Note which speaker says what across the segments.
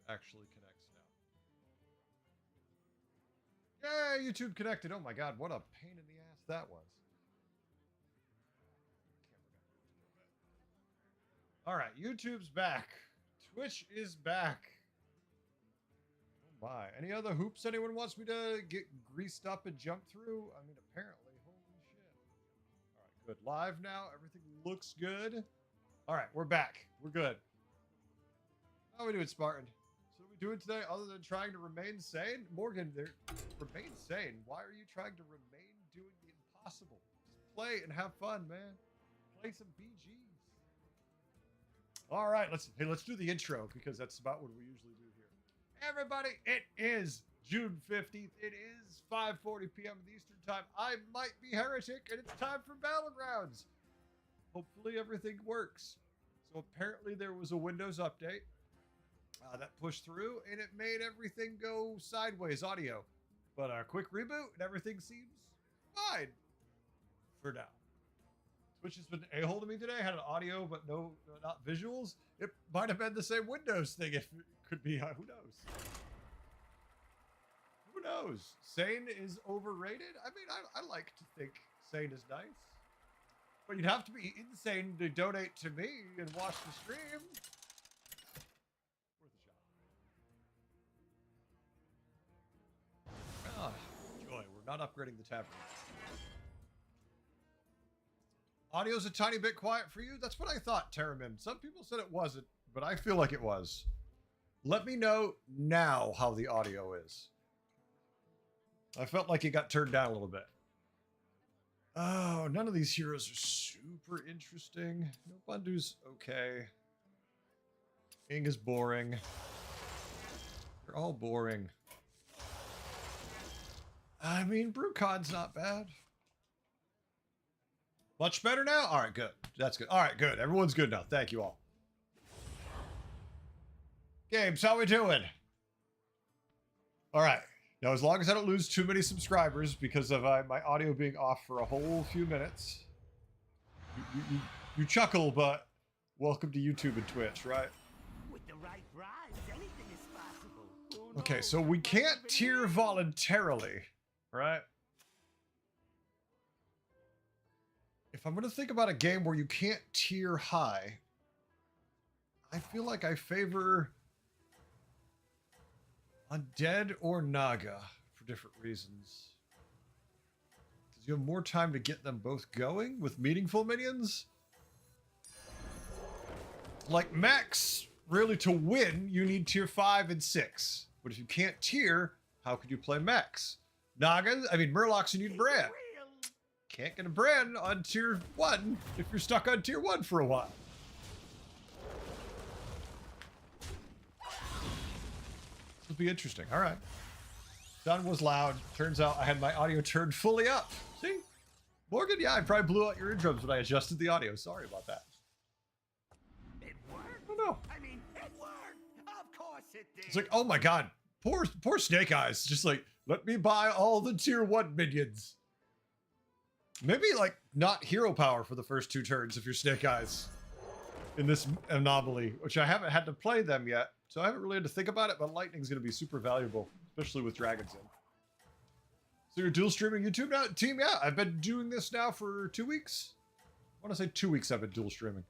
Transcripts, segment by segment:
Speaker 1: actually connects now. Yeah, YouTube connected. Oh my god, what a pain in the ass that was. All right, YouTube's back. Twitch is back. Oh my. Any other hoops anyone wants me to get greased up and jump through? I mean, apparently. Holy shit. All right, good. Live now. Everything looks good. All right, we're back. We're good. How are we doing, Spartan? So what are we doing today other than trying to remain sane? Morgan, remain sane. Why are you trying to remain doing the impossible? Just play and have fun, man. Play some BGs. All right, let's do the intro because that's about what we usually do here. Everybody, it is June 15th. It is 5:40 p.m. Eastern Time. I might be Heretic, and it's time for Battlegrounds. Hopefully everything works. So apparently there was a Windows update that pushed through, and it made everything go sideways audio. But a quick reboot, and everything seems fine for now. Twitch has been a-hole to me today. I had an audio, but not visuals. It might have been the same Windows thing. If it could be, who knows? Who knows? Sane is overrated. I mean, I like to think sane is nice, but you'd have to be insane to donate to me and watch the stream. Worth a shot. Ah, joy. We're not upgrading the tavern. Audio's a tiny bit quiet for you? That's what I thought, Terramin. Some people said it wasn't, but I feel like it was. Let me know now how the audio is. I felt like it got turned down a little bit. Oh, none of these heroes are super interesting. No, Bundu's okay. Ing is boring. They're all boring. I mean, Brucon's not bad. Much better now? All right, good. That's good. All right, good. Everyone's good now. Thank you all. Games, how we doing? All right. Now, as long as I don't lose too many subscribers because of my audio being off for a whole few minutes. You chuckle, but welcome to YouTube and Twitch, right?
Speaker 2: With the right bribes, anything is possible.
Speaker 1: Okay, so we can't tier voluntarily, right? If I'm going to think about a game where you can't tier high, I feel like I favor Undead or Naga for different reasons. Because you have more time to get them both going with meaningful minions. Like Max, really to win, you need tier 5 and 6. But if you can't tier, how could you play Max? Naga, I mean Murlocs, you need Brand. Can't get a brand on tier 1 if you're stuck on tier 1 for a while. This will be interesting. All right. Sound was loud. Turns out I had my audio turned fully up. See? Morgan, yeah, I probably blew out your eardrums when I adjusted the audio. Sorry about that.
Speaker 2: It worked.
Speaker 1: I don't know.
Speaker 2: I mean, it worked. Of course it did.
Speaker 1: It's like, oh my god. Poor Snake Eyes. Just like, let me buy all the tier 1 minions. Maybe, like, not hero power for the first 2 turns if you're Snake Eyes in this anomaly, which I haven't had to play them yet, so I haven't really had to think about it, but Lightning's going to be super valuable, especially with Dragons in. So you're dual streaming YouTube now? Team, yeah, I've been doing this now for 2 weeks. I want to say 2 weeks I've been dual streaming.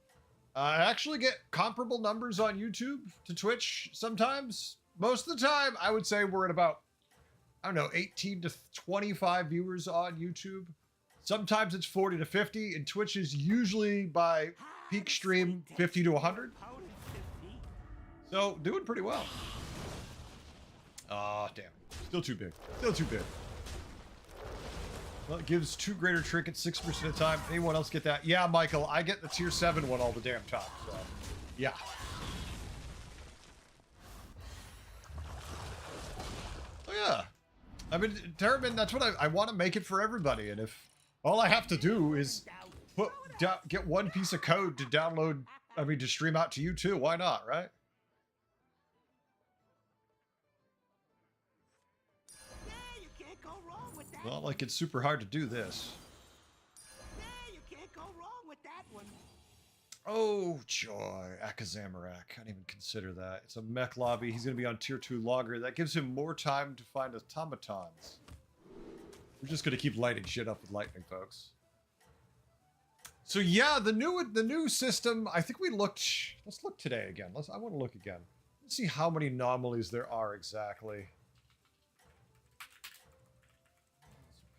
Speaker 1: I actually get comparable numbers on YouTube to Twitch sometimes. Most of the time, I would say we're at about, I don't know, 18 to 25 viewers on YouTube. Sometimes it's 40 to 50, and Twitch is usually by peak stream 50 to 100. So, doing pretty well. Ah, damn. Still too big. Still too big. Well, it gives 2 greater trinkets 6% of the time. Anyone else get that? Yeah, Michael, I get the tier 7 one all the damn time. So, yeah. Oh, yeah. I mean, Terramin, that's what I want to make it for everybody, and if all I have to do is get one piece of code to download, to stream out to you too. Why not, right?
Speaker 2: Yeah, you can't go wrong with that.
Speaker 1: Not like it's super hard to do this.
Speaker 2: Yeah, you can't go wrong with that one.
Speaker 1: Oh, joy. Akazamarak. I didn't even consider that. It's a mech lobby. He's going to be on tier 2 longer. That gives him more time to find automatons. We're just going to keep lighting shit up with lightning, folks. So yeah, the new system, I think we looked... Let's look today again. I want to look again. Let's see how many anomalies there are exactly.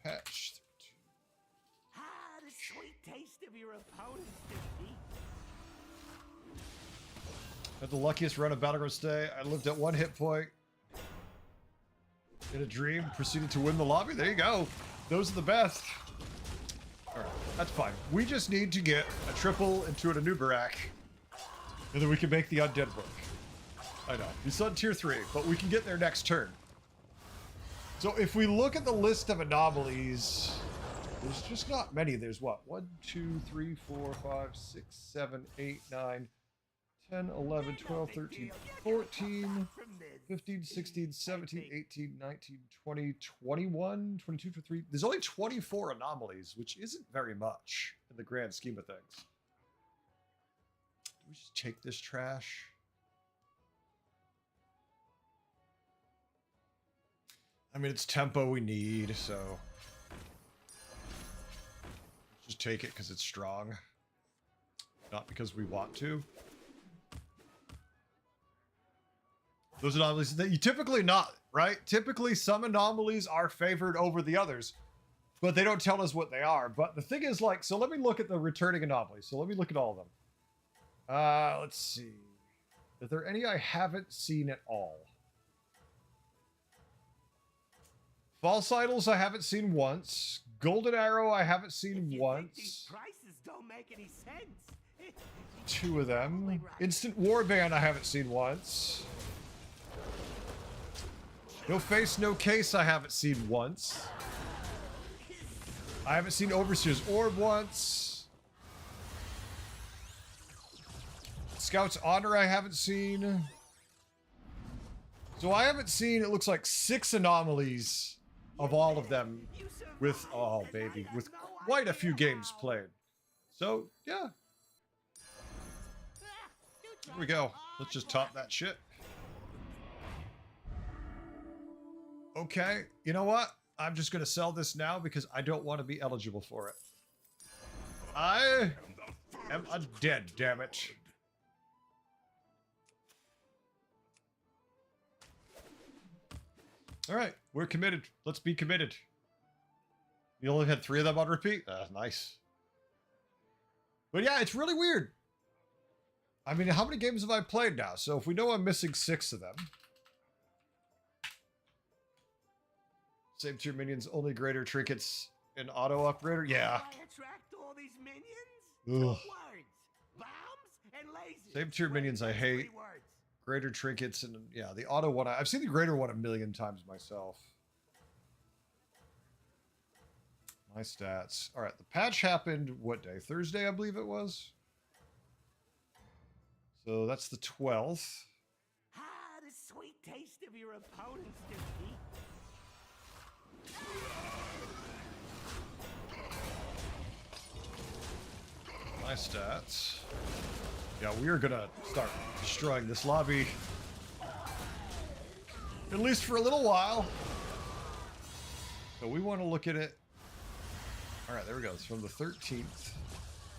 Speaker 1: Patch 13.
Speaker 2: Ah, the sweet taste of your opponent's defeat.
Speaker 1: Had the luckiest run of Battlegrounds today. I lived at 1 hit point. In a dream, proceeded to win the lobby. There you go. Those are the best. Alright, that's fine. We just need to get a triple into an Anubarak. And then we can make the undead work. I know. He's on tier 3, but we can get there next turn. So if we look at the list of anomalies, there's just not many. There's what? 1, 2, 3, 4, 5, 6, 7, 8, 9, 10, 11, 12, 13, 14, 15, 16, 17, 18, 19, 20, 21, 22, 23. There's only 24 anomalies, which isn't very much in the grand scheme of things. Do we just take this trash? I mean, it's tempo we need, so... Just take it because it's strong. Not because we want to. Those anomalies that you typically not, right? Typically some anomalies are favored over the others, but they don't tell us what they are. But the thing is, like, so let me look at the returning anomalies. So let me look at all of them. Let's see. Are there any I haven't seen at all? False idols I haven't seen once. Golden arrow I haven't seen once.
Speaker 2: These prices don't make any sense.
Speaker 1: 2 of them. Instant warband I haven't seen once. No face, no case I haven't seen once. I haven't seen Overseer's Orb once. Scout's Honor I haven't seen. So I haven't seen, it looks like 6 anomalies of all of them with, oh baby, with quite a few games played. So, yeah. Here we go. Let's just top that shit. Okay, you know what? I'm just going to sell this now because I don't want to be eligible for it. I am undead, damn it. All right, we're committed. Let's be committed. You only had 3 of them on repeat? Nice. But yeah, it's really weird. I mean, how many games have I played now? So if we know I'm missing 6 of them. Same tier minions, only greater trinkets and auto upgrader? Yeah.
Speaker 2: I attract all these minions?
Speaker 1: Ugh.
Speaker 2: 2 words. Bombs and lasers.
Speaker 1: Same tier minions I hate.
Speaker 2: 3 words.
Speaker 1: Greater trinkets and yeah, the auto one. I've seen the greater one 1,000,000 times myself. My stats. All right, the patch happened what day? Thursday, I believe it was. So that's the 12th.
Speaker 2: Ah, the sweet taste of your opponent's defeat.
Speaker 1: My stats. Yeah, we are gonna start destroying this lobby. At least for a little while. So we want to look at it. All right, there we go. It's from the 13th.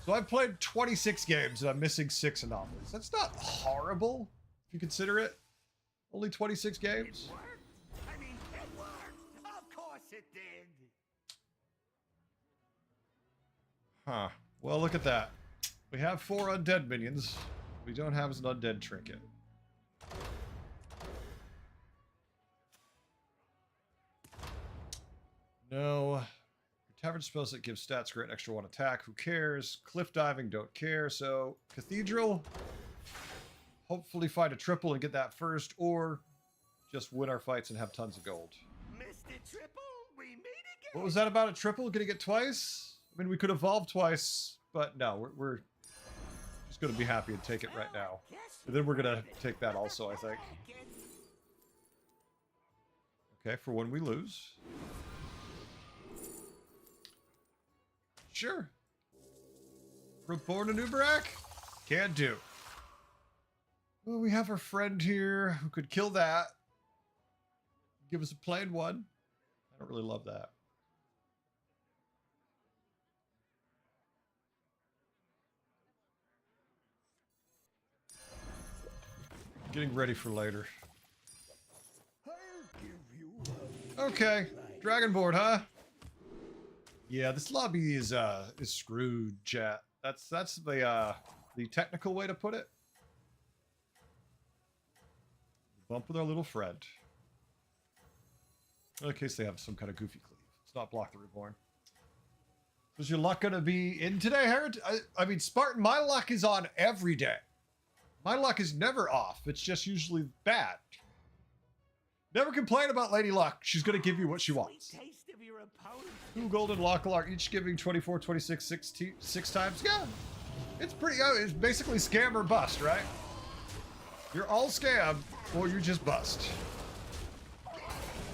Speaker 1: So I've played 26 games and I'm missing 6 anomalies. That's not horrible, if you consider it. Only 26 games.
Speaker 2: It worked. I mean, it worked. Of course it did.
Speaker 1: Huh. Well, look at that. We have 4 undead minions. We don't have an undead trinket. No. Your tavern spells that give stats grant extra 1 attack. Who cares? Cliff diving, don't care. So, Cathedral. Hopefully find a triple and get that first, or just win our fights and have tons of gold.
Speaker 2: Mr. Triple, we meet again.
Speaker 1: What was that about a triple? Gonna get twice? I mean, we could evolve twice, but no, we're just gonna be happy and take it right now. And then we're gonna take that also, I think. Okay, for when we lose. Sure. Reborn Anubarak? Can do. Well, we have our friend here who could kill that. Give us a plain one. I don't really love that. Getting ready for later. Okay, Dragonboard, huh? Yeah, this lobby is screwed, chat. That's the technical way to put it. Bump with our little friend. In case they have some kind of goofy cleave. It's not Block the Reborn. Is your luck gonna be in today, Herod? I mean, Spartan, my luck is on every day. My luck is never off. It's just usually bad. Never complain about Lady Luck. She's gonna give you what she wants. Two golden Lockelar, each giving 24, 26, 6 times. Yeah, it's pretty. It's basically scam or bust, right? You're all scam, or you just bust.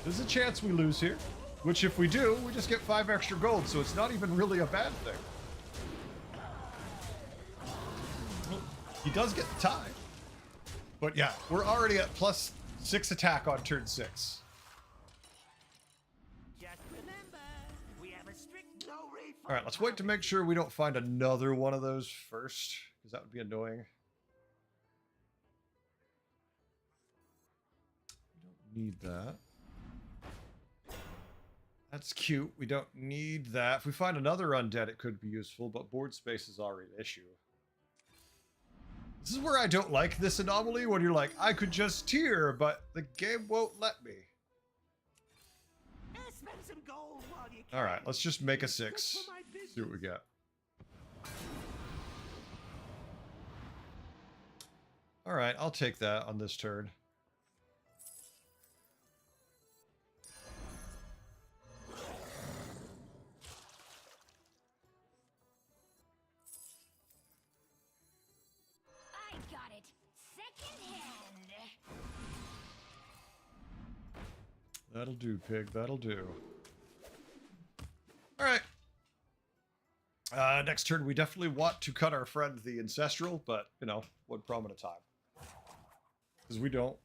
Speaker 1: There's a chance we lose here, which if we do, we just get 5 extra gold, so it's not even really a bad thing. He does get the tie. But yeah, we're already at +6 attack on turn 6.
Speaker 2: Just remember, we have a strict no refund.
Speaker 1: All right, let's wait to make sure we don't find another one of those first, because that would be annoying. We don't need that. That's cute. We don't need that. If we find another undead, it could be useful, but board space is already an issue. This is where I don't like this anomaly, when you're like, I could just tier, but the game won't let me.
Speaker 2: Spend some gold while you can.
Speaker 1: All right, let's just make a 6.
Speaker 2: Good for my business.
Speaker 1: See what we get. All right, I'll take that on this turn.
Speaker 3: I got it. Second hand.
Speaker 1: That'll do, pig. That'll do. All right. Next turn, we definitely want to cut our friend the Ancestral, but, you know, one problem at a time. Because we don't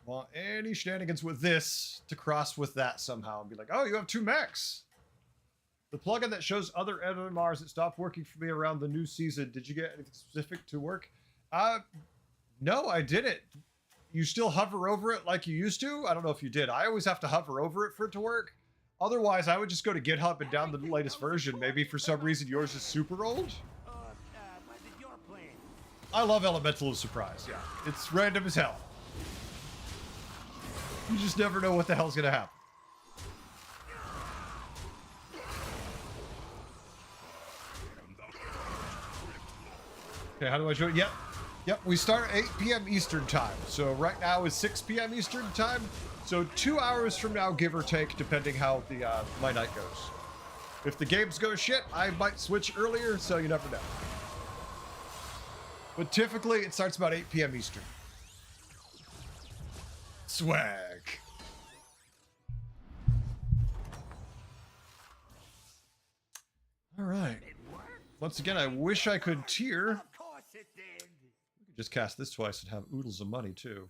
Speaker 1: want any shenanigans with this to cross with that somehow and be like, oh, you have 2 mechs. The plugin that shows other MMRs that stopped working for me around the new season, did you get anything specific to work? No, I didn't. You still hover over it like you used to? I don't know if you did. I always have to hover over it for it to work. Otherwise, I would just go to GitHub and download the latest version. Maybe for some reason yours is super old.
Speaker 2: Was it your plan?
Speaker 1: I love Elemental of Surprise, yeah. It's random as hell. You just never know what the hell's gonna happen. Okay, how do I join? Yep, we start at 8 p.m. Eastern time. So right now is 6 p.m. Eastern time. So 2 hours from now, give or take, depending how my night goes. If the games go shit, I might switch earlier, so you never know. But typically, it starts about 8 p.m. Eastern. Swag. All right.
Speaker 2: It worked.
Speaker 1: Once again, I wish I could tier.
Speaker 2: Of course it did.
Speaker 1: Just cast this twice and have oodles of money, too.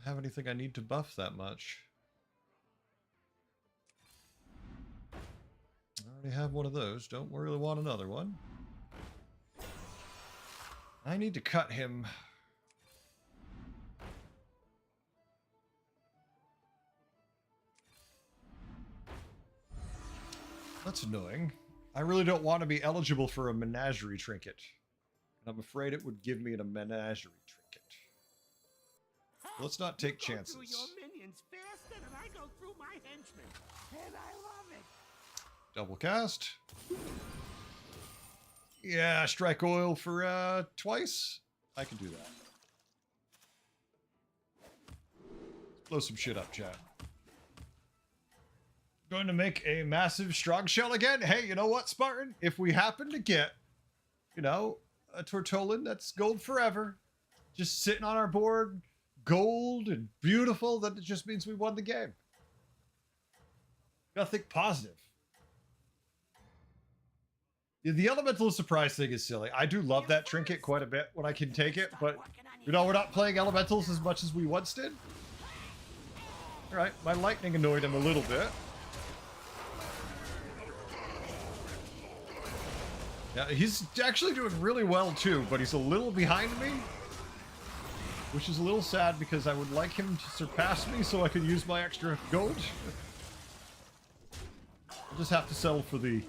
Speaker 1: I don't have anything I need to buff that much. I already have one of those. Don't really want another one. I need to cut him. That's annoying. I really don't want to be eligible for a menagerie trinket. And I'm afraid it would give me a menagerie trinket. Let's not take
Speaker 2: You go
Speaker 1: chances.
Speaker 2: through your minions faster than I go through my henchmen, and I love it.
Speaker 1: Double cast. Yeah, strike oil for twice. I can do that. Let's blow some shit up, chat. Going to make a massive strong shell again. Hey, you know what, Spartan? If we happen to get, you know, a Tortollan that's gold forever, just sitting on our board, gold and beautiful, then it just means we won the game. Gotta think positive. Yeah, the elemental surprise thing is silly. I do love that trinket quite a bit when I can take it, but you know, we're not playing elementals as much as we once did. All right, my lightning annoyed him a little bit. Yeah, he's actually doing really well too, but he's a little behind me, which is a little sad because I would like him to surpass me so I could use my extra gold. I'll just have to settle for the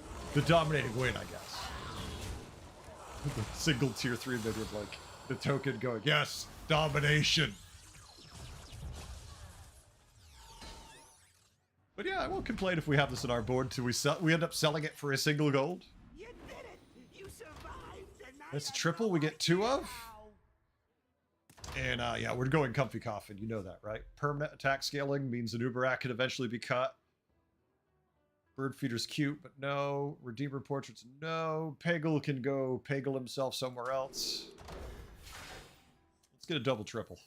Speaker 1: dominating win, I guess. The single tier 3 minion, like the token going, yes, domination. But yeah, I won't complain if we have this on our board till we end up selling it for a single gold.
Speaker 2: You did it! You survived the night.
Speaker 1: That's a triple we get 2 of. And yeah, we're going comfy coffin. You know that, right? Permanent attack scaling means an Uberak could eventually be cut. Bird feeder's cute, but no. Redeemer portraits, no. Peggle can go Peggle himself somewhere else. Let's get a double triple.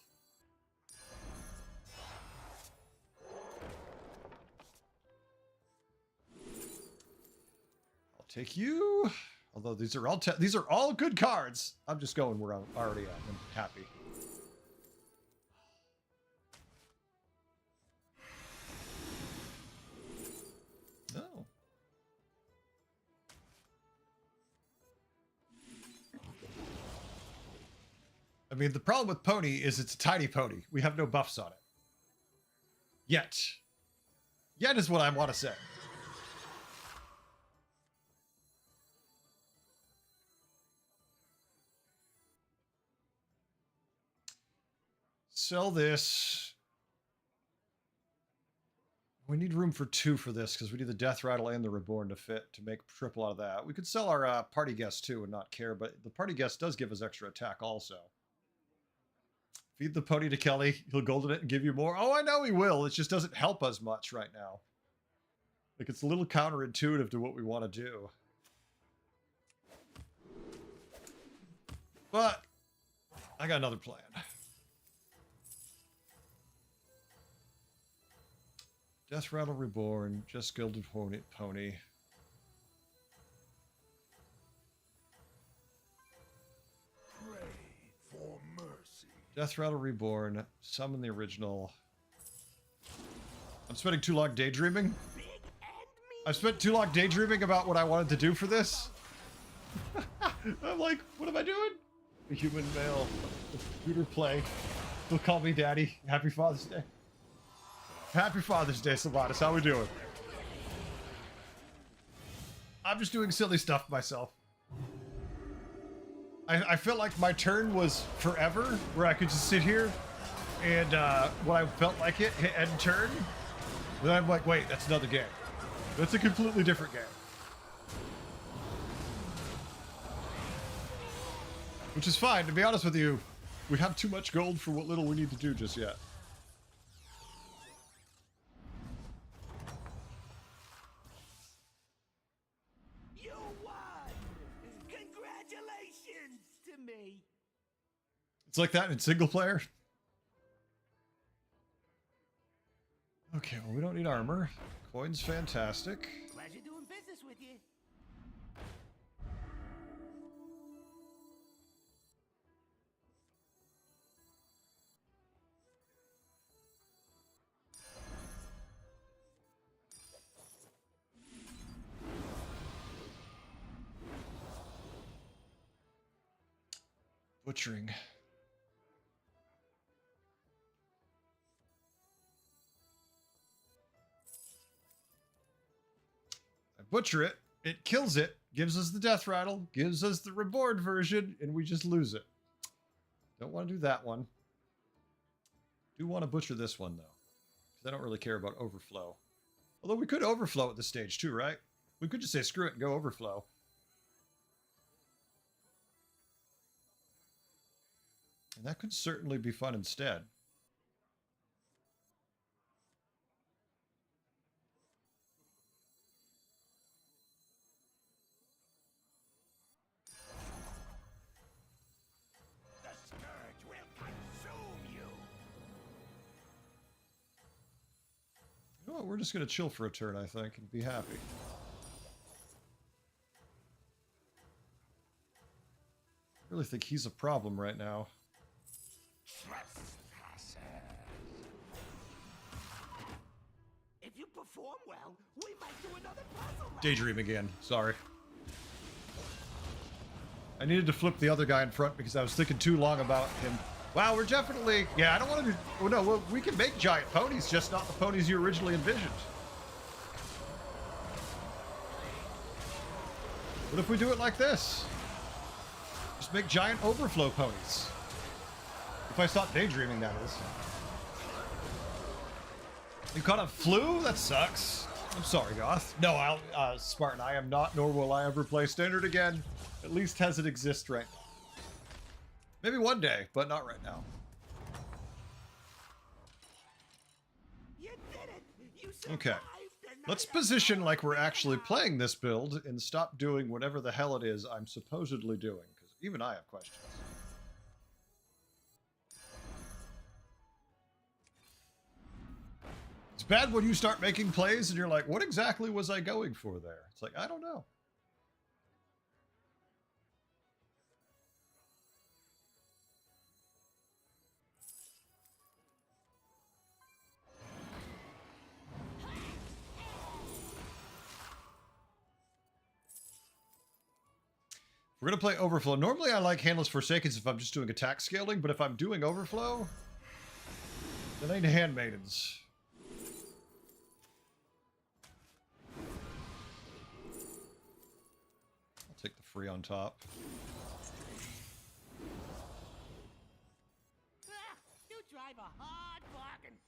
Speaker 1: I'll take you. Although these are all good cards. I'm just going where I'm already at. I'm happy. No. I mean, the problem with Pony is it's a tiny pony. We have no buffs on it. Yet. Yet is what I want to say. Sell this. We need room for 2 for this because we need the Death Rattle and the Reborn to fit to make triple out of that. We could sell our party guest too and not care, but the party guest does give us extra attack also. Feed the pony to Kelly. He'll golden it and give you more. Oh, I know he will. It just doesn't help us much right now. Like, it's a little counterintuitive to what we want to do. But I got another plan. Death Rattle Reborn, just Gilded Pony.
Speaker 2: Pray for mercy.
Speaker 1: Death Rattle Reborn, summon the original. I'm spending too long daydreaming.
Speaker 2: Big and mean.
Speaker 1: I've spent too long daydreaming about what I wanted to do for this. I'm like, what am I doing? The human male. Computer play. They'll call me daddy. Happy Father's Day. Happy Father's Day, Sylvanas. How we doing? I'm just doing silly stuff myself. I felt like my turn was forever, where I could just sit here and when I felt like it, hit end turn. Then I'm like, wait, that's another game. That's a completely different game. Which is fine. To be honest with you, we have too much gold for what little we need to do just yet.
Speaker 2: You won! Congratulations to me.
Speaker 1: It's like that in single player. Okay, well, we don't need armor. Coin's fantastic.
Speaker 2: Pleasure doing business with you.
Speaker 1: Butchering. I butcher it, it kills it, gives us the death rattle, gives us the reborn version, and we just lose it. Don't want to do that one. Do want to butcher this one, though. Because I don't really care about overflow. Although we could overflow at this stage, too, right? We could just say screw it and go overflow. And that could certainly be fun instead.
Speaker 2: The scourge will consume you.
Speaker 1: You know Oh, we're just gonna chill for a turn, I think, and be happy. I really think he's a problem right now.
Speaker 2: If you perform well, we might do another puzzle round.
Speaker 1: Daydream again. Sorry. I needed to flip the other guy in front because I was thinking too long about him. Wow, we're definitely... Yeah, I don't want to do... Oh, no, well, we can make giant ponies, just not the ponies you originally envisioned. What if we do it like this? Just make giant overflow ponies. If I stop daydreaming, that is. You caught a flu? That sucks. I'm sorry, Goth. No, Spartan, I am not, nor will I ever play Standard again. At least as it exists right now. Maybe one day, but not right now.
Speaker 2: You did it. You
Speaker 1: Okay.
Speaker 2: survived the
Speaker 1: Let's
Speaker 2: night of
Speaker 1: position like we're
Speaker 2: Halloween.
Speaker 1: actually playing this build and stop doing whatever the hell it is I'm supposedly doing, because even I have questions. It's bad when you start making plays and you're like, what exactly was I going for there? It's like, I don't know. We're going to play Overflow. Normally I like Handless Forsakens if I'm just doing attack scaling, but if I'm doing Overflow, then I need Handmaidens. I'll take the free on top.
Speaker 2: Ah, you drive a hard bargain.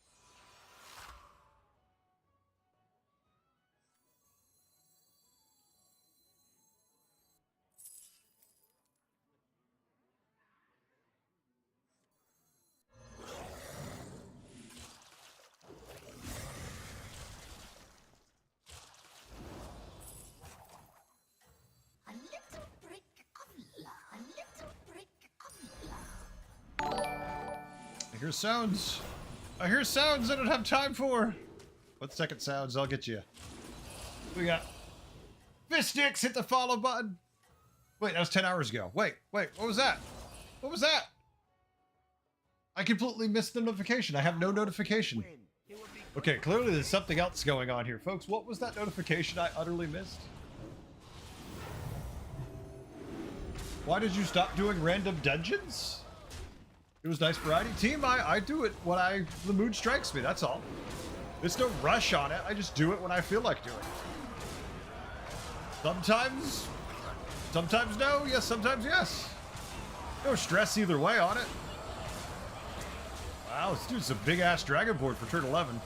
Speaker 3: A little brick of love. A little brick of love.
Speaker 1: I hear sounds. I hear sounds I don't have time for. What second sounds? I'll get you. We got Fisticks, hit the follow button. Wait, that was 10 hours ago. Wait, what was that? What was that? I completely missed the notification. I have no notification.
Speaker 2: Win. It would be
Speaker 1: Okay, clearly there's something else going on here. Folks, what was that notification I utterly missed? Why did you stop doing random dungeons? It was nice variety. Team, I do it when the mood strikes me, that's all. There's no rush on it. I just do it when I feel like doing it. Sometimes no, yes, sometimes yes. No stress either way on it. Wow, this dude's a big-ass dragon board for turn 11.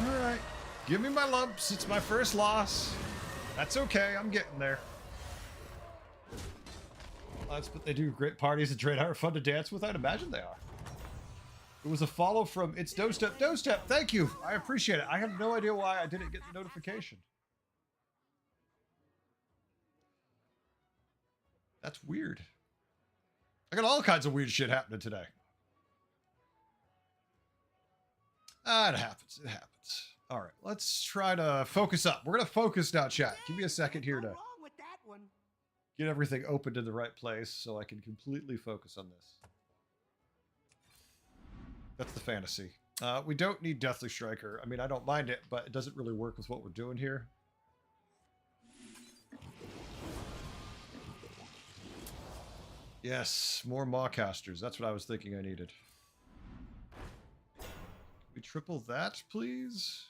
Speaker 1: Alright, give me my lumps. It's my first loss. That's okay, I'm getting there. That's what they do. Great parties and Dread are fun to dance with. I'd imagine they are. It was a follow from It's Dostep. Dostep, thank you. I appreciate it. I have no idea why I didn't get the notification. That's weird. I got all kinds of weird shit happening today. It happens. It happens. All right, let's try to focus up. We're going to focus now, chat. Give me a second here to
Speaker 2: wrong with that one.
Speaker 1: get everything opened in the right place so I can completely focus on this. That's the fantasy. We don't need Deathly Striker. I mean, I don't mind it, but it doesn't really work with what we're doing here. Yes, more Mawcasters. That's what I was thinking I needed. Can we triple that, please?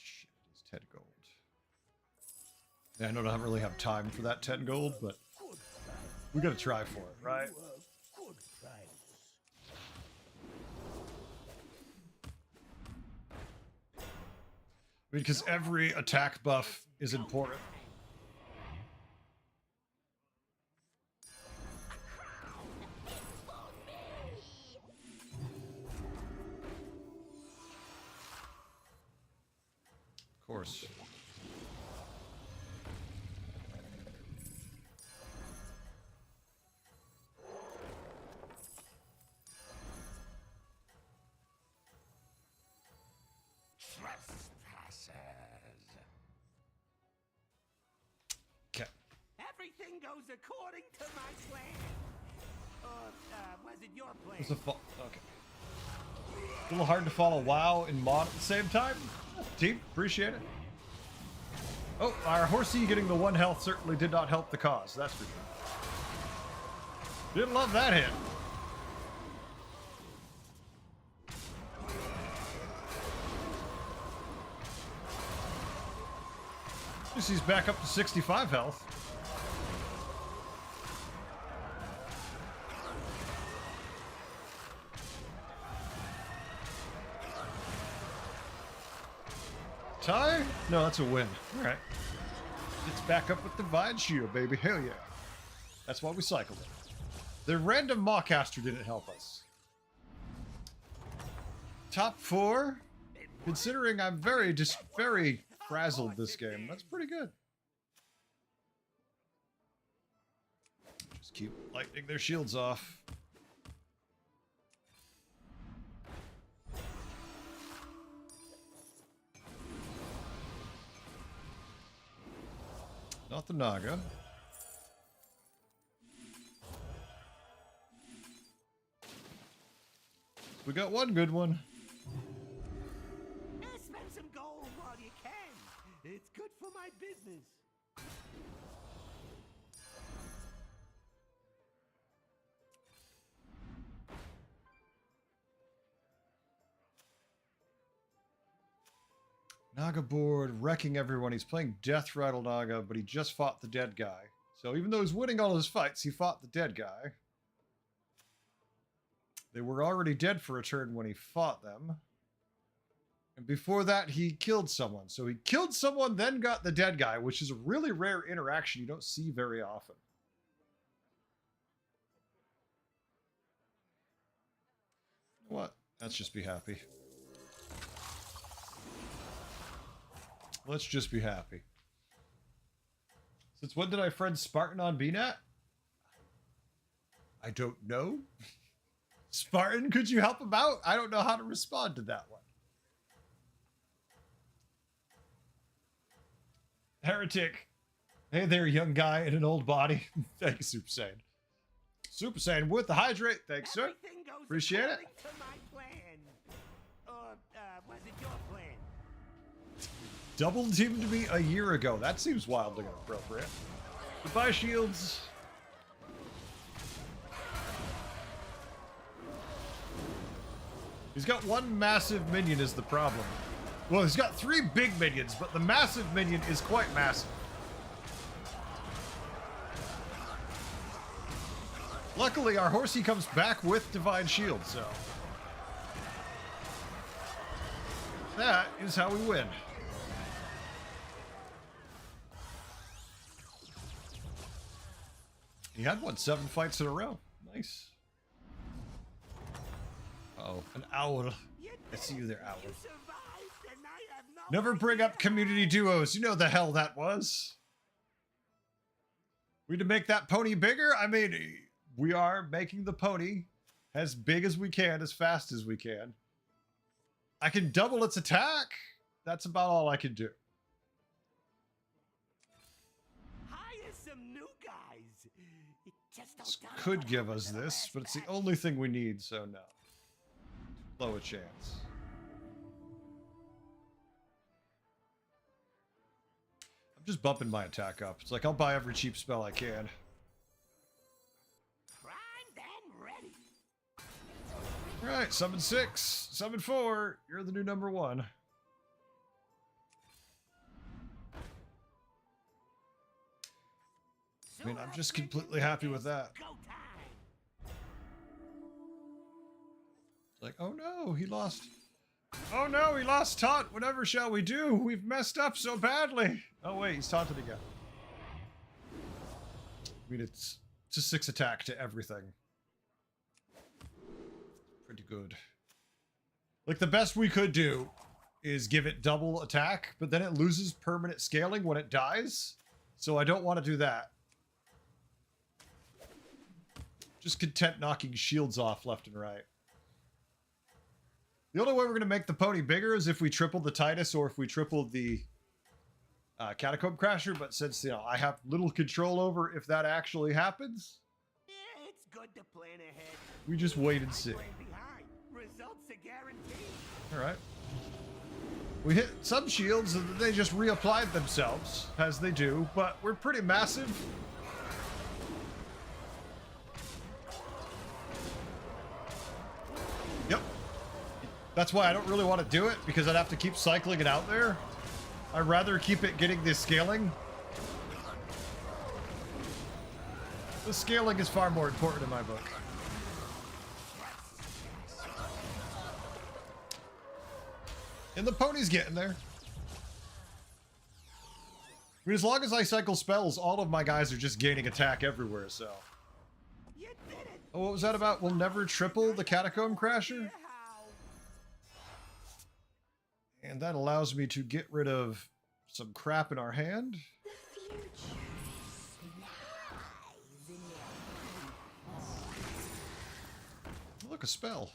Speaker 1: Shit, it's 10 gold. Yeah, I don't really have time for that 10 gold, but we gotta try for it, right?
Speaker 2: Good price.
Speaker 1: I mean, because every attack buff is important. Of course.
Speaker 2: goes according to my plan. Or, was it your plan?
Speaker 1: It's a okay. A little hard to follow WoW and mod at the same time. Team, appreciate it. Oh, our horsey getting the 1 health certainly did not help the cause. That's for sure. Didn't love that hit. He's back up to 65 health. Tie? No, that's a win. All right. It's back up with Divine Shield, baby. Hell yeah. That's why we cycled it. The random Mawcaster didn't help us. Top 4. Considering I'm very frazzled this game. That's pretty good. Just keep lighting their shields off. Not the Naga. We got one good one.
Speaker 2: Spend some gold while you can. It's good for my business.
Speaker 1: Naga board, wrecking everyone. He's playing Death Rattle Naga, but he just fought the dead guy. So even though he's winning all his fights, he fought the dead guy. They were already dead for a turn when he fought them. And before that, he killed someone. So he killed someone, then got the dead guy, which is a really rare interaction you don't see very often. What? Let's just be happy. Let's just be happy. Since when did I friend Spartan on BNet? I don't know. Spartan, could you help him out? I don't know how to respond to that one. Heretic. Hey there, young guy in an old body. Thank you, Super Saiyan. Super Saiyan with the hydrate. Thanks, sir.
Speaker 2: Everything goes
Speaker 1: Appreciate it.
Speaker 2: according to my plan. Or, was it your plan?
Speaker 1: Double teamed me a year ago. That seems wildly inappropriate. Goodbye, shields. He's got one massive minion is the problem. Well, he's got 3 big minions, but the massive minion is quite massive. Luckily, our horsey comes back with Divine Shield, so... that is how we win. He had won 7 fights in a row. Nice. Uh-oh, an owl. I see you there, owl.
Speaker 2: You survived, and I have no
Speaker 1: Never bring up community duos. You know the hell that was. We need to make that pony bigger. I mean, we are making the pony as big as we can, as fast as we can. I can double its attack. That's about all I can do.
Speaker 2: Hire some new guys. It just
Speaker 1: This
Speaker 2: don't
Speaker 1: could give us this, but it's the only thing we need, so no. Low a chance. I'm just bumping my attack up. It's like I'll buy every cheap spell I can.
Speaker 2: primed and ready.
Speaker 1: Alright, summon 6, summon 4. You're the new number 1. I mean, I'm just completely happy with that.
Speaker 2: Go time.
Speaker 1: It's like, oh no, he lost. Oh no, he lost taunt. Whatever shall we do? We've messed up so badly. Oh wait, he's taunted again. I mean, it's a 6 attack to everything. Pretty good. Like, the best we could do is give it double attack, but then it loses permanent scaling when it dies. So I don't want to do that. Just content knocking shields off left and right. The only way we're going to make the pony bigger is if we triple the Titus or if we triple the Catacomb Crasher, but since, you know, I have little control over if that actually happens,
Speaker 2: Yeah, it's good to plan ahead.
Speaker 1: we just wait and see.
Speaker 2: Plan behind. Results are guaranteed.
Speaker 1: All right. We hit some shields and they just reapplied themselves, as they do, but we're pretty massive. Yep. That's why I don't really want to do it, because I'd have to keep cycling it out there. I'd rather keep it getting this scaling. The scaling is far more important in my book. And the pony's getting there. I mean, as long as I cycle spells, all of my guys are just gaining attack everywhere, so.
Speaker 2: You did it.
Speaker 1: Oh, what was that about? We'll never triple the Catacomb Crasher?
Speaker 2: How?
Speaker 1: And that allows me to get rid of some crap in our hand.
Speaker 3: The future lies in your
Speaker 1: Look, a spell.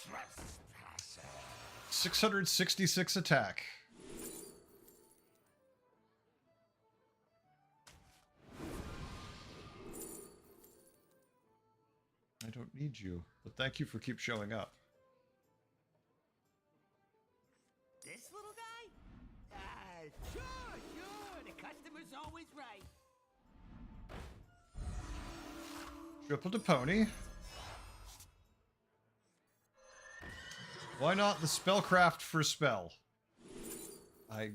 Speaker 2: Trespasser.
Speaker 1: 666 attack. I don't need you, but thank you for keep showing up.
Speaker 2: This little guy? Sure. The customer's always right.
Speaker 1: Triple to pony. Why not the spellcraft for spell? Do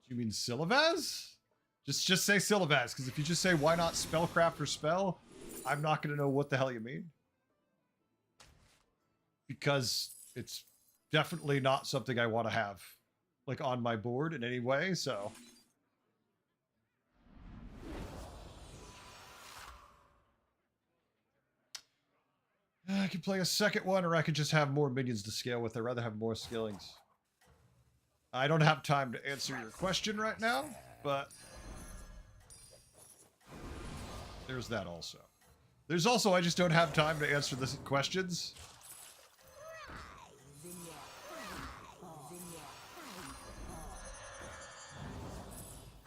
Speaker 1: you mean Syllabaz? Just say Syllabaz, because if you just say why not spellcraft for spell, I'm not going to know what the hell you mean. Because it's definitely not something I want to have, like, on my board in any way, so. I could play a second one, or I could just have more minions to scale with. I'd rather have more skillings. I don't have time to answer your question right now, but there's that also. There's also, I just don't have time to answer the questions.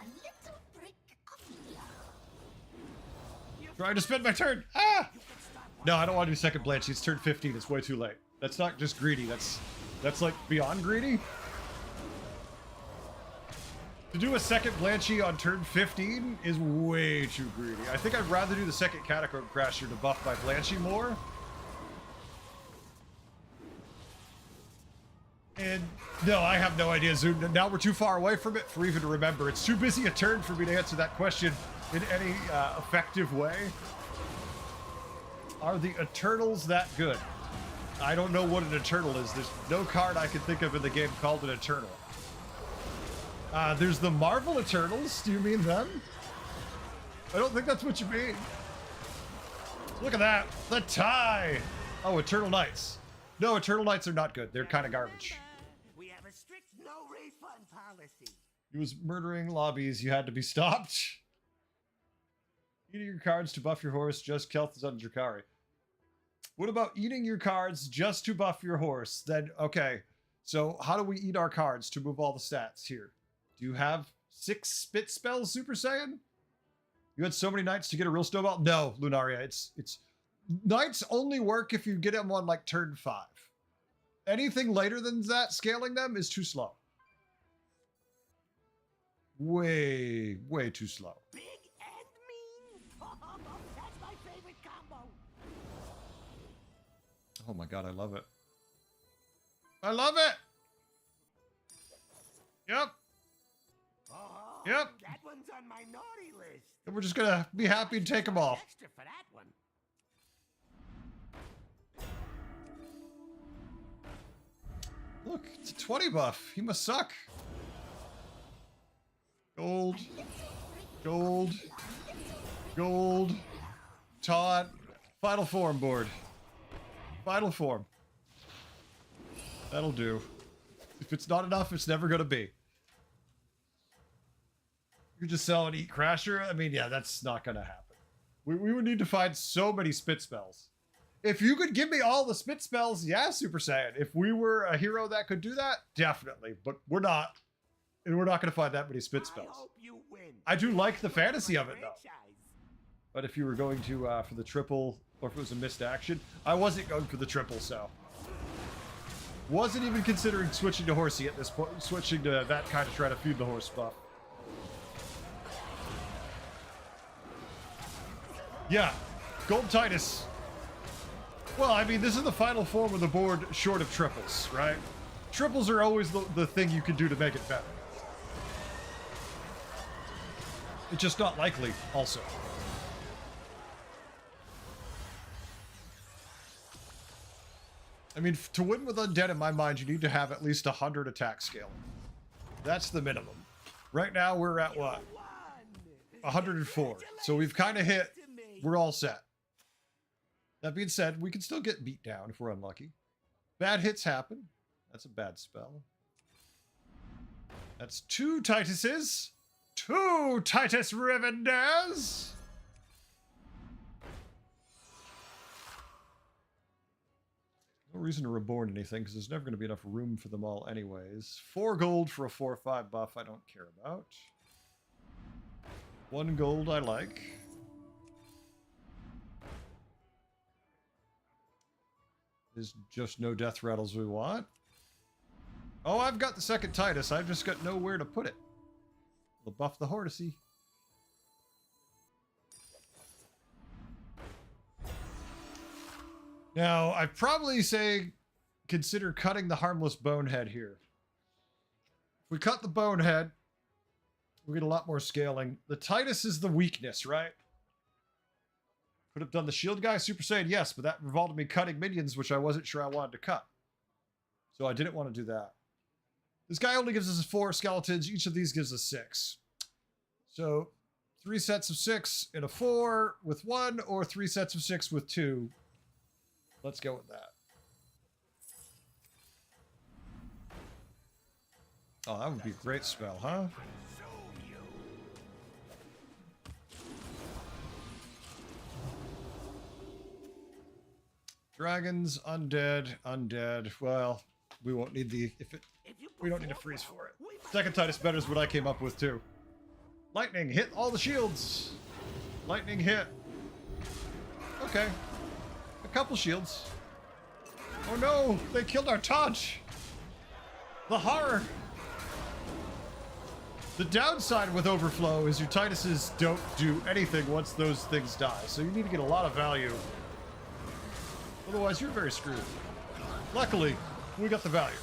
Speaker 3: a little brick of love.
Speaker 1: Trying to spend my turn. Ah! No, I don't want to do second Blanche. It's turn 15. It's way too late. That's not just greedy. That's like beyond greedy. To do a second Blanchy on turn 15 is way too greedy. I think I'd rather do the second Catacomb Crasher to buff my Blanchy more. And no, I have no idea, Zoom. Now we're too far away from it for even to remember. It's too busy a turn for me to answer that question in any effective way. Are the Eternals that good? I don't know what an Eternal is. There's no card I can think of in the game called an Eternal. There's the Marvel Eternals. Do you mean them? I don't think that's what you mean. Look at that. The tie. Oh, Eternal Knights. No, Eternal Knights are not good. They're kind of garbage.
Speaker 2: We have a strict no refund policy.
Speaker 1: He was murdering lobbies. You had to be stopped. Eating your cards to buff your horse. Just Kel'Thuzad and Drakari. What about eating your cards just to buff your horse? Then, okay. So how do we eat our cards to move all the stats here? Do you have 6 spit spells, Super Saiyan? You had so many knights to get a real snowball? No, Lunaria. It's knights only work if you get them on like turn 5. Anything later than that, scaling them is too slow. Way too slow.
Speaker 2: Big and mean. That's my favorite combo.
Speaker 1: Oh my god, I love it. I love it! Yep.
Speaker 2: Oh,
Speaker 1: Yep.
Speaker 2: That one's on my naughty list.
Speaker 1: And we're just gonna be happy to take them off.
Speaker 2: Extra for that one.
Speaker 1: Look, it's a 20 buff. He must suck. Gold. Gold. Gold. Taunt. Final form board. Final form. That'll do. If it's not enough, it's never gonna be. You just sell and eat Crasher? I mean, yeah, that's not gonna happen. We would need to find so many spit spells. If you could give me all the spit spells, yeah, Super Saiyan. If we were a hero that could do that, definitely. But we're not. And we're not going to find that many spit
Speaker 2: I
Speaker 1: spells.
Speaker 2: hope you win.
Speaker 1: I do like the fantasy of it, though.
Speaker 2: Franchise.
Speaker 1: But if you were going to for the triple, or if it was a missed action, I wasn't going for the triple, so. Wasn't even considering switching to Horsey at this point, switching to that kind of try to feed the horse buff. Yeah, Gold Titus. Well, I mean, this is the final form of the board short of triples, right? Triples are always the thing you can do to make it better. It's just not likely, also. I mean, to win with Undead, in my mind, you need to have at least 100 attack scale. That's the minimum. Right now, we're at what? 104. So we've kind of hit. We're all set. That being said, we can still get beat down if we're unlucky. Bad hits happen. That's a bad spell. That's 2 Tituses. 2 Titus Rivenders. No reason to reborn anything, because there's never going to be enough room for them all anyways. 4 gold for a 4/5 buff I don't care about. 1 gold I like. There's just no death rattles we want. Oh, I've got the second Titus. I've just got nowhere to put it. We'll buff the Hordecy. Now, I'd probably say consider cutting the Harmless Bonehead here. If we cut the Bonehead, we get a lot more scaling. The Titus is the weakness, right? Could have done the shield guy, Super Saiyan, yes, but that involved me cutting minions, which I wasn't sure I wanted to cut. So I didn't want to do that. This guy only gives us 4 skeletons. Each of these gives us 6. So 3 sets of 6 in a 4 with 1, or 3 sets of 6 with 2. Let's go with that. Oh, that would be a great spell, huh? Dragons, undead. Well, we won't need the we don't need to freeze for it. Second Titus better is what I came up with too. Lightning hit all the shields. Lightning hit. Okay, a couple shields. Oh no, they killed our Touch. The horror. The downside with Overflow is your Tituses don't do anything once those things die, so you need to get a lot of value. Otherwise, you're very screwed. Luckily, we got the value.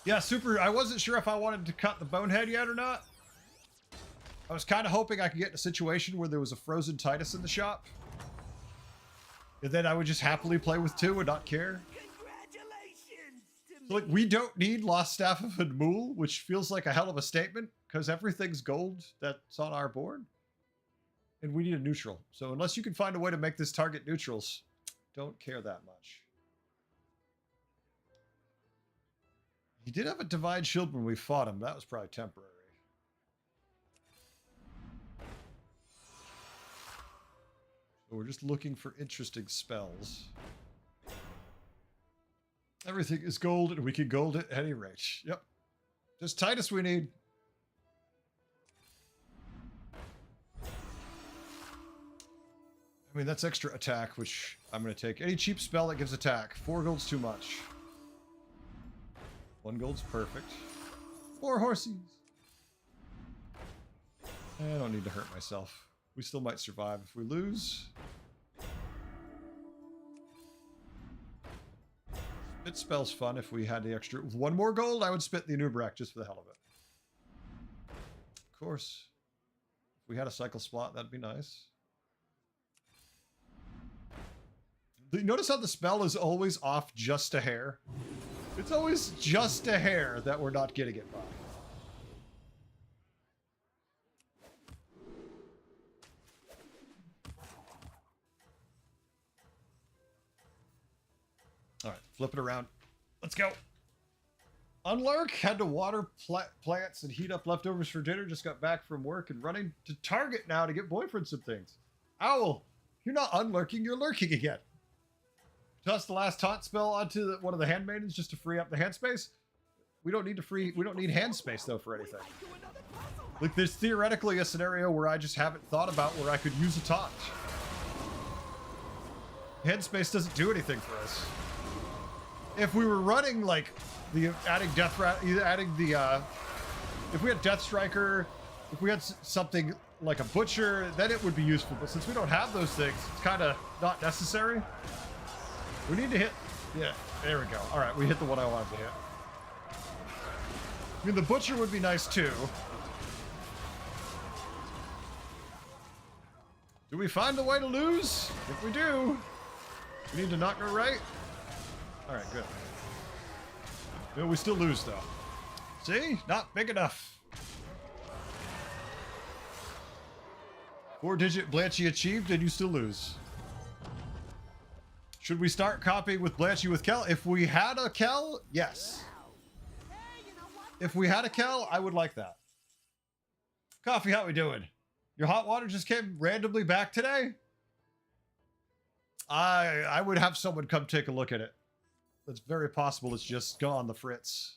Speaker 1: Yeah, Super, I wasn't sure if I wanted to cut the Bonehead yet or not. I was kind of hoping I could get in a situation where there was a frozen Titus in the shop. And then I would just happily play with 2 and not care.
Speaker 2: Congratulations to
Speaker 1: So, like, we don't need Lost Staff of Enmuel, which feels like a hell of a statement, because everything's gold that's on our board. And we need a neutral. So unless you can find a way to make this target neutrals, don't care that much. He did have a Divine Shield when we fought him. That was probably temporary. So we're just looking for interesting spells. Everything is gold, and we can gold at any rate. Yep. Just Titus we need. I mean, that's extra attack, which I'm going to take. Any cheap spell that gives attack. 4 gold's too much. 1 gold's perfect. 4 horsies. I don't need to hurt myself. We still might survive if we lose. Spit spell's fun if we had the extra. With 1 more gold, I would spit the Anub'arak just for the hell of it. Of course. If we had a cycle slot, that'd be nice. Notice how the spell is always off just a hair? It's always just a hair that we're not getting it by. Alright, flip it around. Let's go. Unlurk had to water plants and heat up leftovers for dinner. Just got back from work and running to Target now to get boyfriend some things. Owl, you're not unlurking, you're lurking again. Toss the last taunt spell onto one of the handmaidens just to free up the hand space. We don't need hand space though for anything. Like there's theoretically a scenario where I just haven't thought about where I could use a taunt. Hand space doesn't do anything for us. If we were running like the if we had Death Striker, if we had something like a Butcher, then it would be useful. But since we don't have those things, it's kind of not necessary. We need to hit. Yeah, there we go. All right, we hit the one I wanted to hit. I mean, the Butcher would be nice too. Do we find a way to lose? If we do, we need to knock her right. All right, good. No, we still lose though. See? Not big enough. 4-digit Blanchy achieved and you still lose. Should we start copying with Blanchy with Kel? If we had a Kel, yes. If we had a Kel, I would like that. Coffee, how we doing? Your hot water just came randomly back today? I would have someone come take a look at it. It's very possible it's just gone the fritz.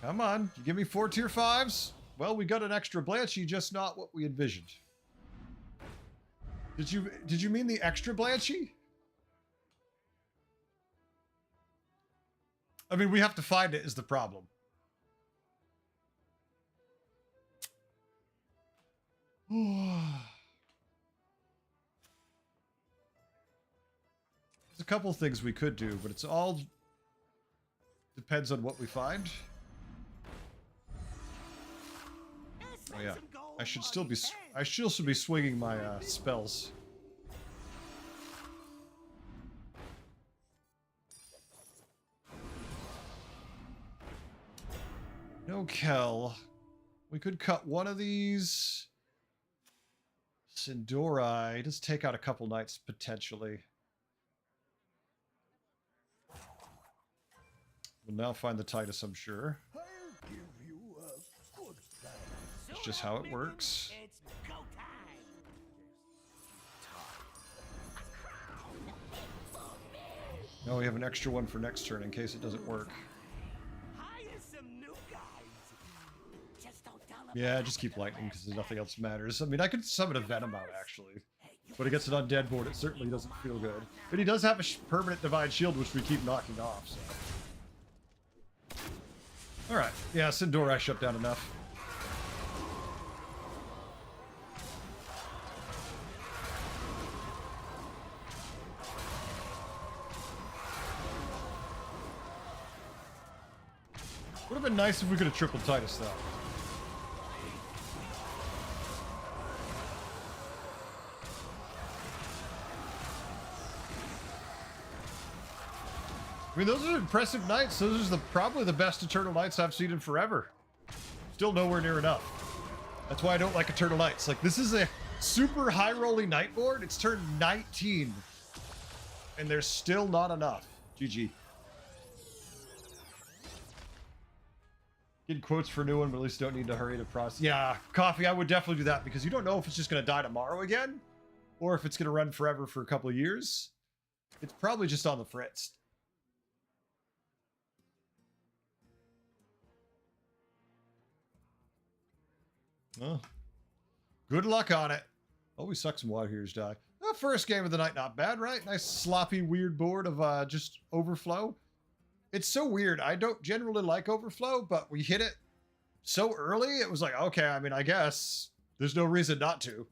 Speaker 1: Come on, you give me 4 tier 5s? Well, we got an extra Blanchy, just not what we envisioned. Did you mean the extra Blanchy? I mean, we have to find it is the problem. There's a couple things we could do, but it's all depends on what we find. Oh yeah, I should still be swinging my spells. No Kel. We could cut one of these. Sindori does take out a couple knights potentially. We'll now find the Titus, I'm sure. That's just how it works. No, we have an extra one for next turn in case it doesn't work. Yeah, just keep lightning because nothing else matters. I mean, I could summon a Venom out actually, but against an undead board, it certainly doesn't feel good. But he does have a permanent Divine Shield, which we keep knocking off. So. All right, yeah, Sindori shut down enough. Would have been nice if we could have tripled Titus though. I mean, those are impressive knights. Those are probably the best Eternal Knights I've seen in forever. Still nowhere near enough. That's why I don't like Eternal Knights. Like, this is a super high-rolling knight board. It's turned 19. And there's still not enough. GG. Getting quotes for a new one, but at least don't need to hurry to process. Yeah, Coffee, I would definitely do that because you don't know if it's just going to die tomorrow again or if it's going to run forever for a couple of years. It's probably just on the fritz. Oh, good luck on it. Oh, we suck some water here's die. First game of the night, not bad, right? Nice sloppy, weird board of just overflow. It's so weird. I don't generally like overflow, but we hit it so early. It was like, okay, I mean, I guess there's no reason not to.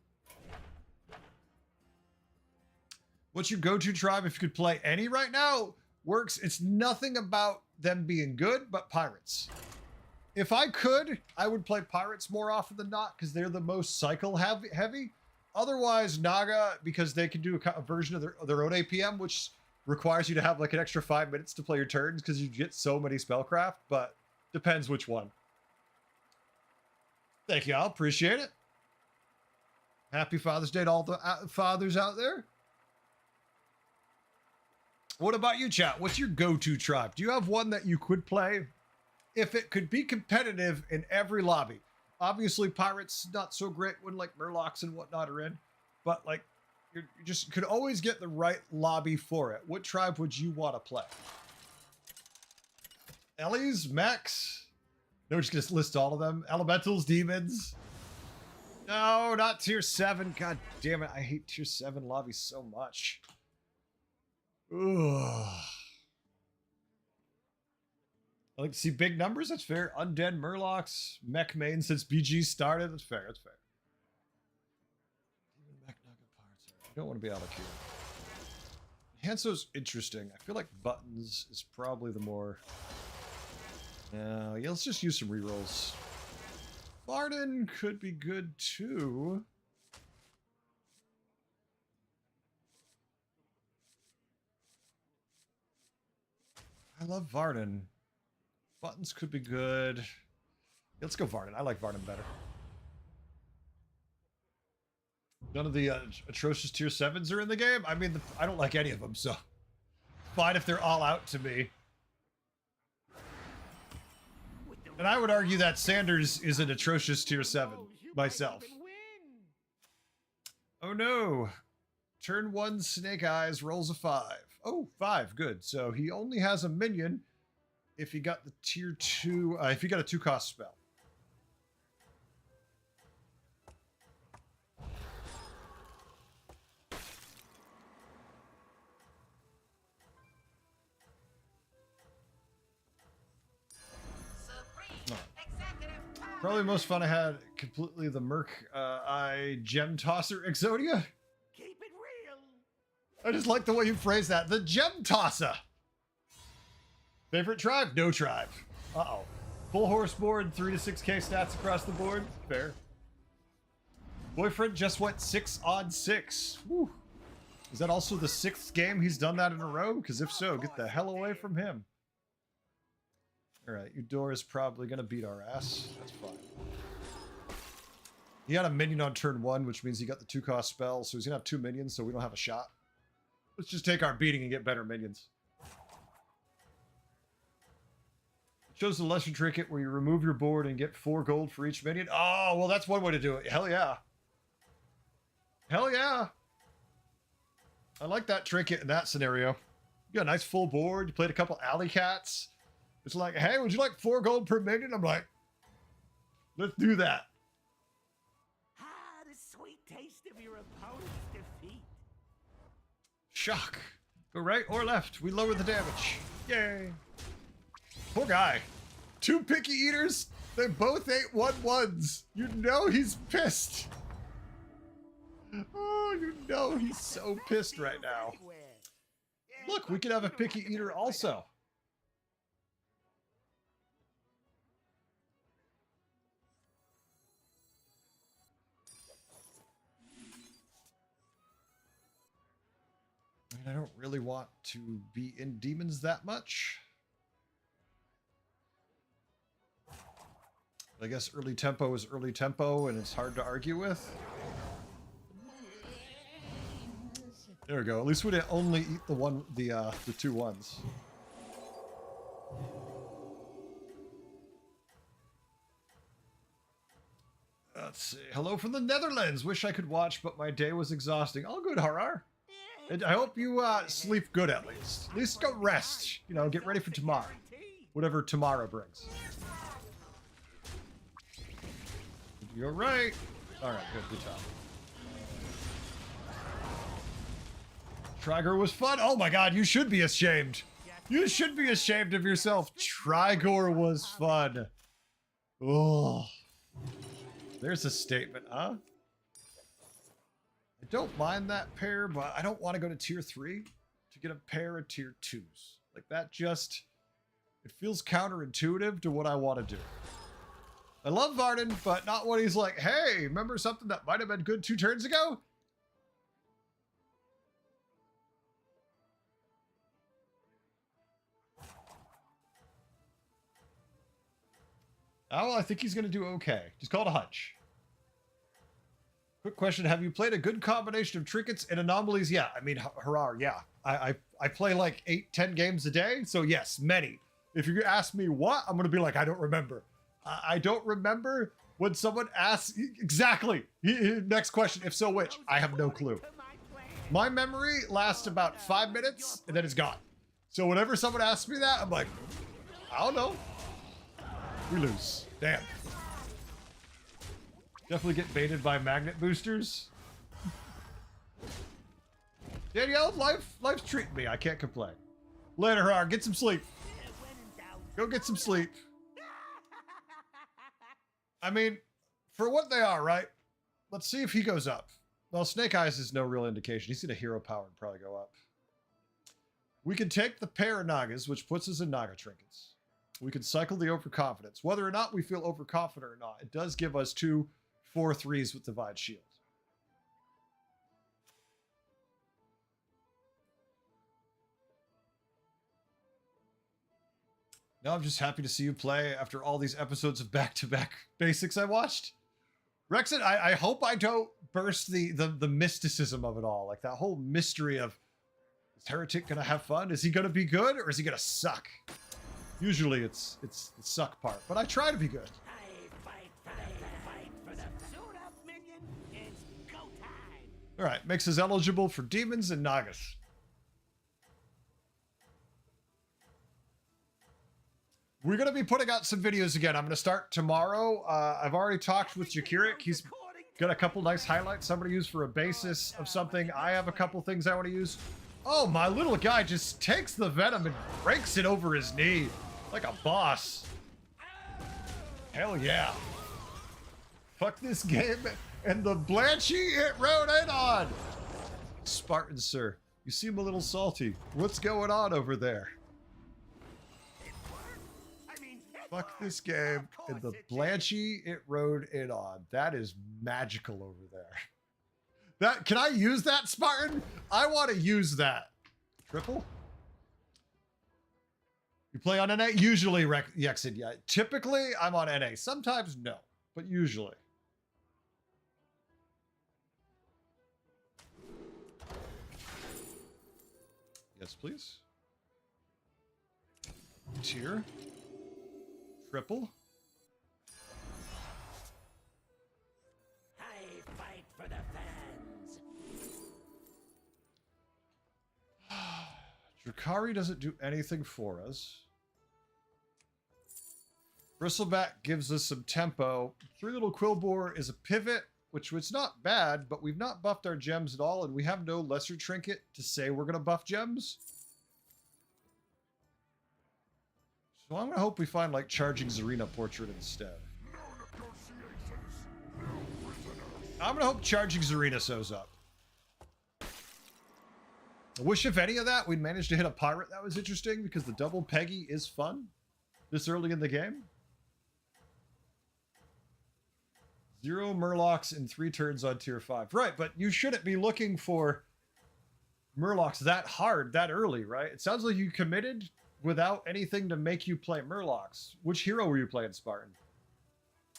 Speaker 1: What's your go-to tribe if you could play any right now? Works. It's nothing about them being good, but pirates. If I could, I would play pirates more often than not because they're the most cycle heavy. Otherwise, Naga, because they can do a version of their own APM, which requires you to have like an extra 5 minutes to play your turns because you get so many spellcraft, but depends which one. Thank you, I'll appreciate it. Happy Father's Day to all the fathers out there. What about you, chat? What's your go-to tribe? Do you have one that you could play if it could be competitive in every lobby? Obviously, pirates not so great when like Murlocs and whatnot are in, but like you just could always get the right lobby for it. What tribe would you want to play? Ellie's, mechs? No, we're just gonna list all of them. Elementals, demons. No, not tier 7. God damn it, I hate tier 7 lobbies so much. Ugh. I like to see big numbers. That's fair. Undead Murlocs, mech main since BG started. That's fair. That's fair. Mech nugget parts. I don't want to be out of queue. Hanso's interesting. I feel like buttons is probably the more. Yeah, let's just use some rerolls. Varden could be good too. I love Varden. Buttons could be good. Let's go Varden. I like Varden better. None of the atrocious tier 7s are in the game. I mean, I don't like any of them, so fine if they're all out to me. And I would argue that Sanders is an atrocious tier 7 myself. Oh no. Turn 1 Snake Eyes rolls a 5. Oh, 5. Good. So he only has a minion if he got the tier 2, if he got a 2-cost spell. Probably the most fun I had completely the Merc Eye Gem Tosser Exodia.
Speaker 2: Keep it real.
Speaker 1: I just like the way you phrase that. The Gem Tosser. Favorite tribe? No tribe. Uh-oh. Full horse board, 3 to 6k stats across the board. Fair. Boyfriend just went 6 on 6. Woo. Is that also the 6th game he's done that in a row? Because if so, get the hell away from him. Alright, Eudora is probably going to beat our ass. That's fine. He had a minion on turn 1, which means he got the 2-cost spell, so he's going to have 2 minions, so we don't have a shot. Let's just take our beating and get better minions. Shows the lesson trinket where you remove your board and get 4 gold for each minion. Oh, well, that's one way to do it. Hell yeah. Hell yeah. I like that trinket in that scenario. You got a nice full board. You played a couple alley cats. It's like, hey, would you like 4 gold per minion? I'm like, let's do that.
Speaker 2: Ah, the sweet taste of your opponent's defeat.
Speaker 1: Shock. Go right or left. We lower the damage. Yay. Poor guy. 2 picky eaters. They both ate 1/1s. You know he's pissed. Oh, you know he's so pissed right now. Look, we could have a picky eater also. I don't really want to be in demons that much. I guess early tempo is early tempo and it's hard to argue with. There we go. At least we didn't only eat the 2 1s. Let's see. Hello from the Netherlands. Wish I could watch, but my day was exhausting. All good, Harar. And I hope you sleep good at least. At least go rest. You know, get ready for tomorrow. Whatever tomorrow brings. You're right. Alright, good job. Trigor was fun. Oh my god, you should be ashamed. You should be ashamed of yourself. Trigor was fun. Oh. There's a statement, huh? I don't mind that pair, but I don't want to go to tier 3 to get a pair of tier 2s. Like that just, it feels counterintuitive to what I want to do. I love Varden, but not when he's like, hey, remember something that might have been good 2 turns ago? Oh, I think he's going to do okay. Just call it a hunch. Quick question. Have you played a good combination of trinkets and anomalies? Yeah. I mean, Harar, yeah. I play like 8-10 games a day. So yes, many. If you ask me what, I'm going to be like, I don't remember. I don't remember, when someone asks, exactly. Next question, if so which? I have no clue. My memory lasts about 5 minutes and then it's gone. So whenever someone asks me that, I'm like, I don't know. We lose. Damn. Definitely get baited by magnet boosters. Danielle, life's treating me. I can't complain. Later, Har, get some sleep. Go get some sleep. I mean, for what they are, right? Let's see if he goes up. Well, Snake Eyes is no real indication. He's going to hero power and probably go up. We can take the pair of Nagas, which puts us in Naga trinkets. We can cycle the overconfidence. Whether or not we feel overconfident or not, it does give us 2 4/3s with Divine Shield. Now I'm just happy to see you play after all these episodes of back-to-back basics I watched. Rexit, I hope I don't burst the mysticism of it all. Like that whole mystery of, is Heretic gonna have fun? Is he gonna be good or is he gonna suck? Usually it's the suck part, but I try to be good. All right, makes us eligible for demons and Nagas. We're going to be putting out some videos again. I'm going to start tomorrow. I've already talked with Jakirik. He's got a couple nice highlights I'm going to use for a basis of something. I have a couple things I want to use. Oh, my little guy just takes the venom and breaks it over his knee like a boss. Hell yeah. Fuck this game and the Blanchy it rode in on. Spartan, sir, you seem a little salty. What's going on over there? Fuck this game and the Blanchy it rode in on. That is magical over there. That, can I use that, Spartan? I want to use that. Triple? You play on NA? Usually, Yexid, yeah. Typically, I'm on NA. Sometimes, no. But usually. Yes, please. Tier. Triple.
Speaker 2: I fight for the fans.
Speaker 1: Drakari doesn't do anything for us. Bristleback gives us some tempo. 3 Little Quillbore is a pivot, which was not bad, but we've not buffed our gems at all, and we have no lesser trinket to say we're going to buff gems. So I'm going to hope we find, like, Charging Zarina Portrait instead. I'm going to hope Charging Zarina shows up. I wish if any of that, we'd managed to hit a pirate that was interesting, because the double Peggy is fun this early in the game. 0 Murlocs in 3 turns on tier 5. Right, but you shouldn't be looking for Murlocs that hard, that early, right? It sounds like you committed without anything to make you play Murlocs. Which hero were you playing, Spartan?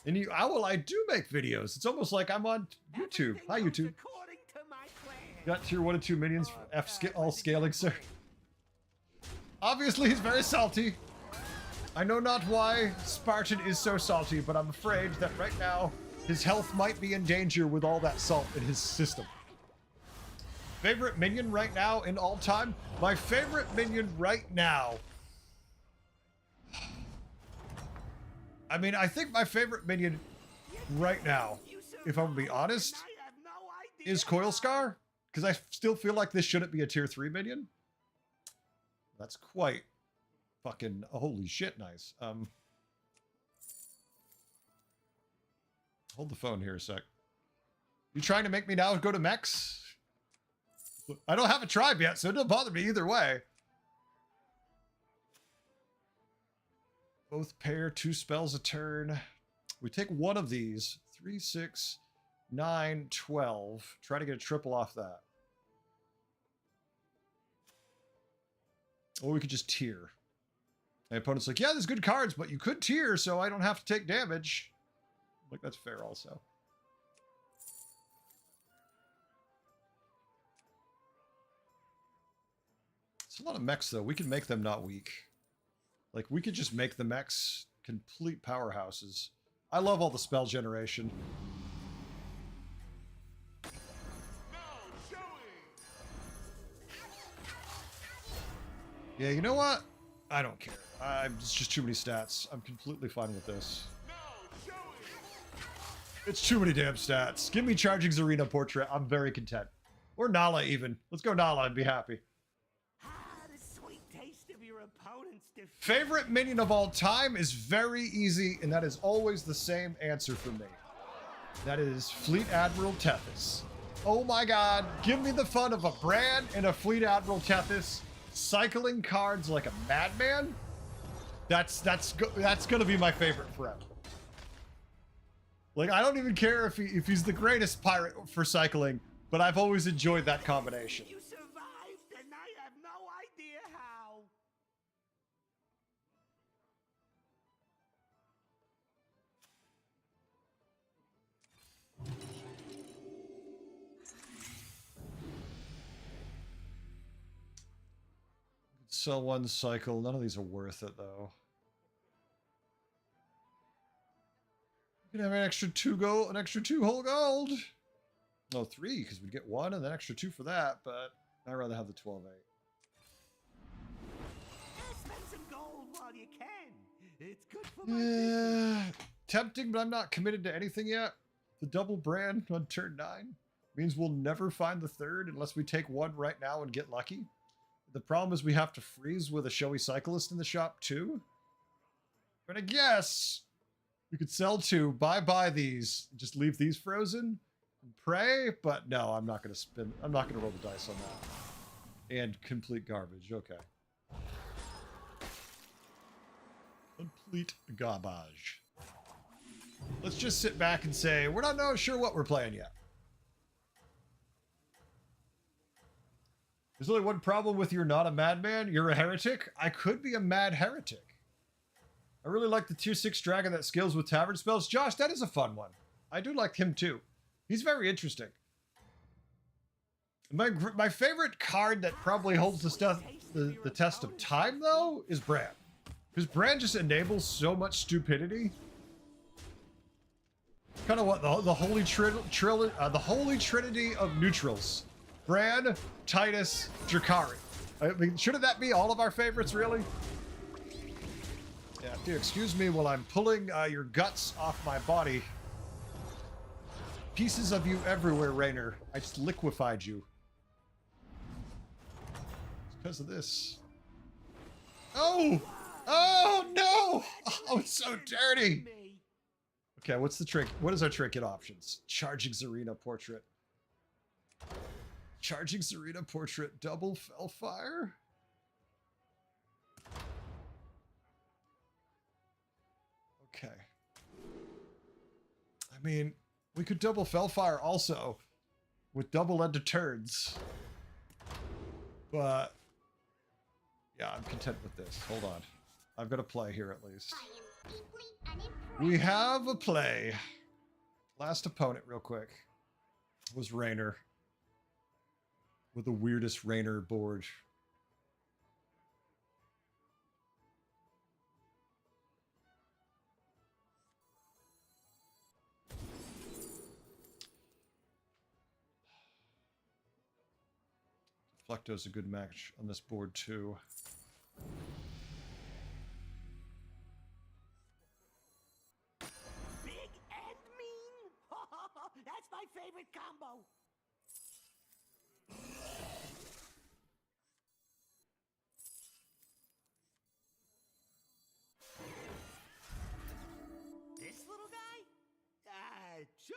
Speaker 1: And you, I do make videos. It's almost like I'm on YouTube. Hi, YouTube. Got tier 1 and 2 minions for all scaling, sir. Obviously, he's very salty. I know not why Spartan is so salty, but I'm afraid that right now his health might be in danger with all that salt in his system. Favorite minion right now in all time? My favorite minion right now. I mean, I think my favorite minion right now, if I'm gonna be honest, is Coilscar. Because I still feel like this shouldn't be a tier 3 minion. That's quite fucking holy shit nice. Hold the phone here a sec. You trying to make me now go to mechs? I don't have a tribe yet, so it doesn't bother me either way. Both pair 2 spells a turn. We take one of these. 3, 6, 9, 12. Try to get a triple off that. Or we could just tier. My opponent's like, yeah, there's good cards, but you could tier, so I don't have to take damage. Like, that's fair also. It's a lot of mechs, though. We can make them not weak. Like, we could just make the mechs complete powerhouses. I love all the spell generation. Yeah, you know what? I don't care. It's just too many stats. I'm completely fine with this. It's too many damn stats. Give me Charging Zarina Portrait. I'm very content. Or Nala even. Let's go Nala and be happy.
Speaker 2: Ah, the sweet taste of your opponent's defeat.
Speaker 1: Favorite minion of all time is very easy, and that is always the same answer for me. That is Fleet Admiral Tethys. Oh my god, give me the fun of a Bran and a Fleet Admiral Tethys cycling cards like a madman. That's gonna be my favorite forever. Like, I don't even care if he's the greatest pirate for cycling, but I've always enjoyed that combination.
Speaker 2: You survived, and I have no idea how.
Speaker 1: Sell one cycle. None of these are worth it, though. You can have an extra an extra 2 whole gold. No, 3, because we'd get 1 and then extra 2 for that, but I'd rather have the 12-8.
Speaker 2: Spend some gold while you can. It's good for my business.
Speaker 1: Tempting, but I'm not committed to anything yet. The double brand on turn 9 means we'll never find the 3rd unless we take 1 right now and get lucky. The problem is we have to freeze with a showy cyclist in the shop too. But I guess we could sell 2, buy these, just leave these frozen and pray. But no, I'm not going to spin. I'm not going to roll the dice on that. And complete garbage. Okay. Complete garbage. Let's just sit back and say, we're not sure what we're playing yet. There's only one problem with you're not a madman. You're a heretic. I could be a mad heretic. I really like the tier 6 dragon that scales with tavern spells. Josh, that is a fun one. I do like him too. He's very interesting. My favorite card that probably holds the test of time, though, is Bran. Because Bran just enables so much stupidity. Kind of what the holy trinity of neutrals. Bran, Titus, Drakari. I mean, shouldn't that be all of our favorites, really? Yeah, dude, excuse me while I'm pulling your guts off my body. Pieces of you everywhere, Rainer. I just liquefied you. It's because of this. Oh! Oh, no! Oh, it's so dirty! Okay, what's the trick? What is our trinket options? Charging Zarina Portrait. Charging Zarina Portrait, double Fellfire. Okay. I mean, we could double Fellfire also with double end of turns. But yeah, I'm content with this. Hold on. I've got a play here at least. We have a play. Last opponent real quick was Rainer. With the weirdest Rainer board. Deflecto's a good match on this board too.
Speaker 2: Big and mean? That's my favorite combo. This little guy? Sure.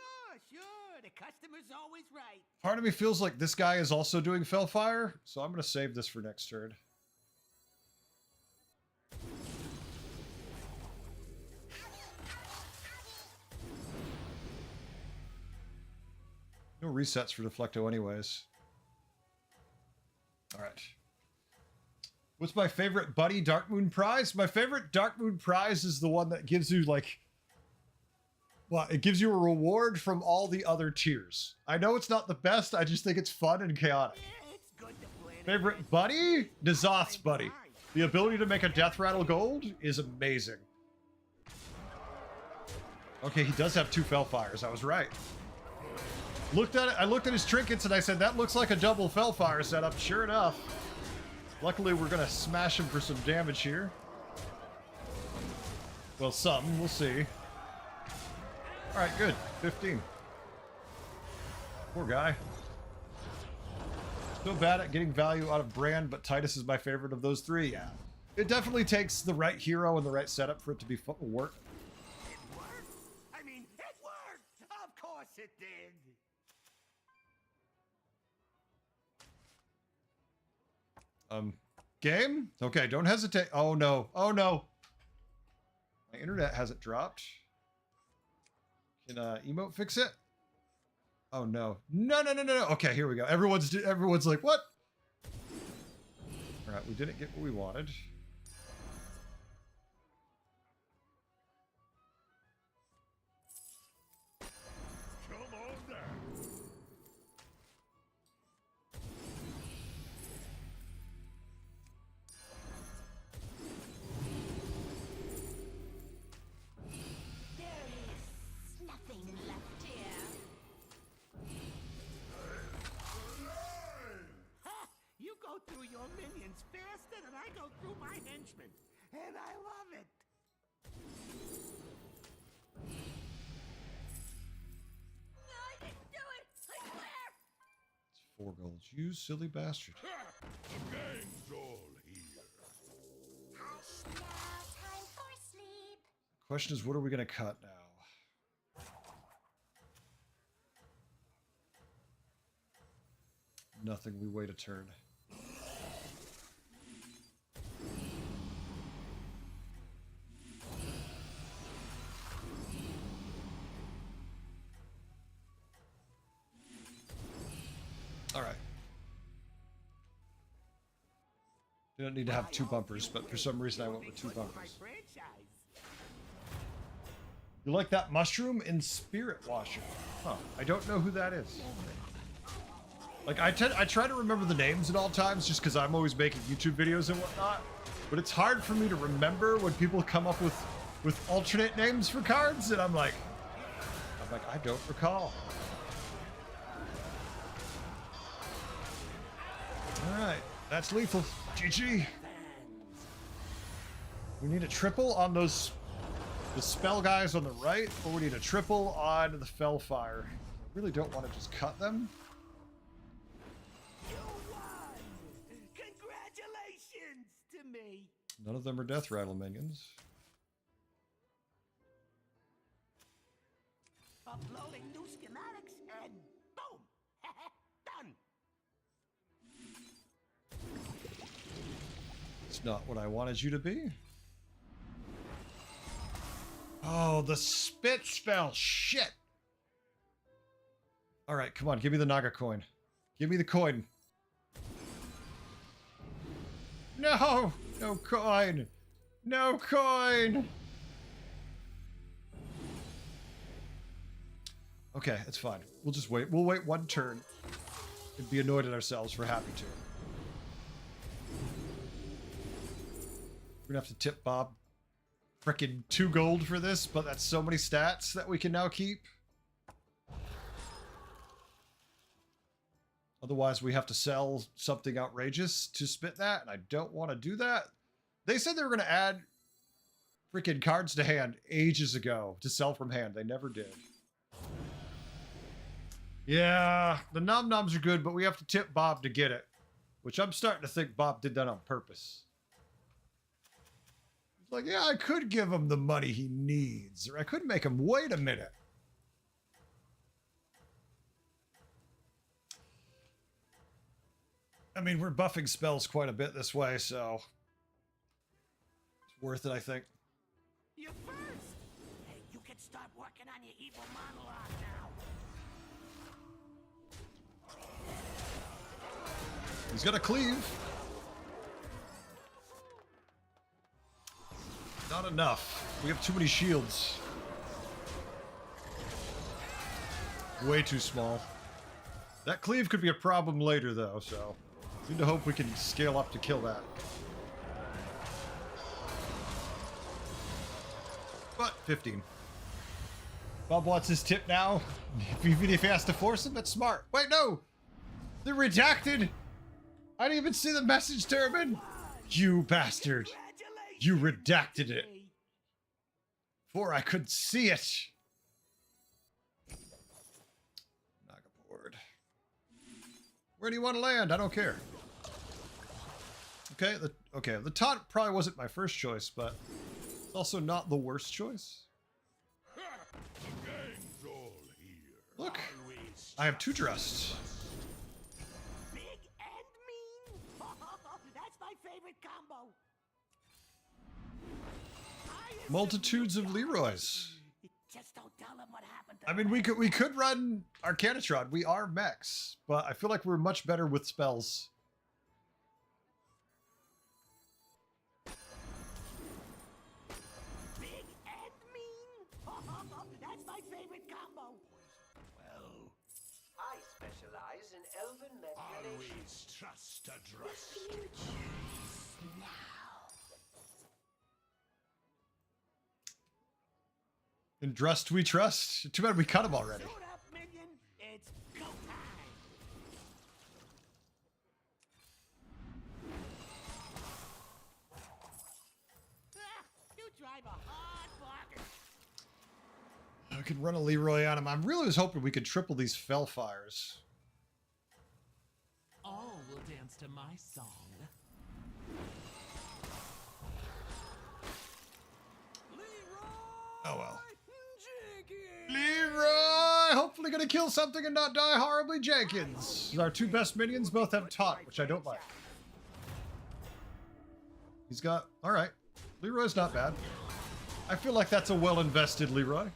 Speaker 2: The customer's always right.
Speaker 1: Part of me feels like this guy is also doing Fellfire, so I'm going to save this for next turn. No resets for Deflecto anyways. All right. What's my favorite Buddy Darkmoon prize? My favorite Darkmoon prize is the one that gives you like... Well, it gives you a reward from all the other tiers. I know it's not the best, I just think it's fun and chaotic.
Speaker 2: Yeah, it's good to plan it.
Speaker 1: Favorite buddy? N'Zoth's buddy. The ability to make a Death Rattle gold is amazing. Okay, he does have 2 Felfires. I was right. Looked at it. I looked at his trinkets and I said, that looks like a double Felfire setup. Sure enough. Luckily, we're going to smash him for some damage here. Well, some. We'll see. All right, good. 15. Poor guy. So bad at getting value out of Brand, but Titus is my favorite of those 3. Yeah. It definitely takes the right hero and the right setup for it to be work.
Speaker 2: It worked. I mean, it worked. Of course it did.
Speaker 1: Game? Okay, don't hesitate. Oh no. Oh no. My internet hasn't dropped. Can emote fix it? Oh no. No, no, no, no, no. Okay, here we go. Everyone's like, what? All right, we didn't get what we wanted.
Speaker 2: Come on down.
Speaker 3: There is nothing left here.
Speaker 2: Ha! You go through your minions faster than I go through my henchmen. And I love it.
Speaker 3: I didn't do it! I swear!
Speaker 1: It's 4 golds. You silly bastard.
Speaker 2: The gang's all here.
Speaker 3: Hush now, time for sleep.
Speaker 1: Question is, what are we gonna cut now? Nothing. We wait a turn. All right. We don't need to have 2 bumpers, but for some reason I went with 2 bumpers. You like that mushroom in Spirit Washer? Huh. I don't know who that is. Like, I try to remember the names at all times just because I'm always making YouTube videos and whatnot. But it's hard for me to remember when people come up with alternate names for cards, and I'm like, I don't recall. All right, that's lethal. GG. We need a triple on the spell guys on the right, or we need a triple on the Felfire. I really don't want to just cut them.
Speaker 2: You won! Congratulations to me.
Speaker 1: None of them are Death Rattle minions.
Speaker 2: Uploading new schematics and boom! Done!
Speaker 1: It's not what I wanted you to be. Oh, the spit spell. Shit. All right, come on. Give me the Naga coin. Give me the coin. No! No coin! No coin! Okay, it's fine. We'll just wait. We'll wait 1 turn and be annoyed at ourselves for having to. We're gonna have to tip Bob frickin' 2 gold for this, but that's so many stats that we can now keep. Otherwise, we have to sell something outrageous to spit that, and I don't want to do that. They said they were going to add freaking cards to hand ages ago to sell from hand. They never did. Yeah, the Nom Noms are good, but we have to tip Bob to get it, which I'm starting to think Bob did that on purpose. It's like, yeah, I could give him the money he needs, or I could make him wait a minute. I mean, we're buffing spells quite a bit this way, so it's worth it, I think.
Speaker 2: You first! Hey, you can start working on your evil monologue now.
Speaker 1: He's got a cleave. Not enough. We have too many shields. Way too small. That cleave could be a problem later, though, so need to hope we can scale up to kill that. But 15. Bob wants his tip now. Even if he has to force him, that's smart. Wait, no! They're redacted! I didn't even see the message, Turbin! You bastard! You redacted it! Before I could see it! Nagaboard. Where do you want to land? I don't care. Okay, the taunt probably wasn't my first choice, but it's also not the worst choice. Look, I have 2 dressed.
Speaker 2: Big and mean. That's my favorite combo.
Speaker 1: Multitudes of Leroys.
Speaker 2: Just don't tell him what happened.
Speaker 1: I mean, we could run Arcanitron. We are mechs, but I feel like we're much better with spells.
Speaker 2: Big and mean. That's my favorite combo.
Speaker 4: Well, I specialize in elven manipulation.
Speaker 2: Always trust a drust.
Speaker 1: In Drust we trust. Too bad we cut him already.
Speaker 2: Suit up, minion. It's go time. You drive a hard bargain.
Speaker 1: I could run a Leroy on him. I really was hoping we could triple these Fellfires.
Speaker 5: All will dance to my song.
Speaker 1: Oh well. Leroy! Hopefully gonna kill something and not die horribly, Jenkins. Our 2 best minions both have taunt, which I don't like. He's got... Alright. Leroy's not bad. I feel like that's a well-invested Leroy.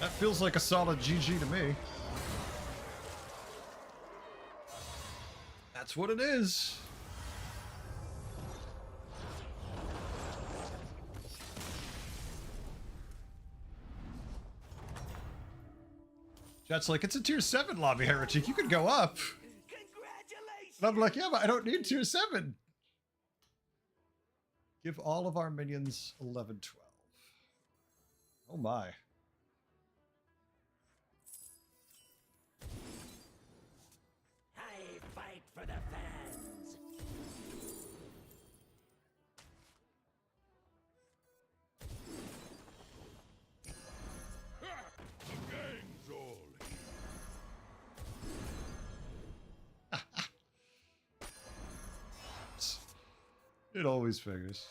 Speaker 1: That feels like a solid GG to me. That's what it is. Chat's like, it's a tier 7 lobby, Heretic. You could go up.
Speaker 2: Congratulations.
Speaker 1: And I'm like, yeah, but I don't need tier 7. Give all of our minions 11, 12. Oh my.
Speaker 2: I fight for the fans.
Speaker 1: It always figures.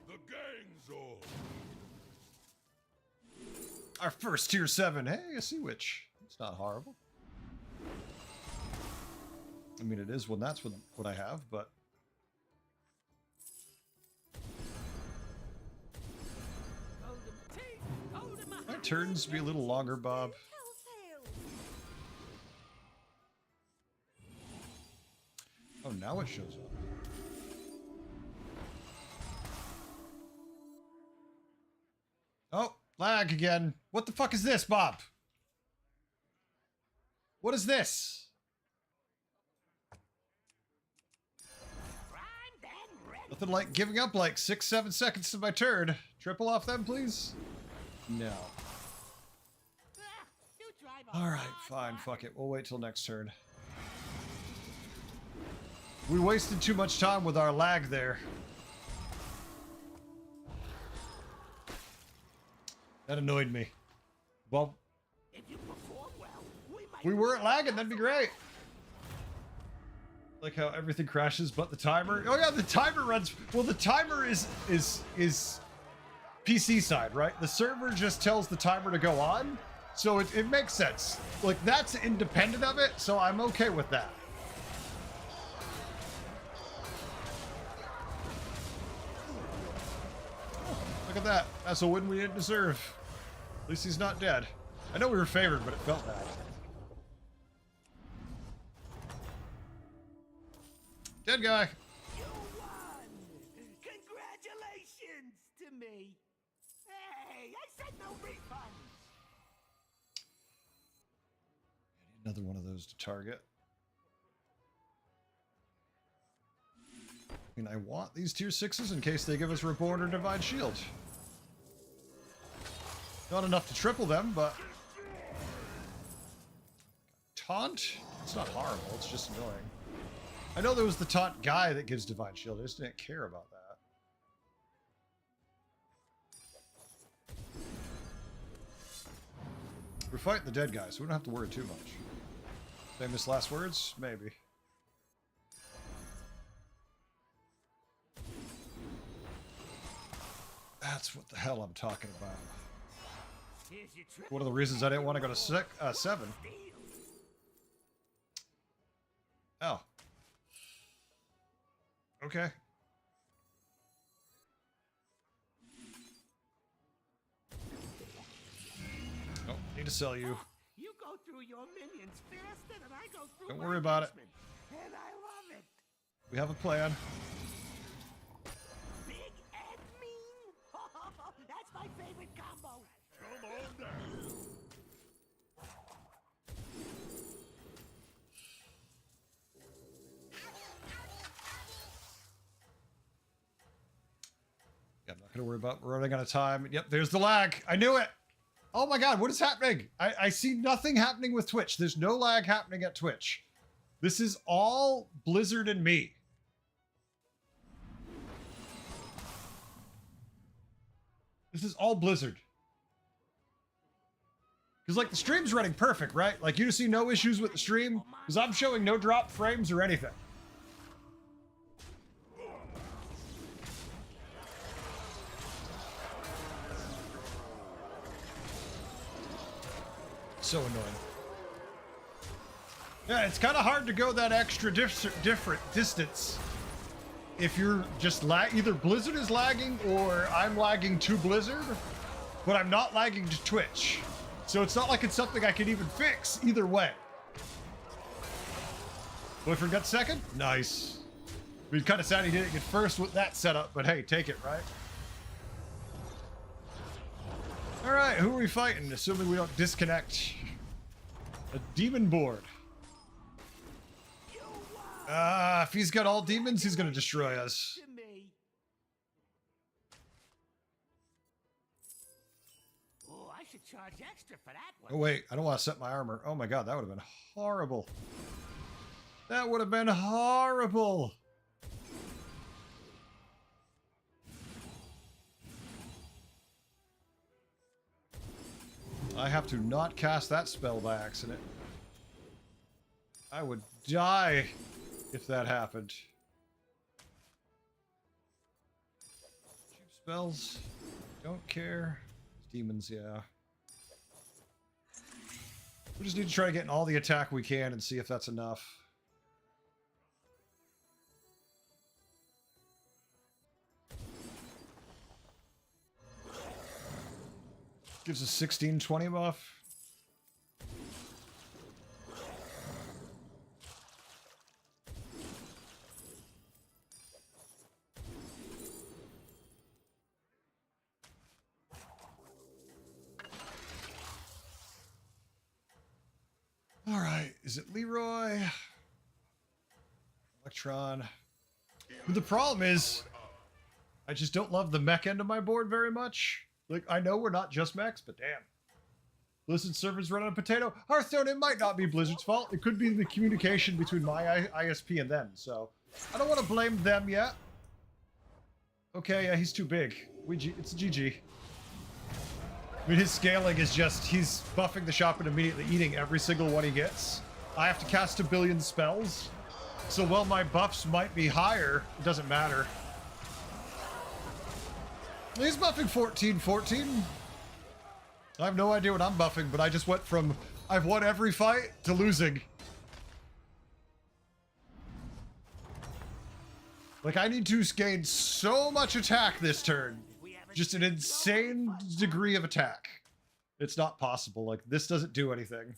Speaker 6: The gang's all.
Speaker 1: Our first tier 7. Hey, a Sea Witch. It's not horrible. I mean, it is when that's what I have, but... My turns be a little longer, Bob. Oh, now it shows up. Oh, lag again. What the fuck is this, Bob? What is this? Nothing like giving up like 6-7 seconds to my turn. Triple off them, please? No. Alright, fine, fuck it. We'll wait till next turn. We wasted too much time with our lag there. That annoyed me. Well,
Speaker 2: If you perform well,
Speaker 1: if we weren't lagging, that'd be great. Like how everything crashes but the timer. Oh yeah, the timer runs. Well, the timer is PC side, right? The server just tells the timer to go on. So it makes sense. Like that's independent of it, so I'm okay with that. Look at that. That's a win we didn't deserve. At least he's not dead. I know we were favored, but it felt bad. Dead guy.
Speaker 2: you won. Congratulations to me. Hey, I said no refunds.
Speaker 1: Another one of those to target. I mean, I want these tier 6s in case they give us Reborn or Divine Shield. Not enough to triple them, but... Taunt? It's not horrible, it's just annoying. I know there was the taunt guy that gives Divine Shield, I just didn't care about that. We're fighting the dead guy, so we don't have to worry too much. Famous last words? Maybe. That's what the hell I'm talking about.
Speaker 2: Here's your trip.
Speaker 1: One of the reasons I didn't want to go to 7. Oh. Okay. Oh, need to sell you.
Speaker 2: You go through your minions faster than I go through
Speaker 1: Don't
Speaker 2: my
Speaker 1: worry about it.
Speaker 2: henchmen, and I love it.
Speaker 1: We have a plan.
Speaker 2: Big and mean. That's my favorite combo.
Speaker 6: Come on down.
Speaker 1: Yeah, I'm not going to worry about running out of time. Yep, there's the lag. I knew it. Oh my god, what is happening? I see nothing happening with Twitch. There's no lag happening at Twitch. This is all Blizzard and me. This is all Blizzard. Because, like, the stream's running perfect, right? Like, you just see no issues with the stream. Because I'm showing no drop frames or anything. So annoying. Yeah, it's kind of hard to go that extra different distance if you're just either Blizzard is lagging or I'm lagging to Blizzard, but I'm not lagging to Twitch. So it's not like it's something I can even fix either way. Boyfriend got second? Nice. I mean, kind of sad he didn't get first with that setup, but hey, take it, right? All right, who are we fighting? Assuming we don't disconnect. A demon board. If he's got all demons, he's gonna destroy us.
Speaker 2: To me. Oh, I should charge extra for that one.
Speaker 1: Oh wait, I don't want to set my armor. Oh my god, that would have been horrible. That would have been horrible. I have to not cast that spell by accident. I would die if that happened. Cheap spells. Don't care. Demons, yeah. We just need to try to get in all the attack we can and see if that's enough. Gives us 16-20 buff. All right, is it Leroy? Electron. But the problem is, I just don't love the mech end of my board very much. Like, I know we're not just mechs, but damn. Blizzard servers run on a potato. Hearthstone, it might not be Blizzard's fault. It could be the communication between my ISP and them, so I don't want to blame them yet. Okay, yeah, he's too big. It's a GG. I mean, his scaling is just, he's buffing the shop and immediately eating every single one he gets. I have to cast 1 billion spells. So while my buffs might be higher, it doesn't matter. He's buffing 14-14. I have no idea what I'm buffing, but I just went from I've won every fight to losing. Like, I need to gain so much attack this turn. Just an insane degree of attack. It's not possible. Like, this doesn't do anything.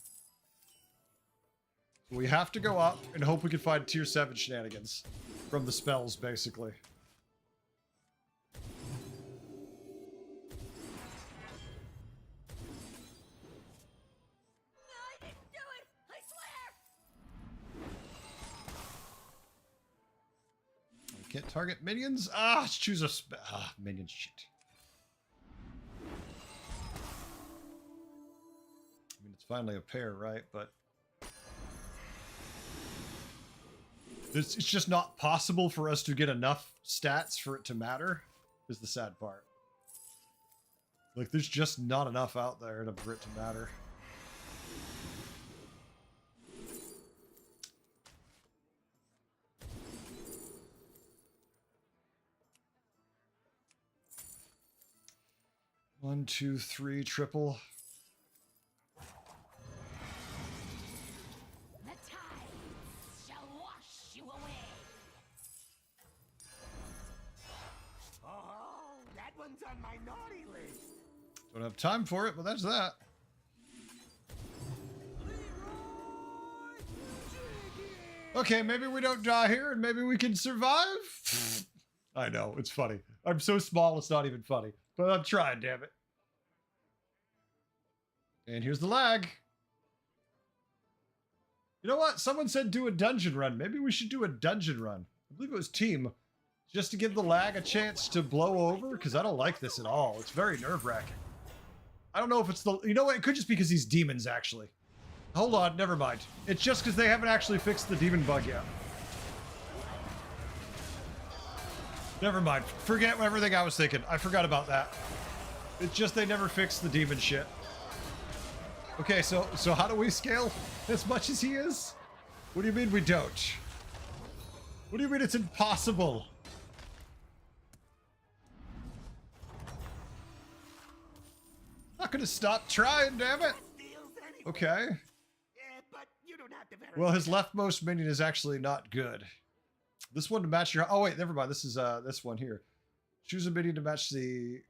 Speaker 1: We have to go up and hope we can find tier 7 shenanigans from the spells, basically.
Speaker 3: I didn't do it! I swear
Speaker 1: Can't target minions. Ah, let's choose a minion shit. I mean, it's finally a pair, right? But it's just not possible for us to get enough stats for it to matter, is the sad part. Like, there's just not enough out there for it to matter. One, two, three, triple.
Speaker 3: The tides shall wash you away.
Speaker 2: Oh, that one's on my naughty list.
Speaker 1: Don't have time for it, but that's that. Okay, maybe we don't die here and maybe we can survive. I know, it's funny. I'm so small, it's not even funny. But I'm trying, damn it. And here's the lag. You know what? Someone said do a dungeon run. Maybe we should do a dungeon run. I believe it was team. Just to give the lag a chance to blow over, because I don't like this at all. It's very nerve-wracking. I don't know if it's the... You know what? It could just be because he's demons, actually. Hold on, never mind. It's just because they haven't actually fixed the demon bug yet. Never mind. Forget everything I was thinking. I forgot about that. It's just they never fixed the demon shit. Okay, so how do we scale as much as he is? What do you mean we don't? What do you mean it's impossible? Not gonna stop trying, damn it.
Speaker 2: Steals anyway.
Speaker 1: Okay.
Speaker 2: But you don't have to verify.
Speaker 1: Well, his leftmost minion is actually not good. This one to match your... Oh, wait, never mind. This is this one here. Choose a minion to match the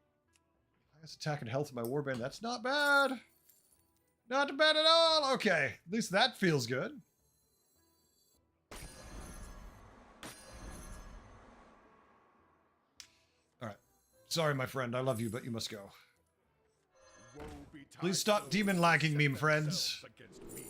Speaker 1: highest attack and health of my warband. That's not bad. Not bad at all. Okay. At least that feels good. All right. Sorry, my friend. I love you, but you must go.
Speaker 6: Woe betide
Speaker 1: Please stop
Speaker 6: those
Speaker 1: demon
Speaker 6: who
Speaker 1: lagging
Speaker 6: set
Speaker 1: me, friends.
Speaker 6: themselves against me.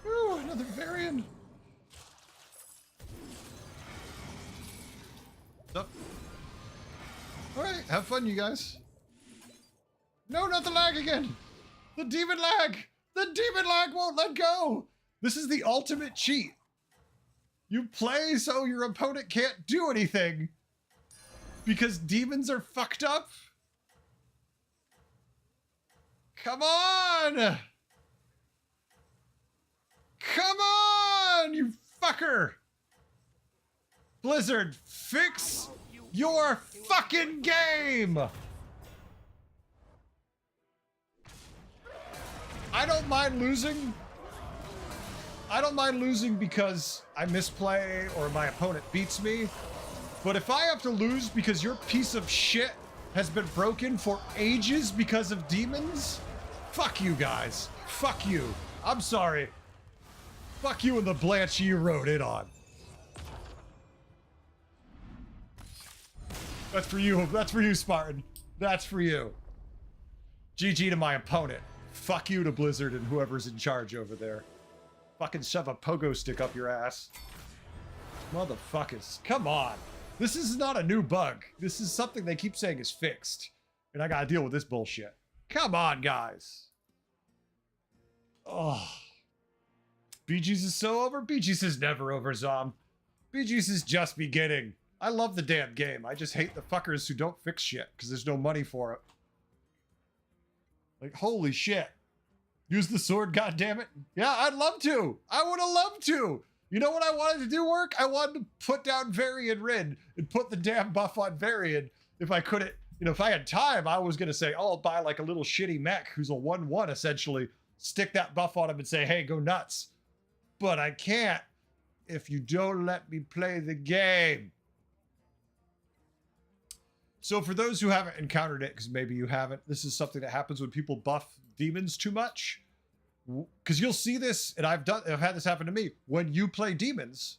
Speaker 1: Ooh, another variant. What's up? Alright, have fun, you guys. No, not the lag again! The demon lag! The demon lag won't let go! This is the ultimate cheat. You play so your opponent can't do anything. Because demons are fucked up? Come on! Come on, you fucker! Blizzard, fix your fucking game! I don't mind losing. I don't mind losing because I misplay or my opponent beats me. But if I have to lose because your piece of shit has been broken for ages because of demons, fuck you guys. Fuck you. I'm sorry. Fuck you and the Blanche you wrote it on. That's for you. That's for you, Spartan. That's for you. GG to my opponent. Fuck you to Blizzard and whoever's in charge over there. Fucking shove a pogo stick up your ass. Motherfuckers. Come on. This is not a new bug. This is something they keep saying is fixed. And I gotta deal with this bullshit. Come on, guys. Oh. Bee Gees is so over? Bee Gees is never over, Zom. Bee Gees is just beginning. I love the damn game. I just hate the fuckers who don't fix shit because there's no money for it. Like, holy shit. Use the sword, goddammit. Yeah, I'd love to. I would have loved to. You know what I wanted to do work? I wanted to put down Varian Rin and put the damn buff on Varian if I couldn't. You know, if I had time, I was going to say, oh, I'll buy like a little shitty mech who's a 1-1 essentially, stick that buff on him and say, hey, go nuts. But I can't if you don't let me play the game. So for those who haven't encountered it, because maybe you haven't, this is something that happens when people buff demons too much. Because you'll see this, and I've had this happen to me. When you play demons,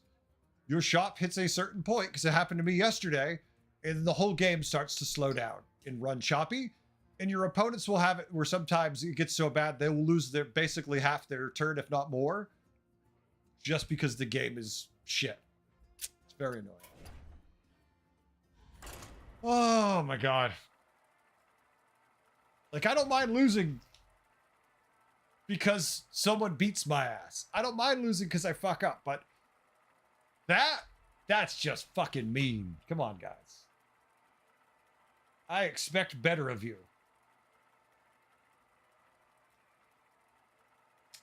Speaker 1: your shop hits a certain point, because it happened to me yesterday, and the whole game starts to slow down and run choppy. And your opponents will have it where sometimes it gets so bad they will lose their basically half their turn, if not more, just because the game is shit. It's very annoying. Oh my god. Like, I don't mind losing because someone beats my ass. I don't mind losing because I fuck up, but that's just fucking mean. Come on, guys. I expect better of you.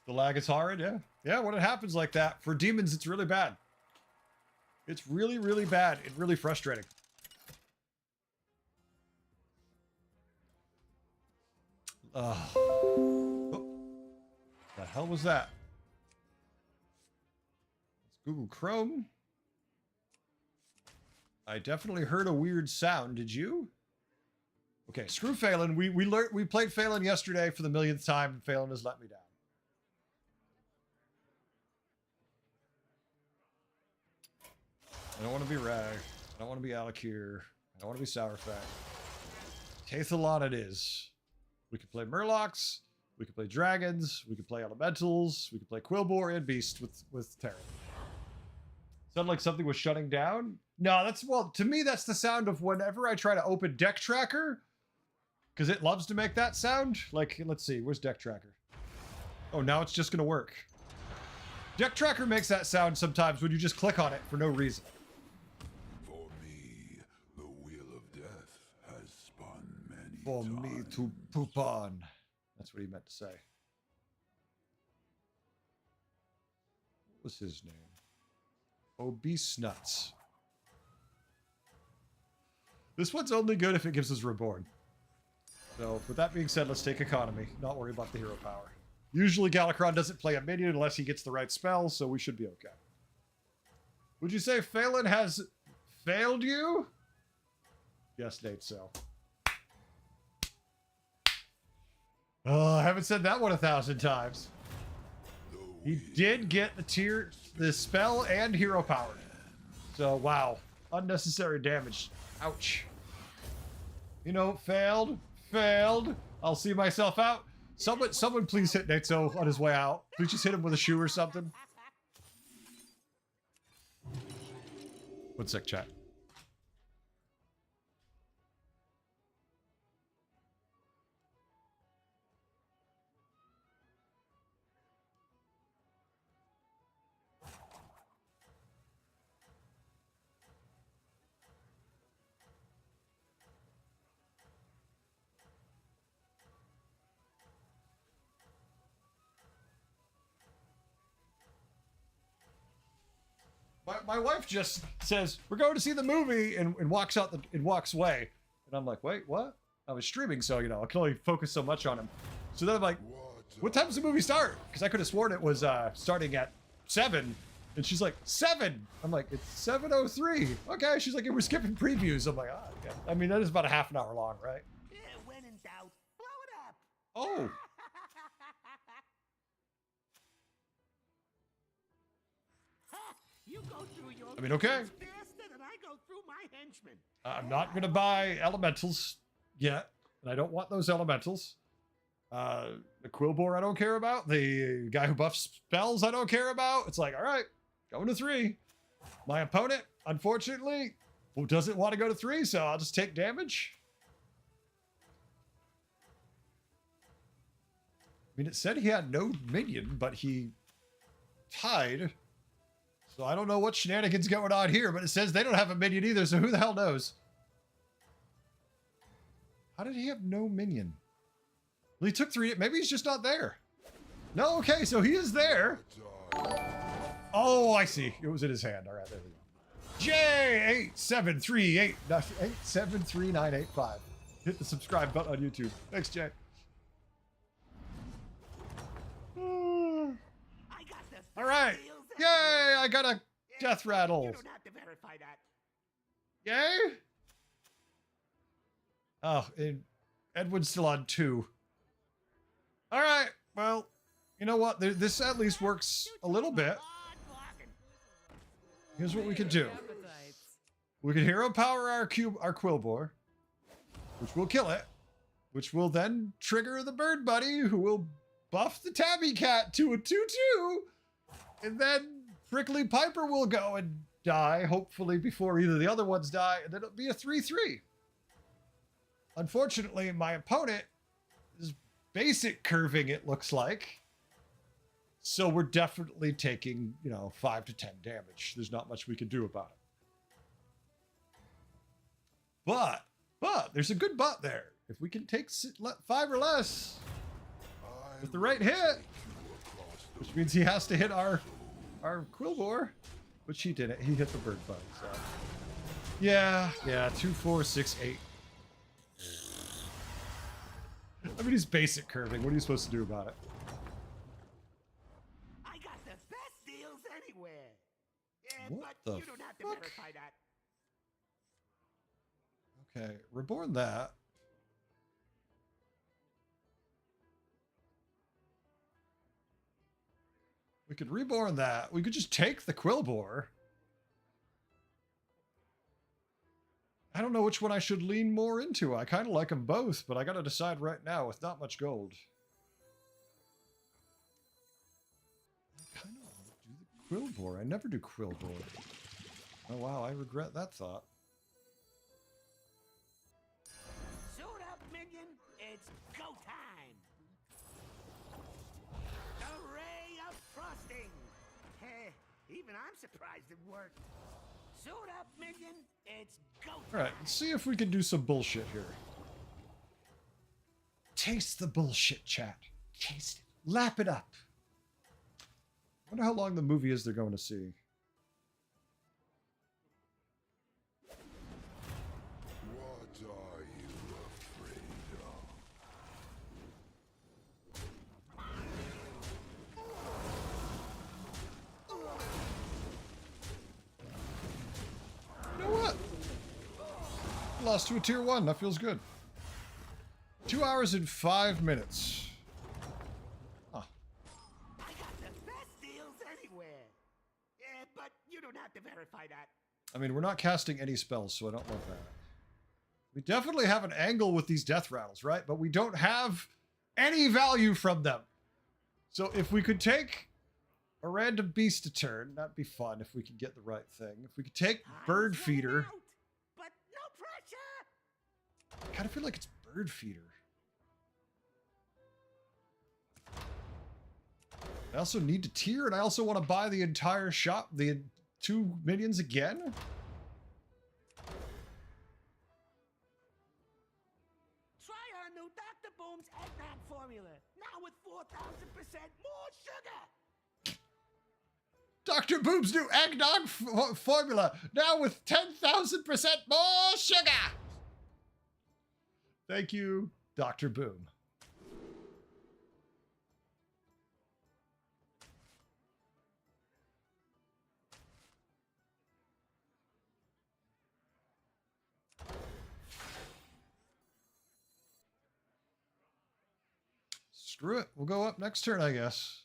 Speaker 1: The lag is hard, yeah. Yeah, when it happens like that, for demons, it's really bad. It's really, really bad and really frustrating. Oh. The hell was that? It's Google Chrome. I definitely heard a weird sound. Did you? Okay, screw Phelan. We played Phelan yesterday for the millionth time, and Phelan has let me down. I don't want to be Rag. I don't want to be Alakir. I don't want to be Sourfang. Tathalon it is. We could play Murlocs. We could play Dragons. We could play Elementals. We could play Quillbore and Beast with Terran. Sound like something was shutting down? No, that's, well, to me, that's the sound of whenever I try to open Deck Tracker. Because it loves to make that sound. Like, let's see, where's Deck Tracker? Oh, now it's just going to work. Deck Tracker makes that sound sometimes when you just click on it for no reason.
Speaker 6: For me, the wheel of death has spun many
Speaker 1: For
Speaker 6: times.
Speaker 1: me to poop on. That's what he meant to say. What was his name? Obese Nuts. This one's only good if it gives us Reborn. So, with that being said, let's take Economy. Not worry about the hero power. Usually Galakron doesn't play a minion unless he gets the right spell, so we should be okay. Would you say Phelan has failed you? Yes, Nate, so. Oh, I haven't said that one 1,000 times. He did get the spell and hero power. So, wow. Unnecessary damage. Ouch. You know, failed. I'll see myself out. Someone please hit Natezo on his way out. Please just hit him with a shoe or something. One sec, chat. My wife just says, we're going to see the movie, and walks out and walks away. And I'm like, wait, what? I was streaming, so, you know, I can only focus so much on him. So then I'm like, what time does the movie start? Because I could have sworn it was starting at 7. And she's like, 7? I'm like, it's 7:03. Okay. She's like, we're skipping previews. I'm like, ah, okay. I mean, that is about a half an hour long, right?
Speaker 2: Yeah, when in doubt, blow it up.
Speaker 1: Oh.
Speaker 2: You go through your
Speaker 1: I mean, okay.
Speaker 2: minions faster than I go through my henchmen.
Speaker 1: I'm not going to buy Elementals yet. And I don't want those Elementals. The Quillbore I don't care about. The guy who buffs spells I don't care about. It's like, all right, going to 3. My opponent, unfortunately, doesn't want to go to 3, so I'll just take damage. I mean, it said he had no minion, but he tied. So I don't know what shenanigans going on here, but it says they don't have a minion either, so who the hell knows? How did he have no minion? Well, he took 3. Maybe he's just not there. No, okay, so he is there. Oh, I see. It was in his hand. All right, there we go. J8738 873985. Hit the subscribe button on YouTube. Thanks, Jay.
Speaker 2: I got the
Speaker 1: All right.
Speaker 2: feels
Speaker 1: Yay,
Speaker 2: everywhere.
Speaker 1: I got a death rattle.
Speaker 2: You don't have to verify that.
Speaker 1: Yay. Oh, and Edwin's still on 2. All right. Well, you know what? This at least works a little bit.
Speaker 2: Hard bargain.
Speaker 1: Here's what we could do.
Speaker 5: Appetites.
Speaker 1: We can hero power our Quillbore, which will kill it, which will then trigger the Bird Buddy, who will buff the Tabby Cat to a 2-2, and then Prickly Piper will go and die, hopefully before either of the other ones die, and then it'll be a 3-3. Unfortunately, my opponent is basic curving, it looks like. So we're definitely taking, 5 to 10 damage. There's not much we can do about it. But, there's a good but there. If we can take 5 or less with the right hit, which means he has to hit our Quillbore, which he didn't. He hit the Bird Bug, so. Yeah, 2, 4, 6, 8. I mean, he's basic curving. What are you supposed to do about it?
Speaker 2: I got the best deals anywhere. Yeah,
Speaker 1: What
Speaker 2: but
Speaker 1: the
Speaker 2: you don't have to
Speaker 1: fuck?
Speaker 2: verify that.
Speaker 1: Okay, reborn that. We could reborn that. We could just take the Quillbore. I don't know which one I should lean more into. I kind of like them both, but I got to decide right now with not much gold. I kind of want to do the Quillbore. I never do Quillbore. Oh wow, I regret that thought.
Speaker 2: Suit up, minion. It's go time. The ray of frosting. Heh, even I'm surprised it worked. Suit up, minion. It's go time.
Speaker 1: Alright, let's see if we can do some bullshit here. Taste the bullshit, chat. Taste it. Lap it up. Wonder how long the movie is they're going to see.
Speaker 6: What are you afraid of?
Speaker 1: You know what? Lost to a tier 1. That feels good. 2 hours and 5 minutes. Huh.
Speaker 2: I got the best deals anywhere. Yeah, but you don't have to verify that.
Speaker 1: I mean, we're not casting any spells, so I don't love that. We definitely have an angle with these death rattles, right? But we don't have any value from them. So if we could take a random beast a turn, that'd be fun if we could get the right thing. If we could take Bird
Speaker 2: I'm
Speaker 1: Feeder.
Speaker 2: zoning out, but no pressure.
Speaker 1: I kind of feel like it's Bird Feeder. I also need to tier, and I also want to buy the entire shop, the 2 minions again.
Speaker 2: Try our new Dr. Boom's eggnog formula. Now with 4,000% more sugar.
Speaker 1: Dr. Boom's new eggnog formula, now with 10,000% more sugar. Thank you, Dr. Boom. Screw it. We'll go up next turn, I guess.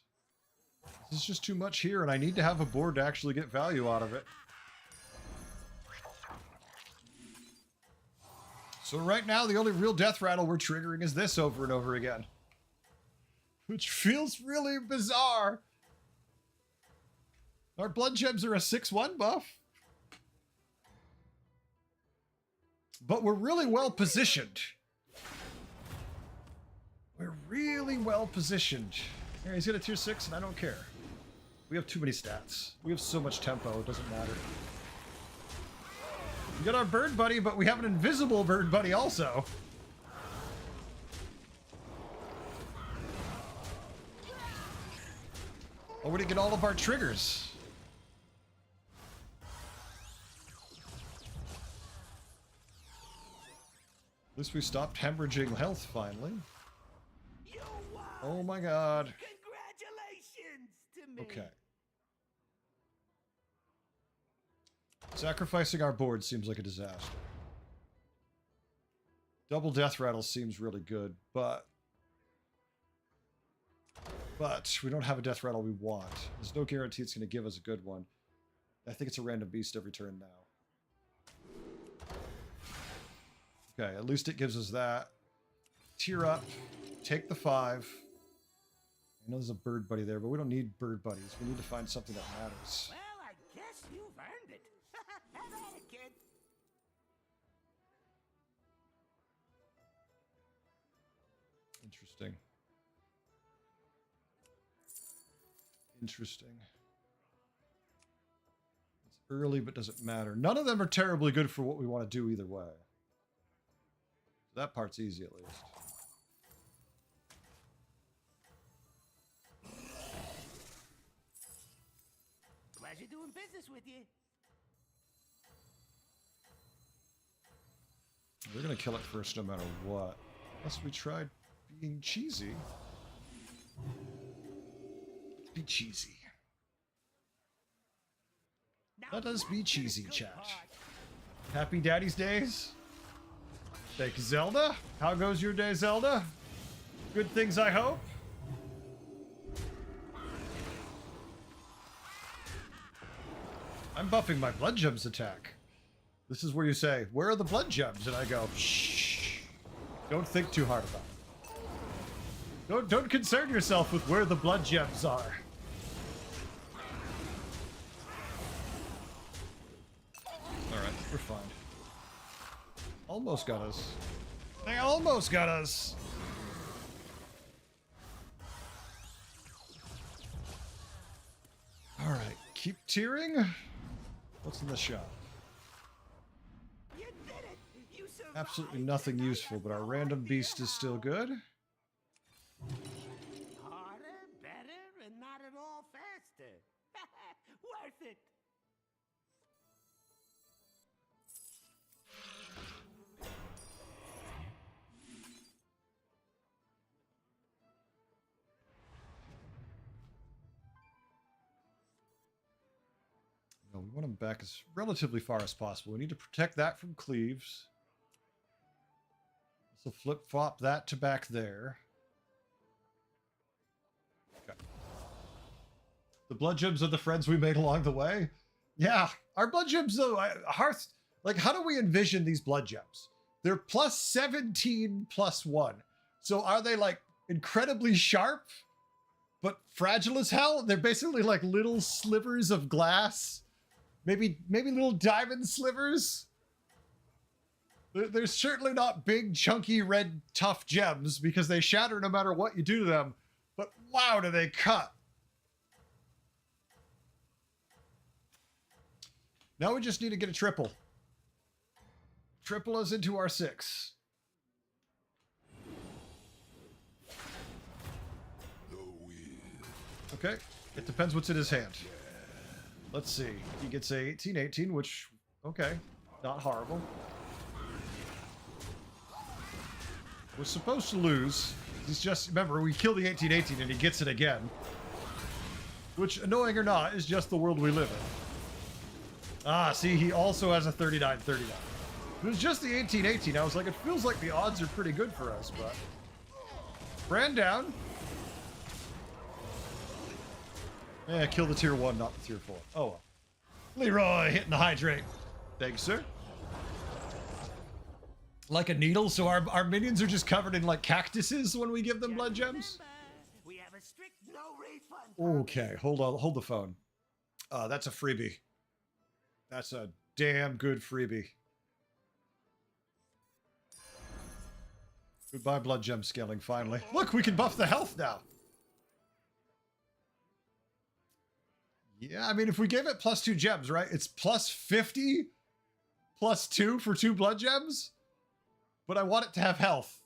Speaker 1: This is just too much here, and I need to have a board to actually get value out of it. So right now, the only real death rattle we're triggering is this over and over again. Which feels really bizarre. Our blood gems are a 6/1 buff. But we're really well positioned. We're really well positioned. Here, he's got a tier 6, and I don't care. We have too many stats. We have so much tempo, it doesn't matter. We got our Bird Buddy, but we have an invisible Bird Buddy also. Oh, we didn't get all of our triggers. At least we stopped hemorrhaging health finally.
Speaker 2: You won.
Speaker 1: Oh my god.
Speaker 2: Congratulations to me.
Speaker 1: Okay. Sacrificing our board seems like a disaster. Double death rattle seems really good, but we don't have a death rattle we want. There's no guarantee it's going to give us a good one. I think it's a random beast every turn now. Okay, at least it gives us that. Tier up. Take the 5. I know there's a bird buddy there, but we don't need bird buddies. We need to find something that matters.
Speaker 2: Well, I guess you've earned it. Have at it, kid.
Speaker 1: Interesting. Interesting. It's early, but doesn't matter. None of them are terribly good for what we want to do either way. That part's easy, at least.
Speaker 2: Pleasure doing business with you.
Speaker 1: We're gonna kill it first no matter what. Unless we tried being cheesy. Let's be cheesy.
Speaker 2: Now
Speaker 1: Let us be
Speaker 2: that's the
Speaker 1: cheesy,
Speaker 2: good
Speaker 1: chat.
Speaker 2: part.
Speaker 1: Happy Daddy's Days. Thank you, Zelda. How goes your day, Zelda? Good things, I hope. I'm buffing my blood gems attack. This is where you say, where are the blood gems? And I go, shh. Don't think too hard about it. Don't concern yourself with where the blood gems are. Alright, we're fine. Almost got us. They almost got us. Alright, keep tearing. What's in the shop?
Speaker 2: You did it. You survived.
Speaker 1: Absolutely nothing useful, but our random beast is still good.
Speaker 2: Harder, better, and not at all faster. Worth it.
Speaker 1: No, we want him back as relatively far as possible. We need to protect that from cleaves. So flip-flop that to back there. Okay. The blood gems are the friends we made along the way. Yeah, our blood gems though, Hearth, like how do we envision these blood gems? They're plus 17 plus 1. So are they like incredibly sharp, but fragile as hell? They're basically like little slivers of glass. Maybe little diamond slivers. They're certainly not big, chunky, red, tough gems because they shatter no matter what you do to them. But wow, do they cut. Now we just need to get a triple. Triple us into our 6. Okay, it depends what's in his hand. Let's see. He gets a 18-18, which, okay, not horrible. We're supposed to lose. He's just, remember, we kill the 18-18 and he gets it again. Which, annoying or not, is just the world we live in. Ah, see, he also has a 39-39. If it was just the 18-18, I was like, it feels like the odds are pretty good for us, but... Brand down. Yeah, kill the tier 1, not the tier 4. Oh well. Leroy hitting the hydrate. Thank you, sir. Like a needle, so our minions are just covered in like cactuses when we give them blood gems?
Speaker 2: Remember, we have a strict no refund.
Speaker 1: Okay, hold the phone. That's a freebie. That's a damn good freebie. Goodbye blood gem scaling, finally. Look, we can buff the health now. Yeah, I mean, if we gave it plus 2 gems, right? It's plus 50 plus 2 for 2 blood gems. But I want it to have health.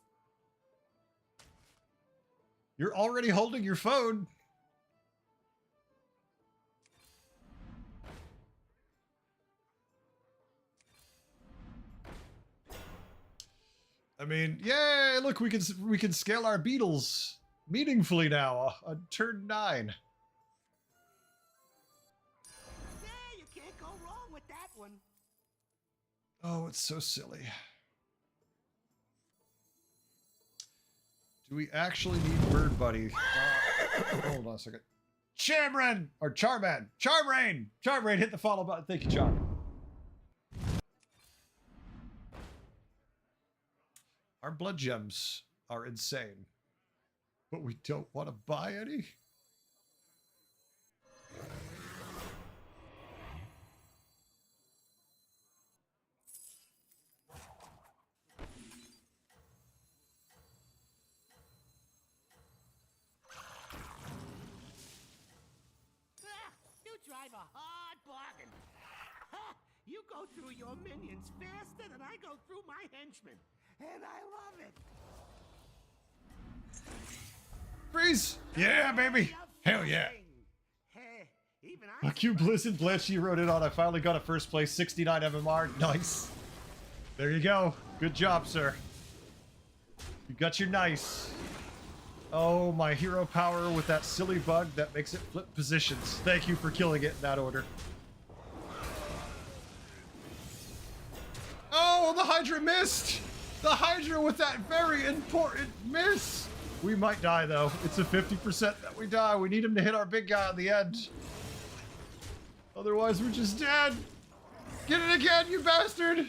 Speaker 1: You're already holding your phone. I mean, yay! Look, we can scale our beetles meaningfully now on turn 9.
Speaker 2: Yeah, you can't go wrong with that one.
Speaker 1: Oh, it's so silly. Do we actually need Bird Buddy? Hold on a second. Chamran or Charman. Charmrain. Charmrain, hit the follow button. Thank you, Charm. Our blood gems are insane, but we don't want to buy any.
Speaker 2: You drive a hard bargain. Ha! You go through your minions faster than I go through my henchmen. And I love it.
Speaker 1: Freeze! Yeah, baby! Hell yeah!
Speaker 2: Hey, even I'm
Speaker 1: Fuck you, Blizzard. Blanchie wrote it on. I finally got a first place 69 MMR. Nice. There you go. Good job, sir. You got your nice. Oh, my hero power with that silly bug that makes it flip positions. Thank you for killing it in that order. Oh, the Hydra missed! The Hydra with that very important miss! We might die, though. It's a 50% that we die. We need him to hit our big guy on the end. Otherwise, we're just dead. Get it again, you bastard!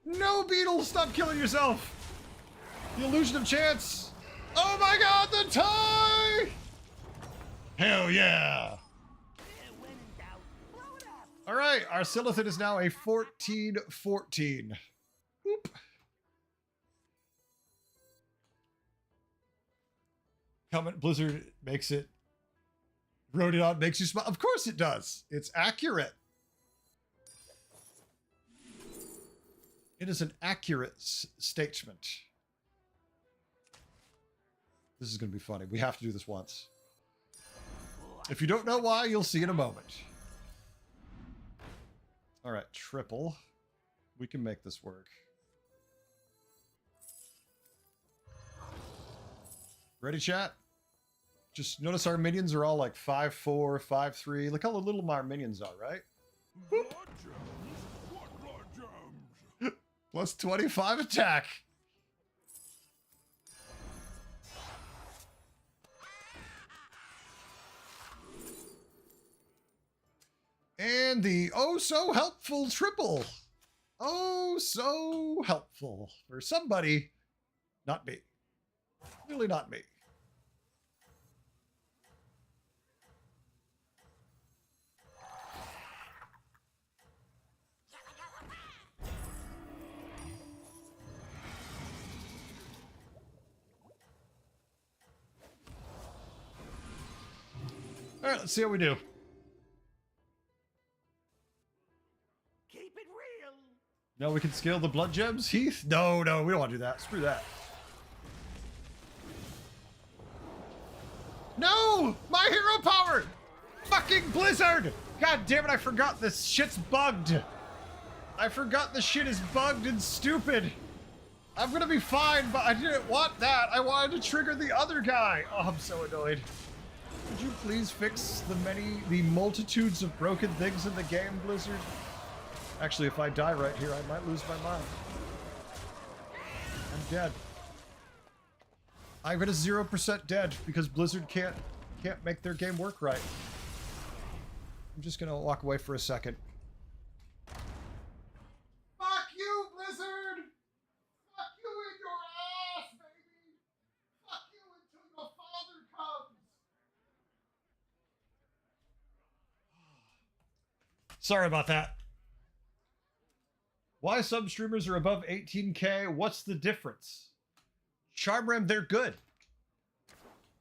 Speaker 1: No, Beetle! Stop killing yourself! The illusion of chance! Oh my god, the tie! Hell yeah!
Speaker 2: when in doubt, blow it up.
Speaker 1: Alright, our Silithid is now a 14-14. Whoop. Comment Blizzard makes it. Wrote it on, makes you smile. Of course it does. It's accurate. It is an accurate statement. This is going to be funny. We have to do this once. If you don't know why, you'll see in a moment. All right, triple. We can make this work. Ready, chat? Just notice our minions are all like 5-4, 5-3. Look how little our minions are, right?
Speaker 6: Blood gems? What blood gems?
Speaker 1: Plus 25 attack. And the oh so helpful triple. Oh so helpful for somebody, not me. Really not me. All right, let's see how we do.
Speaker 2: Keep it real.
Speaker 1: No, we can scale the blood gems, Heath? No, we don't want to do that. Screw that. No! My hero power! Fucking Blizzard! God damn it, I forgot this shit's bugged. I forgot the shit is bugged and stupid. I'm gonna be fine, but I didn't want that. I wanted to trigger the other guy. Oh, I'm so annoyed. Could you please fix the multitudes of broken things in the game, Blizzard? Actually, if I die right here, I might lose my mind. I'm dead. I'm at a 0% dead because Blizzard can't make their game work right. I'm just gonna walk away for a second. Fuck you, Blizzard! Fuck you in your ass, baby! Fuck you until your father comes! Sorry about that. Why some streamers are above 18K? What's the difference? Charmram, they're good.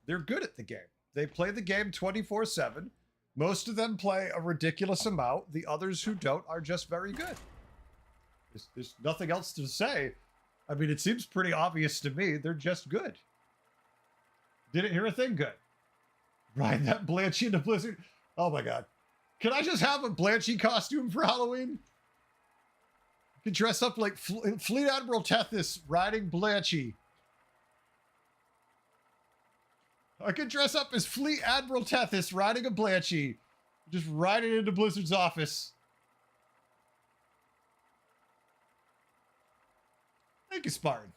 Speaker 1: They're good at the game. They play the game 24/7. Most of them play a ridiculous amount. The others who don't are just very good. There's nothing else to say. I mean, it seems pretty obvious to me. They're just good. Didn't hear a thing good. Ride that Blanchie into Blizzard. Oh my god. Can I just have a Blanchie costume for Halloween? I could dress up like Fleet Admiral Tethys riding Blanchie. I could dress up as Fleet Admiral Tethys riding a Blanchie. Just riding into Blizzard's office. Thank you, Spartan.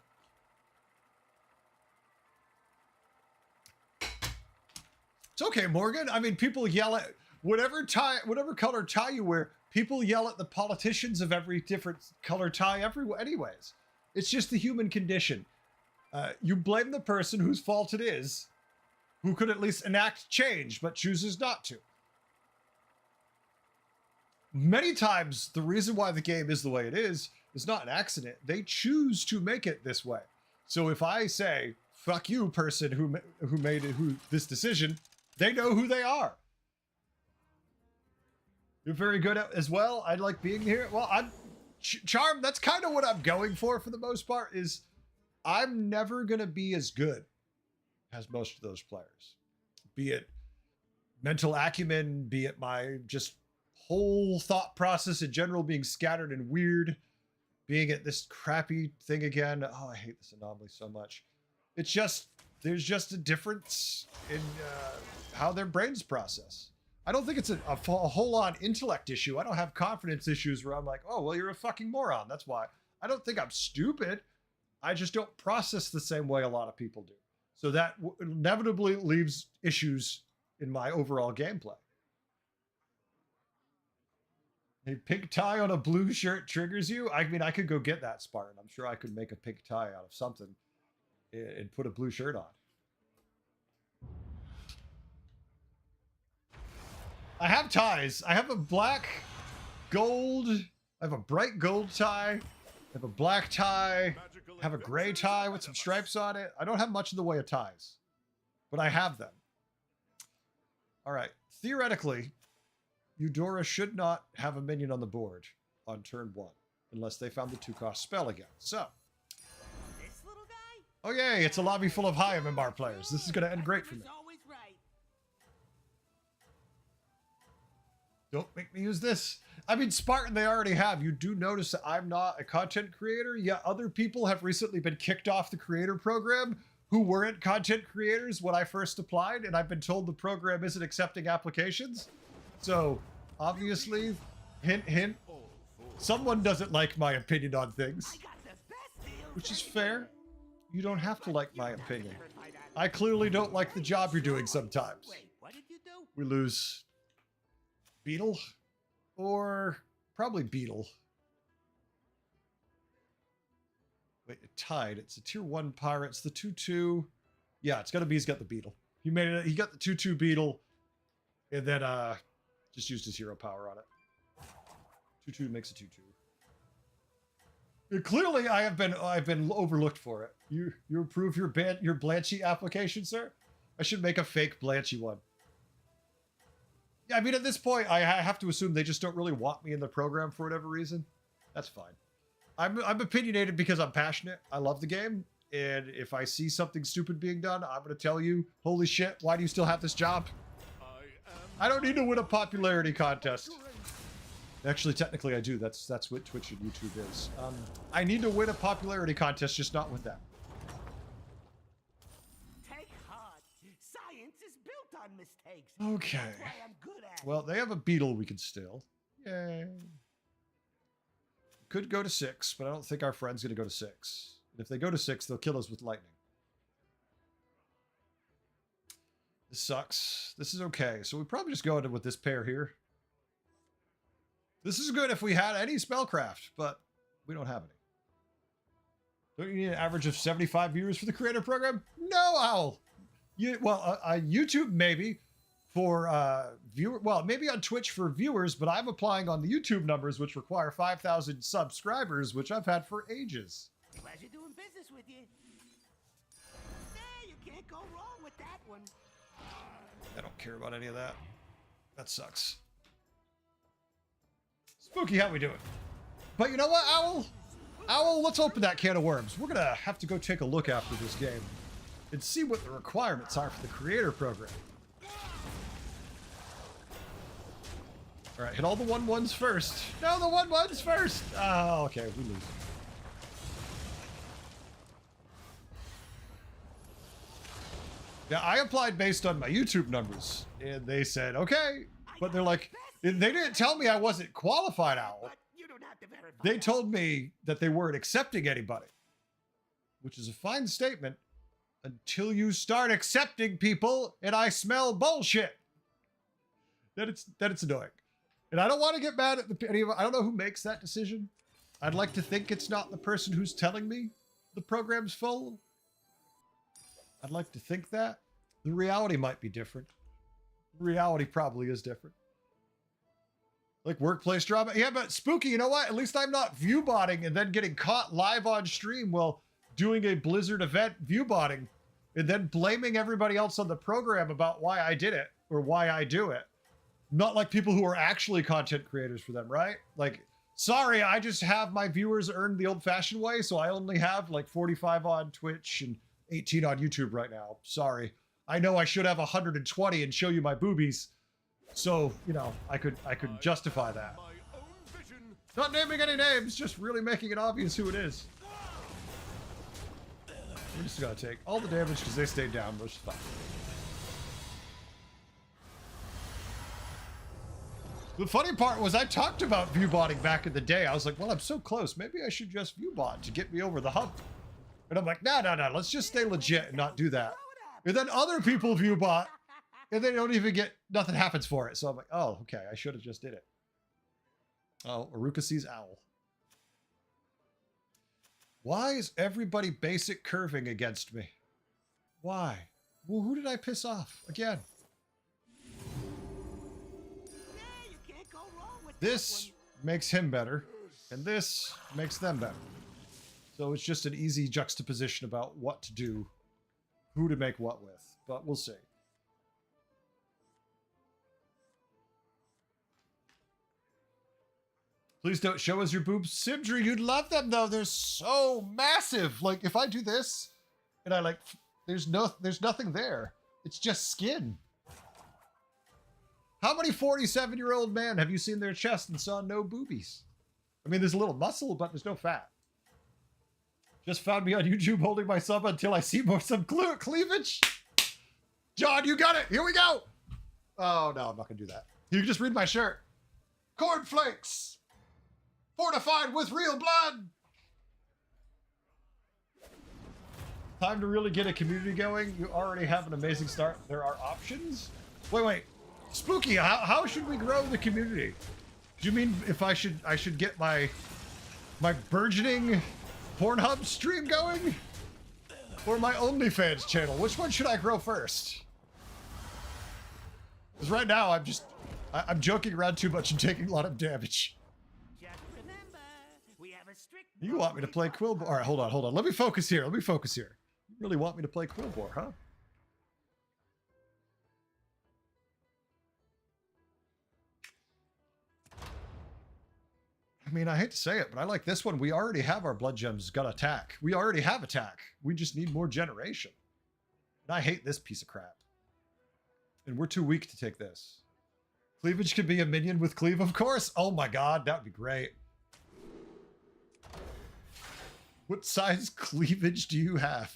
Speaker 1: It's okay, Morgan. I mean, people yell at whatever color tie you wear. People yell at the politicians of every different color tie anyways. It's just the human condition. You blame the person whose fault it is, who could at least enact change, but chooses not to. Many times, the reason why the game is the way it is not an accident. They choose to make it this way. So if I say, fuck you, person who made this decision, they know who they are. You're very good at as well. I like being here. Well, I'm Charm. That's kind of what I'm going for the most part. Is I'm never gonna be as good as most of those players. Be it mental acumen, be it my just whole thought process in general being scattered and weird, being at this crappy thing again. Oh, I hate this anomaly so much. It's just there's just a difference in how their brains process. I don't think it's a whole-on intellect issue. I don't have confidence issues where I'm like, oh, well, you're a fucking moron. That's why. I don't think I'm stupid. I just don't process the same way a lot of people do. So that inevitably leaves issues in my overall gameplay. A pink tie on a blue shirt triggers you? I mean, I could go get that, Spartan. I'm sure I could make a pink tie out of something and put a blue shirt on. I have ties. I have a black, gold. I have a bright gold tie. I have a black tie. I have a gray tie with some stripes on it. I don't have much in the way of ties, but I have them. All right. Theoretically, Eudora should not have a minion on the board on turn 1, unless they found the 2-cost spell again. So.
Speaker 2: This little guy?
Speaker 1: Oh, yay. It's a lobby full of high MMR players. This is going to end great for me.
Speaker 2: Always right.
Speaker 1: Don't make me use this. I mean, Spartan, they already have. You do notice that I'm not a content creator. Yeah, other people have recently been kicked off the creator program who weren't content creators when I first applied, and I've been told the program isn't accepting applications. So, obviously, hint, hint, someone doesn't like my opinion on things, which is fair. You don't have to like my opinion. I clearly don't like the job you're doing sometimes.
Speaker 2: Wait, what did you do?
Speaker 1: We lose Beetle, or probably Beetle. Wait, it tied. It's a tier 1 pirate. It's the 2/2. Yeah, it's gotta be. He's got the Beetle. He made it. He got the 2/2 Beetle, and then just used his hero power on it. 2/2 makes a 2/2. And clearly, I've been overlooked for it. You approve your Blanchy application, sir? I should make a fake Blanchy one. Yeah, I mean, at this point, I have to assume they just don't really want me in the program for whatever reason. That's fine. I'm opinionated because I'm passionate. I love the game. And if I see something stupid being done, I'm going to tell you, holy shit, why do you still have this job? I don't need to win a popularity contest. Actually, technically I do. That's what Twitch and YouTube is. I need to win a popularity contest, just not with that.
Speaker 2: Take heart. Science is built on mistakes.
Speaker 1: Okay.
Speaker 2: That's why I'm good at it.
Speaker 1: Well, they have a Beetle we can steal. Yay. Could go to 6, but I don't think our friend's going to go to 6. And if they go to 6, they'll kill us with lightning. This sucks. This is okay. So we probably just go into with this pair here. This is good if we had any spellcraft, but we don't have any. Don't you need an average of 75 viewers for the creator program? No, Owl. YouTube maybe for viewer. Well, maybe on Twitch for viewers, but I'm applying on the YouTube numbers, which require 5,000 subscribers, which I've had for ages.
Speaker 2: Pleasure doing business with you. Nah, you can't go wrong with that one.
Speaker 1: I don't care about any of that. That sucks. Spooky, how we doing? But you know what, Owl? Owl, let's open that can of worms. We're gonna have to go take a look after this game and see what the requirements are for the creator program. All right, hit all the 1/1s first. No, the 1/1s first. Oh, okay, we lose. Yeah, I applied based on my YouTube numbers, and they said, okay, but they're like, they didn't tell me I wasn't qualified, Owl.
Speaker 2: But you don't have to verify.
Speaker 1: They told me that they weren't accepting anybody, which is a fine statement. until you start accepting people and I smell bullshit. Then it's annoying. And I don't want to get mad at I don't know who makes that decision. I'd like to think it's not the person who's telling me the program's full. I'd like to think that. The reality might be different. The reality probably is different. Like workplace drama. Yeah, but Spooky, you know what? At least I'm not viewbotting and then getting caught live on stream while doing a Blizzard event viewbotting and then blaming everybody else on the program about why I did it or why I do it. Not like people who are actually content creators for them, right? Like, sorry, I just have my viewers earned the old-fashioned way, so I only have like 45 on Twitch and 18 on YouTube right now. Sorry. I know I should have 120 and show you my boobies. So, you know, I could justify that. Not naming any names, just really making it obvious who it is. We're just gonna take all the damage because they stayed down, which is fine. The funny part was I talked about viewbotting back in the day. I was like, well, I'm so close. Maybe I should just viewbot to get me over the hump. And I'm like, no. Let's just stay legit and not do that. And then other people viewbot and they don't even get, nothing happens for it. So I'm like, oh, okay. I should have just did it. Oh, Aruka sees owl. Why is everybody basic curving against me? Why? Well, who did I piss off again? This makes him better, and this makes them better. So it's just an easy juxtaposition about what to do, who to make what with, but we'll see. Please don't show us your boobs. Simdri, you'd love them though. They're so massive. Like if I do this and I like, there's nothing there. It's just skin. How many 47-year-old men have you seen their chest and saw no boobies? I mean, there's a little muscle, but there's no fat. Just found me on YouTube holding my sub until I see more some cleavage. John, you got it. Here we go. Oh, no, I'm not going to do that. You can just read my shirt. Cornflakes. Fortified with real blood. Time to really get a community going. You already have an amazing start. There are options. Wait. Spooky, how should we grow the community? Do you mean if I should get my burgeoning Pornhub stream going? Or my OnlyFans channel? Which one should I grow first? Because right now I'm joking around too much and taking a lot of damage.
Speaker 2: Just remember, we have a strict
Speaker 1: You want me to play Quillbore? All right, hold on. Let me focus here. You really want me to play Quillbore, huh? I mean, I hate to say it, but I like this one. We already have our blood gems got attack. We already have attack. We just need more generation. And I hate this piece of crap. And we're too weak to take this. Cleavage could be a minion with cleave, of course. Oh my god, that would be great. What size cleavage do you have?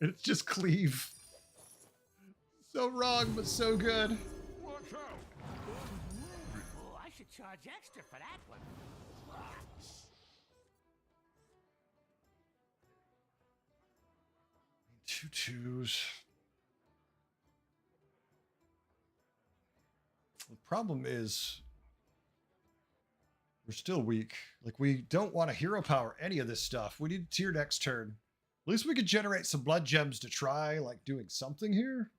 Speaker 1: It's just cleave. So wrong, but so good.
Speaker 2: Oh, I should charge extra for that one.
Speaker 1: 2 2s. The problem is we're still weak. Like, we don't want to hero power any of this stuff. We need tier next turn. At least we could generate some blood gems to try, like, doing something here.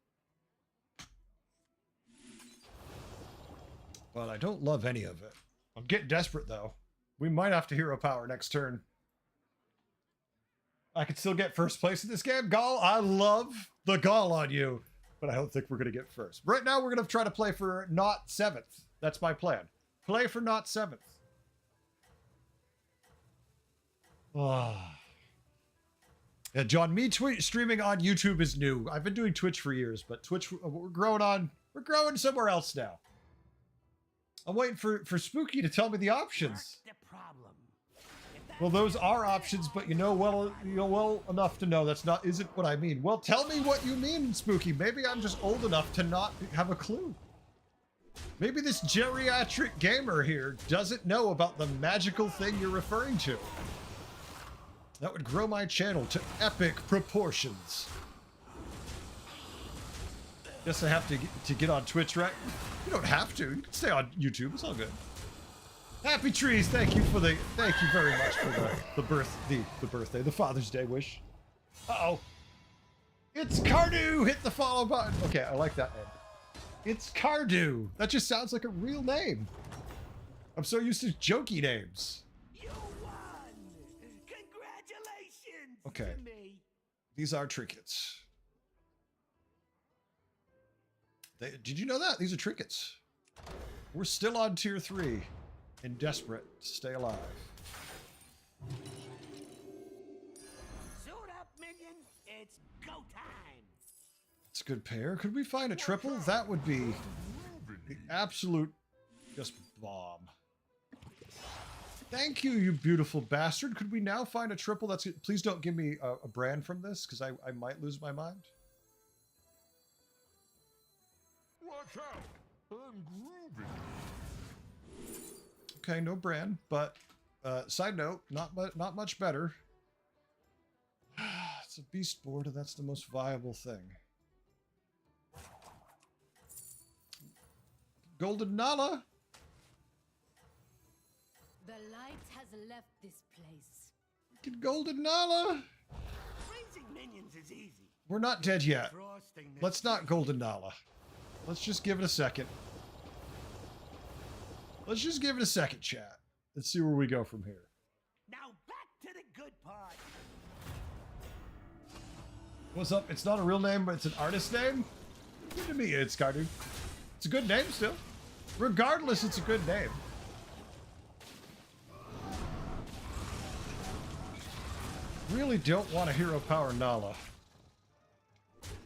Speaker 1: But I don't love any of it. I'm getting desperate, though. We might have to hero power next turn. I could still get first place in this game. Gall, I love the gall on you, but I don't think we're going to get first. Right now, we're going to try to play for not 7th. That's my plan. Play for not 7th. Oh. Yeah, John, me streaming on YouTube is new. I've been doing Twitch for years, but Twitch, we're growing somewhere else now. I'm waiting for Spooky to tell me the options.
Speaker 2: The problem.
Speaker 1: Well, those are options, but you know well enough to know that's isn't what I mean. Well, tell me what you mean, Spooky. Maybe I'm just old enough to not have a clue. Maybe this geriatric gamer here doesn't know about the magical thing you're referring to. That would grow my channel to epic proportions. Guess I have to get on Twitch, right? You don't have to. You can stay on YouTube. It's all good. Happy Trees, thank you very much for the Father's Day wish. Uh-oh. It's Cardew! Hit the follow button. Okay, I like that name. It's Cardew. That just sounds like a real name. I'm so used to jokey names.
Speaker 2: You won! Congratulations
Speaker 1: Okay.
Speaker 2: to me.
Speaker 1: These are trinkets. Did you know that? These are trinkets. We're still on tier 3 and desperate to stay alive.
Speaker 2: Suit up, minions. It's go time.
Speaker 1: It's a good pair. Could we find a triple? That would be the absolute just bomb. Thank you, you beautiful bastard. Could we now find a triple? That's it. Please don't give me a brand from this, because I might lose my mind.
Speaker 6: Watch out! I'm groovy.
Speaker 1: Okay, no brand, but side note, not much better. It's a beast board, and that's the most viable thing. Golden Nala.
Speaker 3: The light has left this place.
Speaker 1: Get Golden Nala.
Speaker 2: Raising minions is easy.
Speaker 1: We're not dead yet.
Speaker 2: Frosting the
Speaker 1: Let's not Golden Nala. Let's just give it a second. Let's just give it a second, chat. Let's see where we go from here.
Speaker 2: Now back to the good part.
Speaker 1: What's up? It's not a real name, but it's an artist name? Good to meet you, it's Cardew. It's a good name still. Regardless, it's a good name. Really don't want a hero power Nala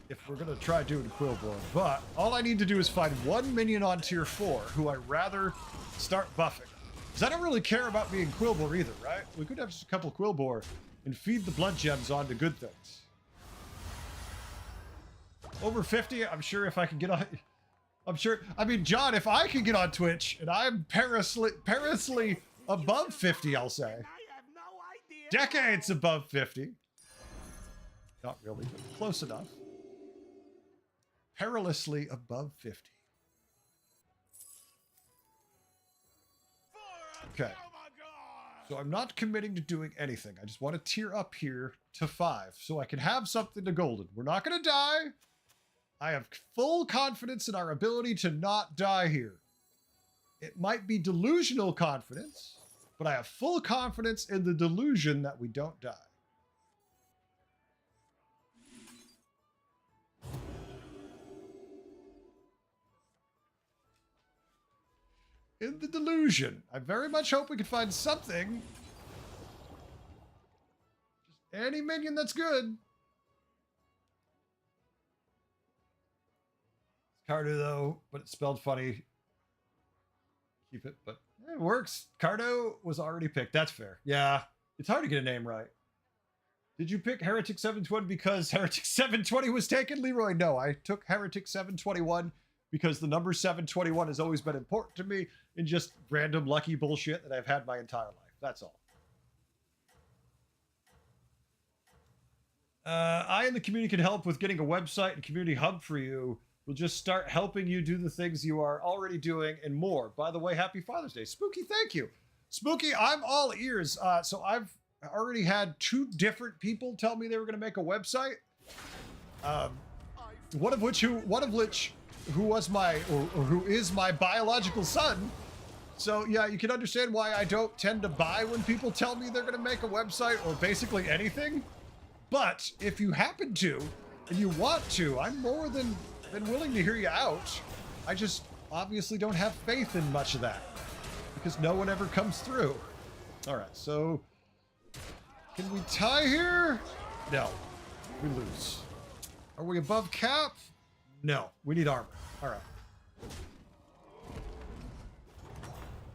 Speaker 1: if we're gonna try doing Quillborn, but all I need to do is find one minion on tier 4 who I'd rather start buffing. Because I don't really care about being Quillbor either, right? We could have just a couple Quillbor and feed the blood gems onto good things. Over 50, I'm sure if I can get on... I'm sure... I mean, John, if I can get on Twitch and I'm perilously above 50, I'll say.
Speaker 2: I have no idea.
Speaker 1: Decades above 50. Not really, but close enough. Perilously above 50. Okay. So I'm not committing to doing anything. I just want to tier up here to 5 so I can have something to golden. We're not going to die. I have full confidence in our ability to not die here. It might be delusional confidence, but I have full confidence in the delusion that we don't die. In the delusion. I very much hope we can find something. Just any minion that's good. It's Cardew though, but it's spelled funny. Keep it, but it works. Cardew was already picked. That's fair. Yeah, it's hard to get a name right. Did you pick Heretic 720 because Heretic 720 was taken, Leroy? No, I took Heretic 721 because the number 721 has always been important to me in just random lucky bullshit that I've had my entire life. That's all. I and the community can help with getting a website and community hub for you. We'll just start helping you do the things you are already doing and more. By the way, happy Father's Day. Spooky, thank you. Spooky, I'm all ears. So I've already had 2 different people tell me they were going to make a website. One of which who was my or who is my biological son. So yeah, you can understand why I don't tend to buy when people tell me they're going to make a website or basically anything. But if you happen to and you want to, I'm more than willing to hear you out. I just obviously don't have faith in much of that because no one ever comes through. All right, so can we tie here? No, we lose. Are we above cap? No, we need armor. All right.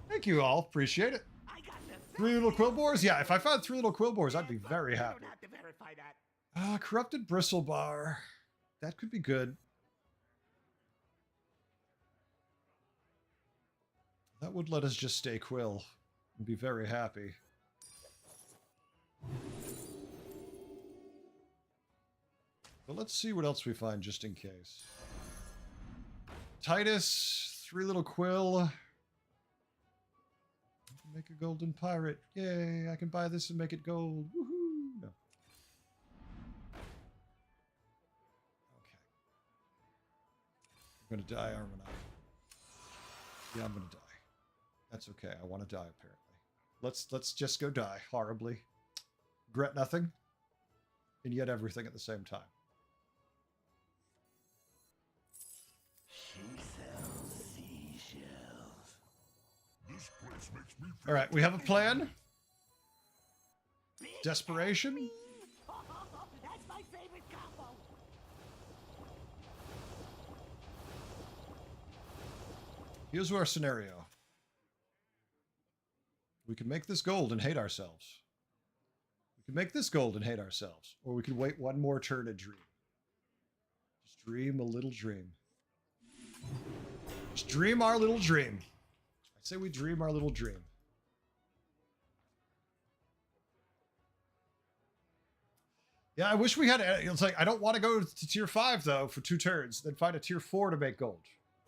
Speaker 1: Thank you all. Appreciate it.
Speaker 2: I got the
Speaker 1: 3 little Quillbors? Yeah, if I found 3 little Quillbors, I'd be very
Speaker 2: You
Speaker 1: happy.
Speaker 2: don't have to verify that.
Speaker 1: Corrupted Bristlebar. That could be good. That would let us just stay Quill and be very happy. But let's see what else we find just in case. Titus, 3 little quill. Make a golden pirate. Yay, I can buy this and make it gold. Woohoo! No. Okay. I'm gonna die, aren't I? Yeah, I'm gonna die. That's okay. I want to die, apparently. Let's just go die horribly. Regret nothing. And yet everything at the same time.
Speaker 2: She sells seashells.
Speaker 6: This place makes me feel
Speaker 1: Alright, we have a plan. Desperation.
Speaker 2: That's my favorite combo.
Speaker 1: Here's our scenario. We can make this gold and hate ourselves. We can make this gold and hate ourselves. Or we can wait one more turn and dream. Just dream a little dream. Just dream our little dream. I say we dream our little dream. Yeah, I wish we had... It's like, I don't want to go to tier 5, though, for 2 turns, then find a tier 4 to make gold.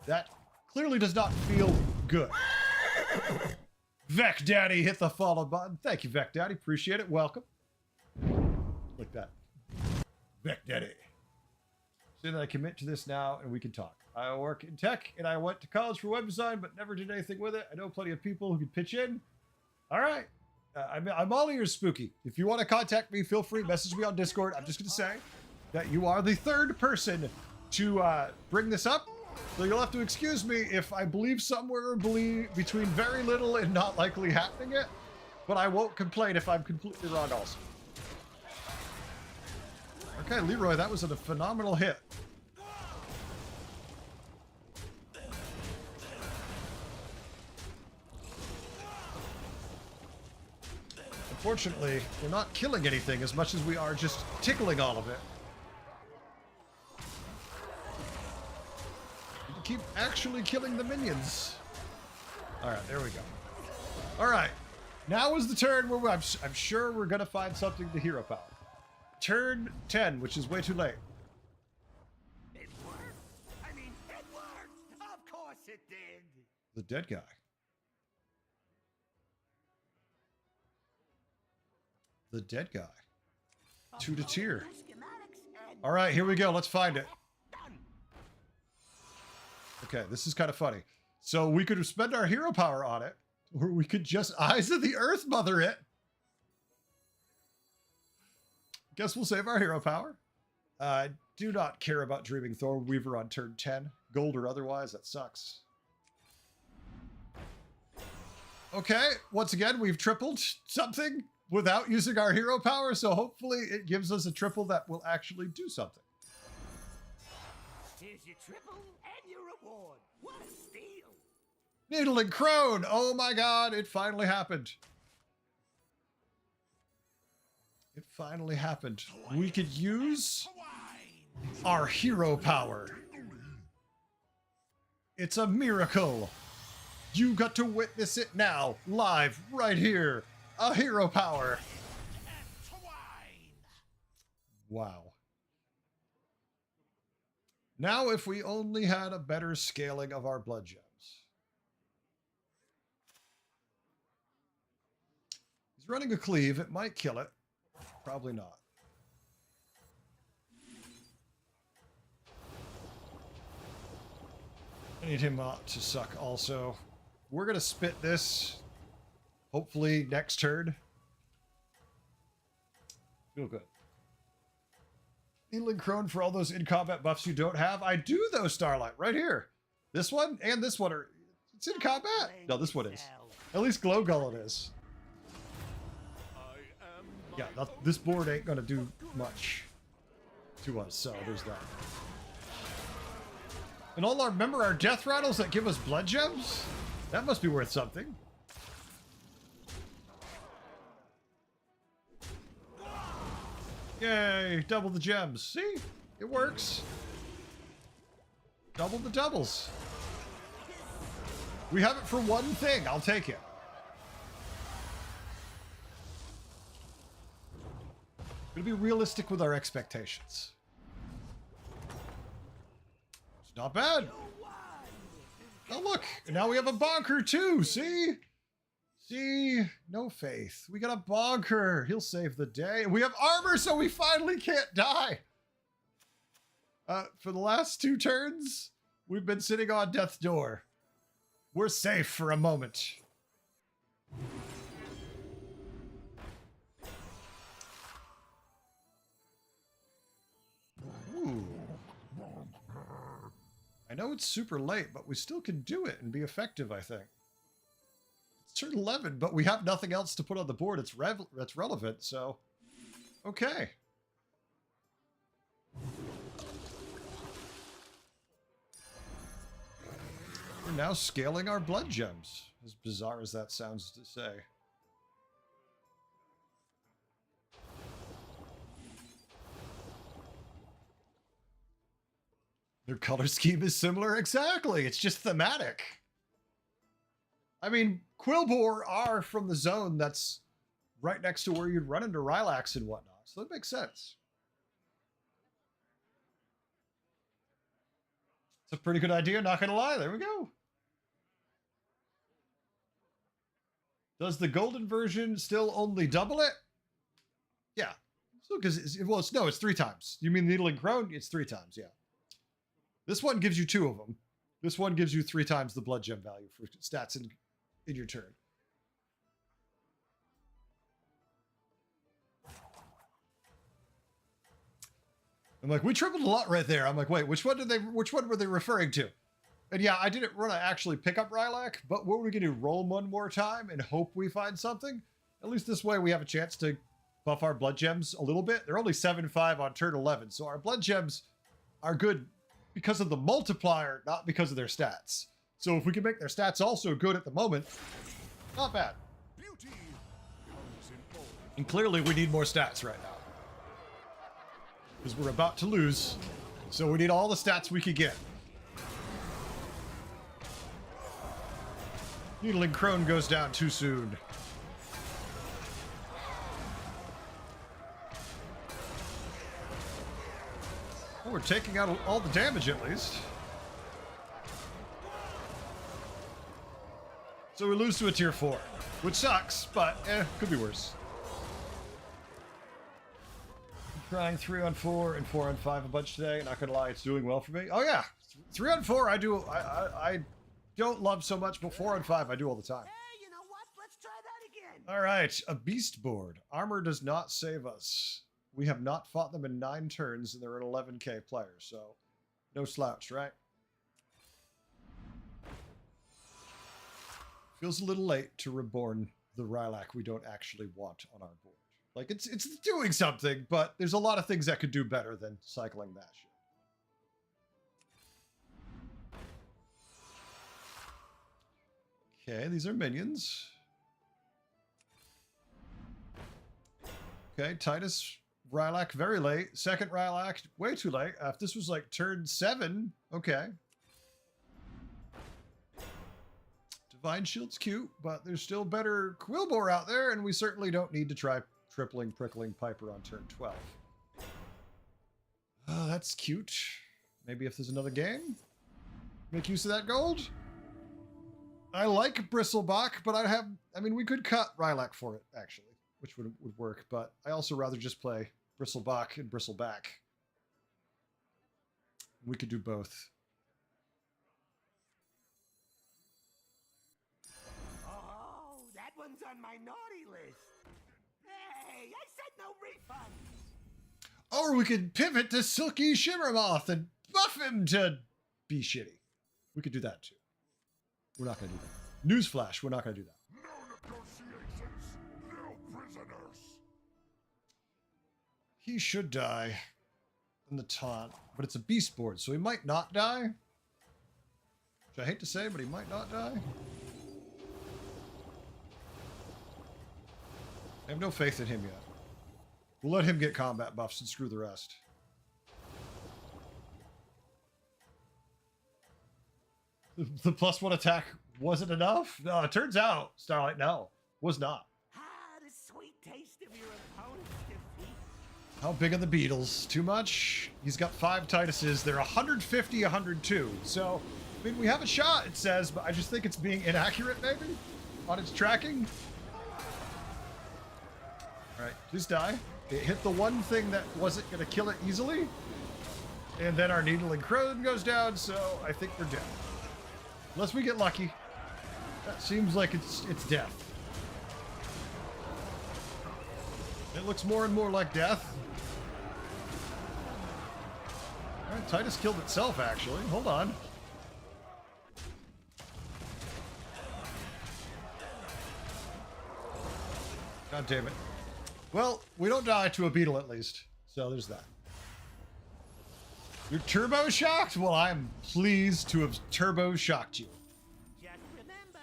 Speaker 1: That clearly does not feel good. Vec Daddy hit the follow button. Thank you, Vec Daddy. Appreciate it. Welcome. Like that. Vec Daddy. Say that I commit to this now and we can talk. I work in tech and I went to college for web design but never did anything with it. I know plenty of people who could pitch in. All right. I'm all ears, Spooky. If you want to contact me, feel free. Message me on Discord. I'm just going to say that you are the 3rd person to bring this up. So you'll have to excuse me if I believe somewhere between very little and not likely happening it. But I won't complain if I'm completely wrong also. Okay, Leroy, that was a phenomenal hit. Unfortunately, we're not killing anything as much as we are just tickling all of it. We keep actually killing the minions. Alright, there we go. Alright, now is the turn where I'm sure we're going to find something to hero power. Turn 10, which is way too late.
Speaker 2: It worked. I mean, it worked. Of course it did.
Speaker 1: The dead guy. The dead guy. 2 to tier. All right, here we go. Let's find it. Okay, this is kind of funny. So we could spend our hero power on it, or we could just Eyes of the Earth Mother it. Guess we'll save our hero power. I do not care about Dreaming Thornweaver on turn 10. Gold or otherwise, that sucks. Okay, once again, we've tripled something without using our hero power, so hopefully it gives us a triple that will actually do something.
Speaker 2: Here's your triple and your reward. What a steal.
Speaker 1: Needle and Crone! Oh my god, it finally happened. It finally happened. We could use our hero power. It's a miracle. You got to witness it now, live, right here. A hero power. Wow. Now if we only had a better scaling of our blood gems. He's running a cleave. It might kill it. Probably not. I need him not to suck also. We're going to spit this. Hopefully next turn. Feel good. Needling Crone for all those in-combat buffs you don't have. I do though, Starlight. Right here. This one and this one are... It's in combat. No, this one is. At least Glow Gullet is. Yeah, this board ain't going to do much to us, so there's that. And all our... Remember our death rattles that give us blood gems? That must be worth something. Yay, double the gems. See? It works. Double the doubles. We have it for one thing. I'll take it. Gonna be realistic with our expectations. Not bad.
Speaker 2: You won.
Speaker 1: Oh, look. And now we have a bonker, too. See? See? No faith. We got a bonker. He'll save the day. And we have armor, so we finally can't die. For the last 2 turns, we've been sitting on death's door. We're safe for a moment. Ooh. I know it's super late, but we still can do it and be effective, I think. It's turn 11, but we have nothing else to put on the board that's relevant, so... Okay. We're now scaling our blood gems, as bizarre as that sounds to say. Their color scheme is similar, exactly. It's just thematic. I mean, Quilboar are from the zone that's right next to where you'd run into Rylax and whatnot, so that makes sense. It's a pretty good idea, not gonna lie. There we go. Does the golden version still only double it? Yeah. So, because well, it's 3 times. You mean Needling Crone? It's 3 times, yeah. This one gives you 2 of them. This one gives you 3 times the blood gem value for stats in your turn. I'm like, we tripled a lot right there. I'm like, wait, which one were they referring to? And yeah, I didn't want to actually pick up Rylac, but what were we going to do? Roll 'em one more time and hope we find something? At least this way we have a chance to buff our blood gems a little bit. They're only 7-5 on turn 11, so our blood gems are good because of the multiplier, not because of their stats. So if we can make their stats also good at the moment, not bad. And clearly we need more stats right now, because we're about to lose, so we need all the stats we could get. Needling Crone goes down too soon. Well, we're taking out all the damage at least. So we lose to a tier 4, which sucks, but could be worse. I'm trying 3 on 4 and 4 on 5 a bunch today. Not gonna lie, it's doing well for me. Oh yeah, 3 on 4 I do. I don't love so much, but 4 on 5 I do all the time.
Speaker 2: Hey, you know what? Let's try that again.
Speaker 1: All right, a beast board. Armor does not save us. We have not fought them in 9 turns, and they're an 11k player, so no slouch, right? Feels a little late to reborn the Rylac we don't actually want on our board. Like, it's doing something, but there's a lot of things that could do better than cycling that shit. Okay, these are minions. Okay, Titus, Rylac, very late. Second Rylac, way too late. If this was like turn 7, okay. Divine Shield's cute, but there's still better Quilboar out there, and we certainly don't need to try tripling Prickling Piper on turn 12. Oh, that's cute. Maybe if there's another game, make use of that gold. I like Bristlebach, but I mean, we could cut Rylac for it, actually, which would work, but I also rather just play Bristlebach and Bristleback. We could do both.
Speaker 2: Oh, that one's on my naughty list. Hey, I said no refunds.
Speaker 1: Or we could pivot to Silky Shimmermoth and buff him to be shitty. We could do that too. We're not going to do that. Newsflash, we're not going to do that.
Speaker 6: No negotiations, no prisoners.
Speaker 1: He should die in the taunt, but it's a beast board, so he might not die. Which I hate to say, but he might not die. I have no faith in him yet. We'll let him get combat buffs and screw the rest. The +1 attack wasn't enough? No, it turns out, Starlight, no, was not.
Speaker 2: Ah, the sweet taste of your opponent's defeat.
Speaker 1: How big are the Beatles? Too much? He's got 5 Tituses. They're 150, 102. So, I mean, we have a shot, it says, but I just think it's being inaccurate, maybe, on its tracking. All right, just die. It hit the one thing that wasn't going to kill it easily. And then our Needling Crone goes down, so I think we're dead. Unless we get lucky. That seems like it's death. It looks more and more like death. All right, Titus killed itself, actually. Hold on. God damn it. Well, we don't die to a beetle at least. So there's that. You're turbo shocked? Well, I'm pleased to have turbo shocked you.
Speaker 2: Just remember,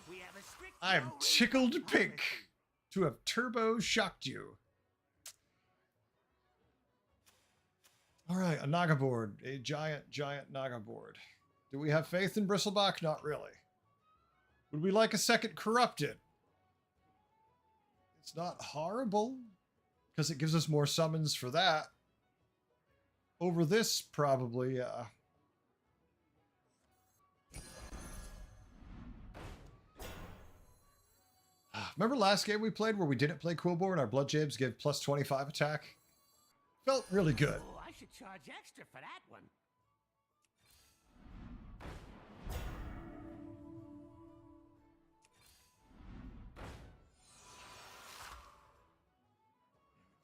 Speaker 2: we have a strict
Speaker 1: I am
Speaker 2: rule in
Speaker 1: tickled
Speaker 2: Final
Speaker 1: pink
Speaker 2: Fantasy.
Speaker 1: to have turbo shocked you. All right, a Naga board, a giant Naga board. Do we have faith in Bristleback? Not really. Would we like a second Corrupted? It's not horrible, because it gives us more summons for that. Over this, probably, Remember last game we played where we didn't play Quillbore and our Blood Jabs gave plus 25 attack? Felt really good.
Speaker 2: Oh, I should charge extra for that one.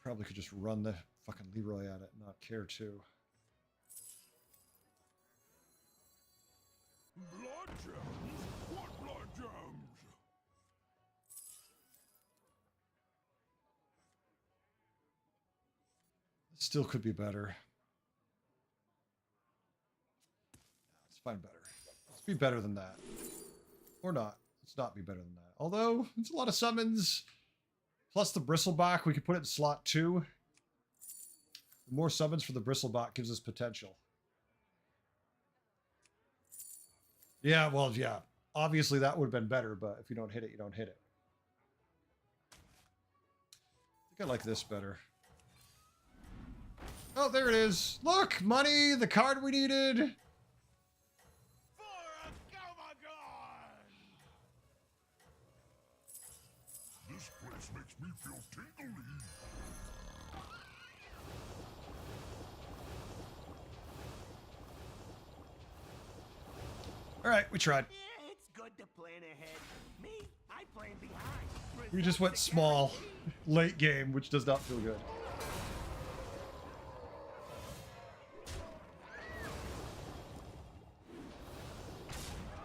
Speaker 1: Probably could just run the fucking Leroy at it and not care too.
Speaker 6: Blood gems? What blood gems?
Speaker 1: Still could be better. Let's find better. Let's be better than that. Or not. Let's not be better than that. Although, it's a lot of summons. Plus the Bristleback, we could put it in slot 2. The more summons for the Bristleback gives us potential. Yeah, well, yeah. Obviously that would have been better, but if you don't hit it, you don't hit it. I think I like this better. Oh, there it is. Look, money, the card we needed.
Speaker 2: For a Gomagon!
Speaker 6: This place makes me feel tingly.
Speaker 1: All right, we tried.
Speaker 2: Yeah, it's good to plan ahead. Me, I plan behind.
Speaker 1: We just went
Speaker 2: Results are
Speaker 1: small
Speaker 2: guaranteed.
Speaker 1: late game, which does not feel good.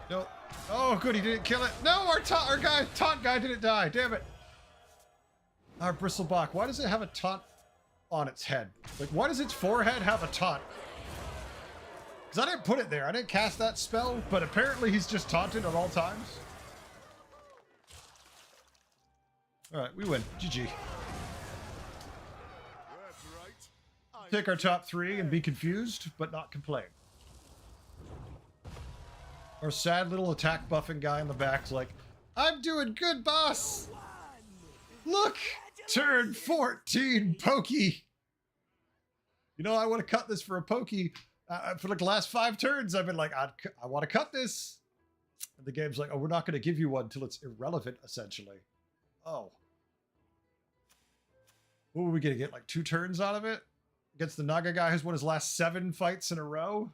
Speaker 1: No. Oh, good, he didn't kill it. No, our taunt guy didn't die. Damn it. Our Bristleback, why does it have a taunt on its head? Like, why does its forehead have a taunt? Because I didn't put it there. I didn't cast that spell, but apparently he's just taunted at all times. All right, we win. GG.
Speaker 6: That's right.
Speaker 1: Take our top 3 and be confused, but not complain. Our sad little attack buffing guy in the back's like, I'm doing good, boss. Look, turn 14, Pokey. You know, I want to cut this for a Pokey. For like the last 5 turns, I've been like, I want to cut this. And the game's like, oh, we're not going to give you one until it's irrelevant, essentially. Oh. What were we going to get, like 2 turns out of it? Against the Naga guy who's won his last 7 fights in a row?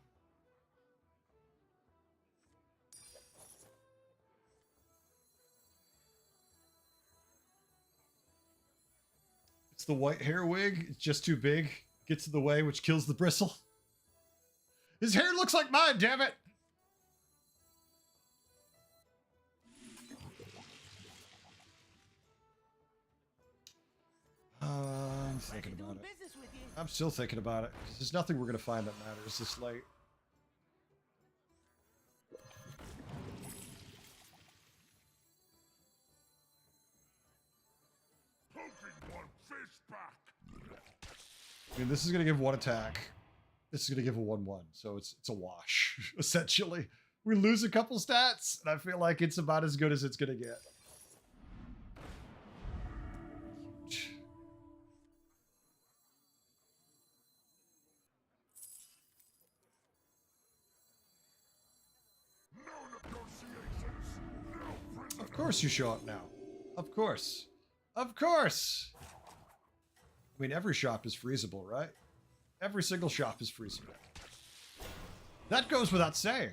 Speaker 1: It's the white hair wig. It's just too big. Gets in the way, which kills the bristle. His hair looks like mine, damn it! I'm thinking
Speaker 2: Pleasure
Speaker 1: about
Speaker 2: doing
Speaker 1: it.
Speaker 2: business with you.
Speaker 1: I'm still thinking about it. 'Cause there's nothing we're going to find that matters this late.
Speaker 6: Poking one fish back.
Speaker 1: I mean, this is going to give 1 attack. This is going to give a 1/1. So it's a wash, essentially. We lose a couple stats, and I feel like it's about as good as it's going to get. Of course you show up now. Of course. Of course! I mean, every shop is freezable, right? Every single shop is freezable. That goes without saying.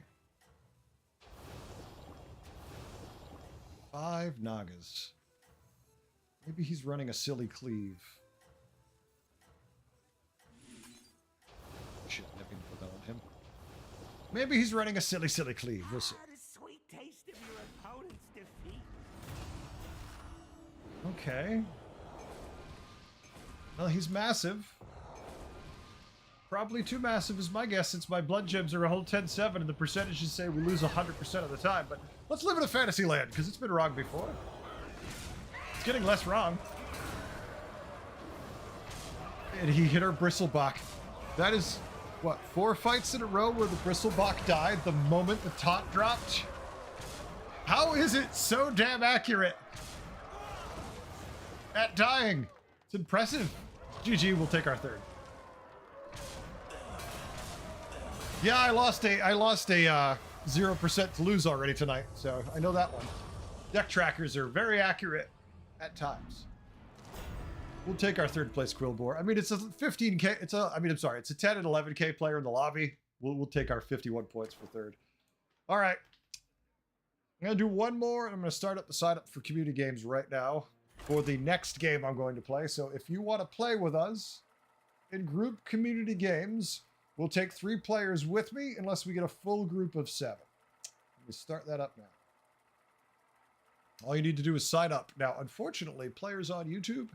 Speaker 1: 5 Nagas. Maybe he's running a silly cleave. Shit, I didn't put that on him. Maybe he's running a silly cleave. We'll see.
Speaker 2: The sweet taste of your opponent's defeat.
Speaker 1: Okay. Well, he's massive. Probably too massive is my guess, since my blood gems are a whole 10-7 and the percentages say we lose 100% of the time. But let's live in a fantasy land, because it's been wrong before. It's getting less wrong. And he hit our Bristlebuck. That is, what, 4 fights in a row where the Bristlebuck died the moment the taunt dropped? How is it so damn accurate at dying? It's impressive. GG, we'll take our third. Yeah, I lost a 0% to lose already tonight, so I know that one. Deck trackers are very accurate at times. We'll take our third place Quillbore. I mean, it's a 15k. It's a 10 and 11k player in the lobby. We'll take our 51 points for third. All right. I'm gonna do one more, and I'm gonna start up the sign up for community games right now for the next game I'm going to play. So if you want to play with us in group community games, we'll take 3 players with me unless we get a full group of 7. Let me start that up now. All you need to do is sign up. Now, unfortunately, players on YouTube,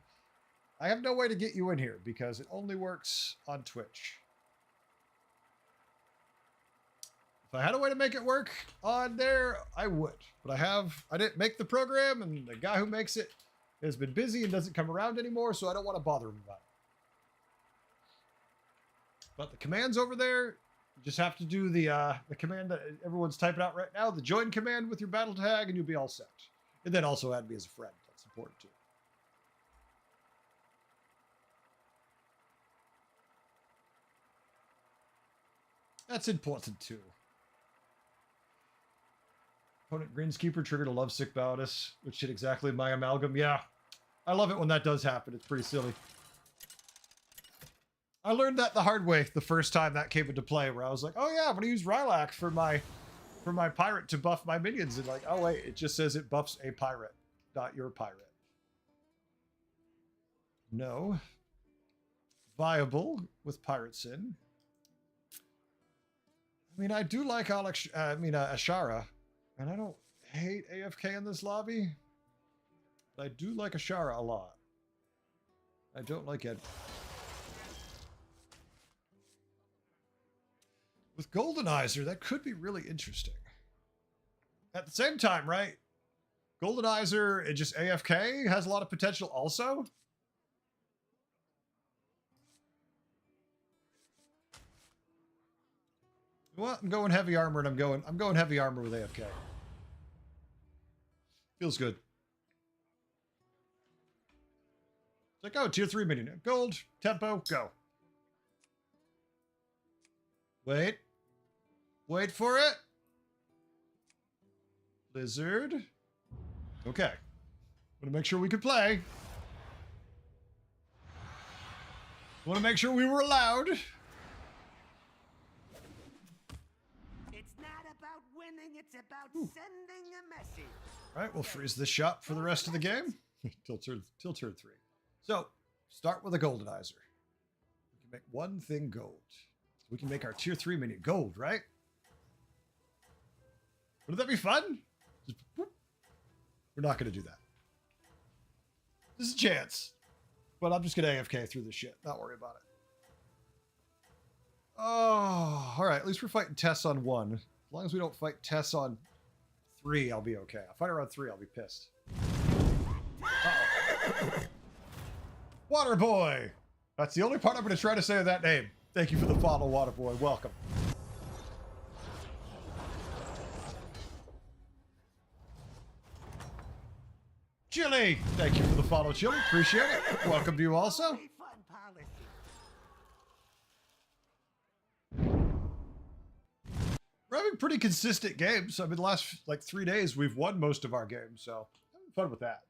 Speaker 1: I have no way to get you in here because it only works on Twitch. If I had a way to make it work on there, I would. But I didn't make the program, and the guy who makes it has been busy and doesn't come around anymore, so I don't want to bother him about it. But the commands over there, you just have to do the command that everyone's typing out right now, the join command with your battle tag, and you'll be all set. And then also add me as a friend. That's important too. That's important too. Opponent Greenskeeper triggered a Lovesick Baldus, which hit exactly my amalgam. Yeah, I love it when that does happen. It's pretty silly. I learned that the hard way the first time that came into play, where I was like, oh yeah, I'm going to use Rylak for my pirate to buff my minions. And like, oh wait, it just says it buffs a pirate, not your pirate. No. Viable with Pirate Sin. I mean, I do like Ashara, and I don't hate AFK in this lobby, but I do like Ashara a lot. I don't like Ed. With Goldenizer, that could be really interesting. At the same time, right? Goldenizer and just AFK has a lot of potential also. Well, I'm going heavy armor, and I'm going heavy armor with AFK. Feels good. It's like, oh, tier 3 minion. Gold, tempo, go. Wait. Wait for it. Lizard. Okay. Want to make sure we could play. Want to make sure we were allowed.
Speaker 2: It's not about winning, it's about sending a message.
Speaker 1: All right, we'll freeze this shop for the rest of the game. till turn 3. So, start with a Goldenizer. We can make one thing gold. We can make our tier 3 minion gold, right? Wouldn't that be fun? Just, whoop. We're not going to do that. This is a chance. But I'm just going to AFK through this shit. Not worry about it. Oh, all right. At least we're fighting Tess on 1. As long as we don't fight Tess on 3, I'll be okay. I'll fight her on 3, I'll be pissed. Uh-oh. Water Boy! That's the only part I'm going to try to say of that name. Thank you for the follow, Water Boy. Welcome. Chili! Thank you for the follow, Chili. Appreciate it. Welcome to you also.
Speaker 2: Fun policy.
Speaker 1: We're having been pretty consistent games. I mean, the last like 3 days, we've won most of our games, so having fun with that.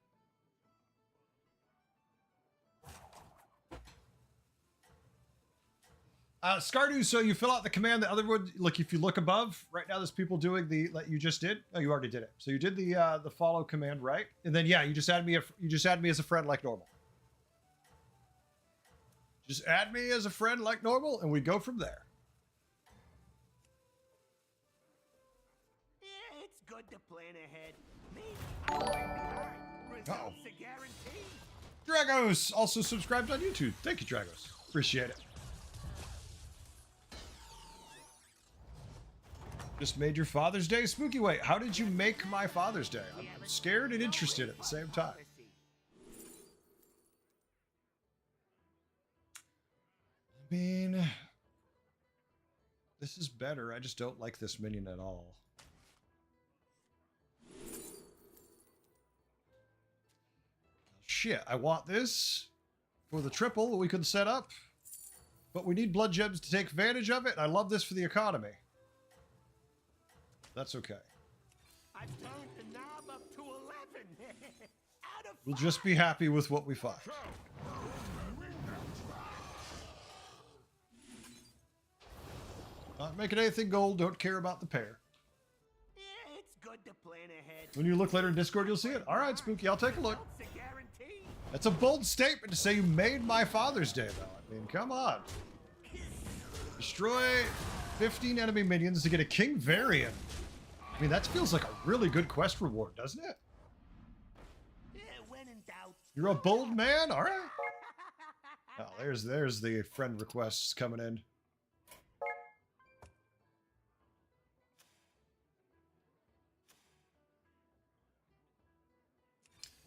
Speaker 1: Scardu, so you fill out the command. The other one, like if you look above, right now there's people doing the like you just did. Oh, you already did it. So you did the follow command, right? And then yeah, you just add me as a friend like normal. Just add me as a friend like normal, and we go from there.
Speaker 2: Yeah, it's good to plan ahead. Maybe I'm way behind. Results are guaranteed.
Speaker 1: Dragos also subscribed on YouTube. Thank you, Dragos. Appreciate it. Just made your Father's Day spooky. Wait, how did you make my Father's Day? I'm scared and interested at the same time. I mean, this is better. I just don't like this minion at all. Shit, I want this for the triple that we could set up, but we need blood gems to take advantage of it. And I love this for the economy. That's okay.
Speaker 2: I've turned the knob up to 11. Out of
Speaker 1: We'll just be happy with what we find. Not making anything gold. Don't care about the pair.
Speaker 2: Yeah, it's good to plan ahead.
Speaker 1: When you look later in Discord, you'll see it. All right, Spooky, I'll take a look.
Speaker 2: Results are guaranteed.
Speaker 1: That's a bold statement to say you made my Father's Day, though. I mean, come on. Destroy 15 enemy minions to get a King Varian. I mean, that feels like a really good quest reward, doesn't it?
Speaker 2: Yeah, when in doubt.
Speaker 1: You're a bold man? All right. Oh, there's the friend requests coming in.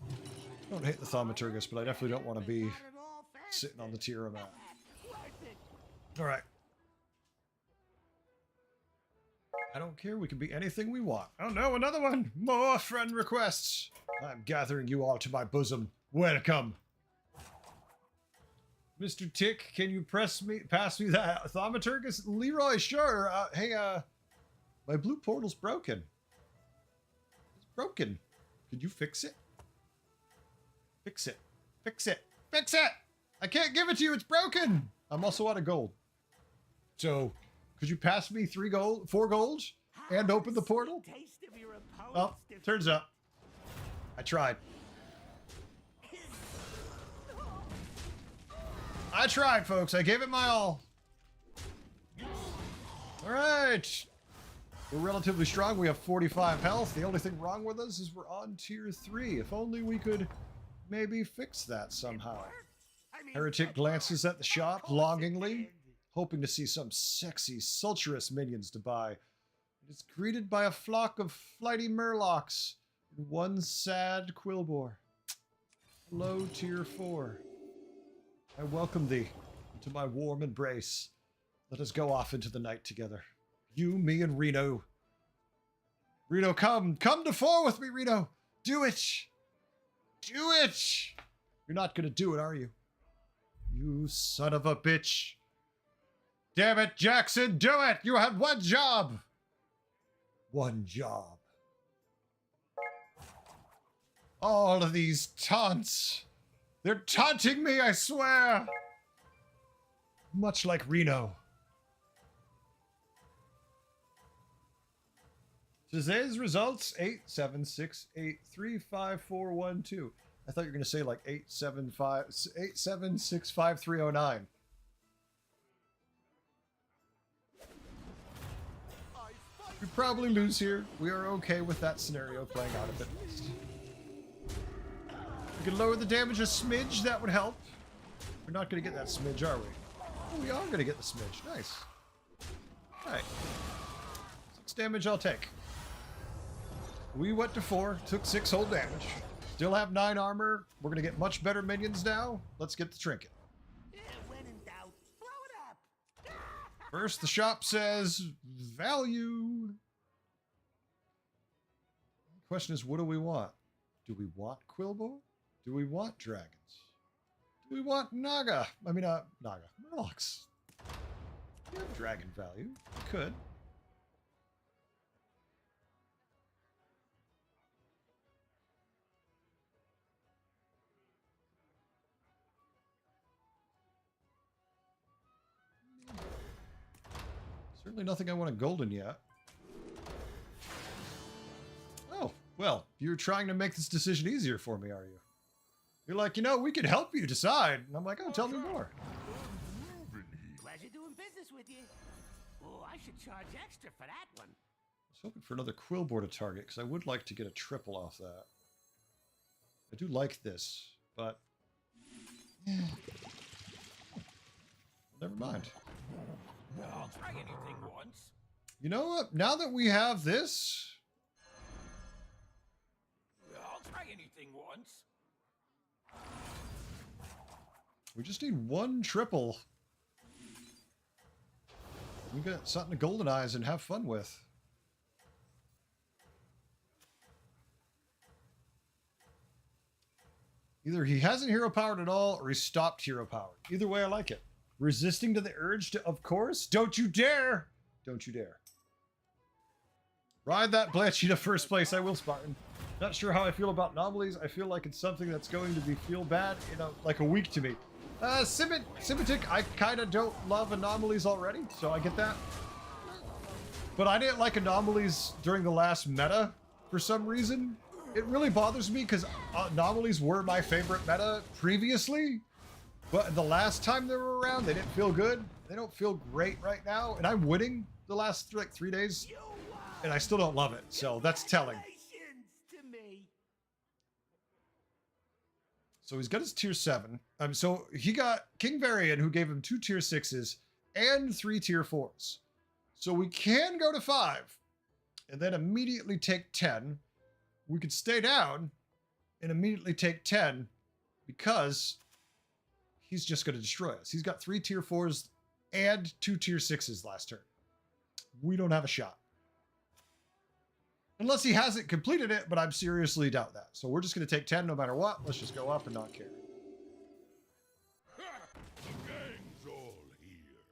Speaker 1: I don't hate the Thaumaturgus, but I definitely don't want to be sitting on the tier I'm at. All right. I don't care. We can be anything we want. Oh no, another one. More friend requests. I'm gathering you all to my bosom. Welcome. Mr. Tick, can you pass me that Thaumaturgus? Leroy, sure. Hey, my blue portal's broken. It's broken. Could you fix it? Fix it. Fix it. Fix it! I can't give it to you. It's broken. I'm also out of gold. So, could you pass me 4 gold and open the portal?
Speaker 2: Taste of your
Speaker 1: Oh, turns up. I tried. I tried, folks. I gave it my all. All right. We're relatively strong. We have 45 health. The only thing wrong with us is we're on tier 3. If only we could maybe fix that somehow. Heretic glances at the shop longingly, hoping to see some sexy, sultruous minions to buy. It is greeted by a flock of flighty murlocs and one sad quillbore. Hello, tier 4. I welcome thee into my warm embrace. Let us go off into the night together. You, me, and Reno. Reno, come to 4 with me, Reno. Do it. Do it. You're not gonna do it, are you? You son of a bitch. Damn it, Jackson, do it! You had one job! One job. All of these taunts. They're taunting me, I swear! Much like Reno. Today's results, 876835412. I thought you were going to say like 8765309. We probably lose here. We are okay with that scenario playing out a bit. We could lower the damage a smidge, that would help. We're not going to get that smidge, are we? Oh, we are going to get the smidge. Nice. Alright. 6 damage I'll take. We went to 4, took 6 whole damage. Still have 9 armor. We're going to get much better minions now. Let's get the trinket.
Speaker 2: Yeah, when in doubt, blow it up.
Speaker 1: First, the shop says value. The question is, what do we want? Do we want Quillbore? Do we want dragons? Do we want Naga? I mean, Naga. Murlocs. We have dragon value. We could. Certainly nothing I want to golden yet. Oh, well, you're trying to make this decision easier for me, are you? You're like, you know, we could help you decide. And I'm like, oh, tell me more.
Speaker 2: Pleasure doing business with you. Oh, I should charge extra for that one.
Speaker 1: I was hoping for another Quillboar to target, because I would like to get a triple off that. I do like this, but... Never mind.
Speaker 2: I'll try anything once.
Speaker 1: You know what? Now that we have this...
Speaker 2: I'll try anything once.
Speaker 1: We just need one triple. We got something to goldenize and have fun with. Either he hasn't hero powered at all, or he stopped hero powered. Either way, I like it. Resisting to the urge to, of course. Don't you dare! Don't you dare. Ride that Blanchina first place, I will, Spartan. Not sure how I feel about anomalies. I feel like it's something that's going to be feel bad in like a week to me. Simitic, I kind of don't love anomalies already, so I get that. But I didn't like anomalies during the last meta for some reason. It really bothers me because anomalies were my favorite meta previously. But the last time they were around, they didn't feel good. They don't feel great right now. And I'm winning the last like 3 days. And I still don't love it. So that's telling.
Speaker 2: To me.
Speaker 1: So he's got his tier 7. So he got King Varian, who gave him 2 tier 6s and 3 tier 4s. So we can go to 5 and then immediately take 10. We could stay down and immediately take 10 because he's just going to destroy us. He's got 3 tier 4s and 2 tier 6s last turn. We don't have a shot. Unless he hasn't completed it, but I'm seriously doubt that. So we're just going to take 10 no matter what. Let's just go up and not care.
Speaker 6: The gang's all here.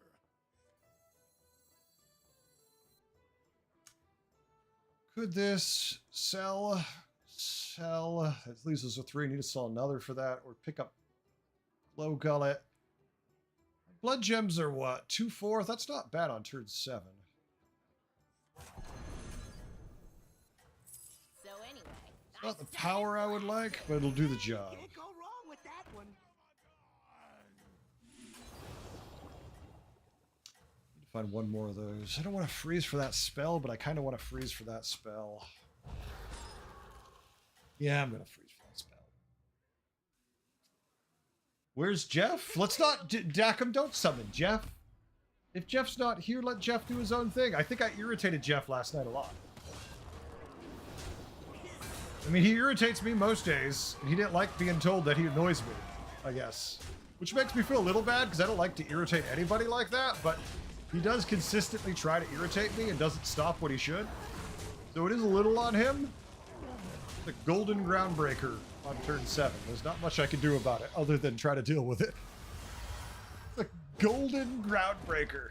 Speaker 1: Could this sell? Sell. That leaves us with 3. Need to sell another for that or pick up Low Gullet. Blood gems are what? 2/4? That's not bad on turn 7.
Speaker 3: So anyway,
Speaker 1: Not the power I would like, but it'll do the job.
Speaker 2: Can't go wrong with that one.
Speaker 1: Need to find one more of those. I don't want to freeze for that spell, but I kind of want to freeze for that spell. Yeah, I'm going to freeze for that spell. Where's Jeff? Let's not... Dacum, don't summon Jeff. If Jeff's not here, let Jeff do his own thing. I think I irritated Jeff last night a lot. I mean, he irritates me most days, and he didn't like being told that he annoys me, I guess. Which makes me feel a little bad, because I don't like to irritate anybody like that, but he does consistently try to irritate me and doesn't stop what he should. So it is a little on him. The Golden Groundbreaker on turn 7. There's not much I can do about it, other than try to deal with it. The Golden Groundbreaker.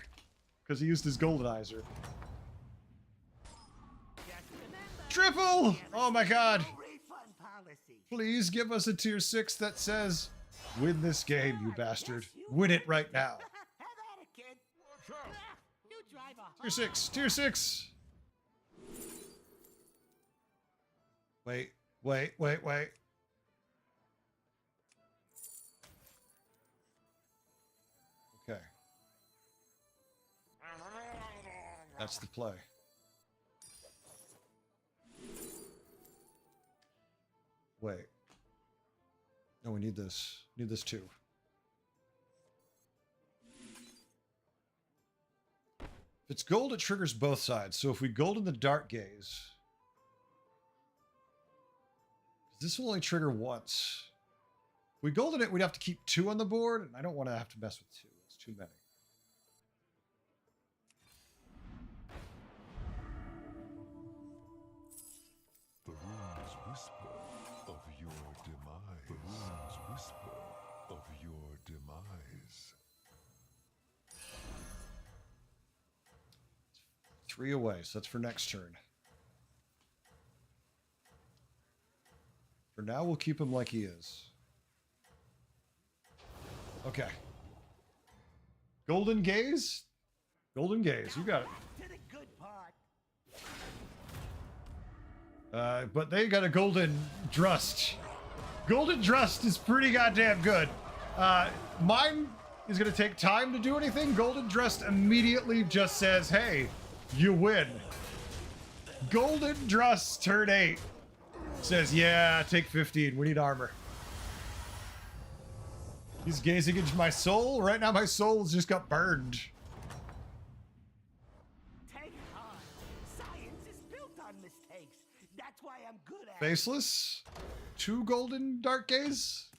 Speaker 1: Because he used his Goldenizer. Triple! Oh my god.
Speaker 2: No refund policy.
Speaker 1: Please give us a tier 6 that says, win this game, you bastard. Win it right now.
Speaker 2: Have at it, kid. You drive a
Speaker 1: Tier 6, tier 6. Wait. Okay. That's the play. Wait. No, we need this. Need this too. If it's gold, it triggers both sides. So if we golden the Dark Gaze, this will only trigger once. If we golden it, we'd have to keep 2 on the board, and I don't want to have to mess with 2. It's too many.
Speaker 6: The runes whisper of your demise. The runes whisper of your demise.
Speaker 1: 3 away, so that's for next turn. For now, we'll keep him like he is. Okay. Golden Gaze? Golden Gaze, you got it.
Speaker 2: To the good part.
Speaker 1: But they got a Golden Drust. Golden Drust is pretty goddamn good. Mine is going to take time to do anything. Golden Drust immediately just says, hey, you win. Golden Drust turn 8 says, yeah, take 15. We need armor. He's gazing into my soul. Right now, my soul's just got burned.
Speaker 2: Take heart. Science is built on mistakes. That's why I'm good at it.
Speaker 1: Faceless. 2 golden dark gaze.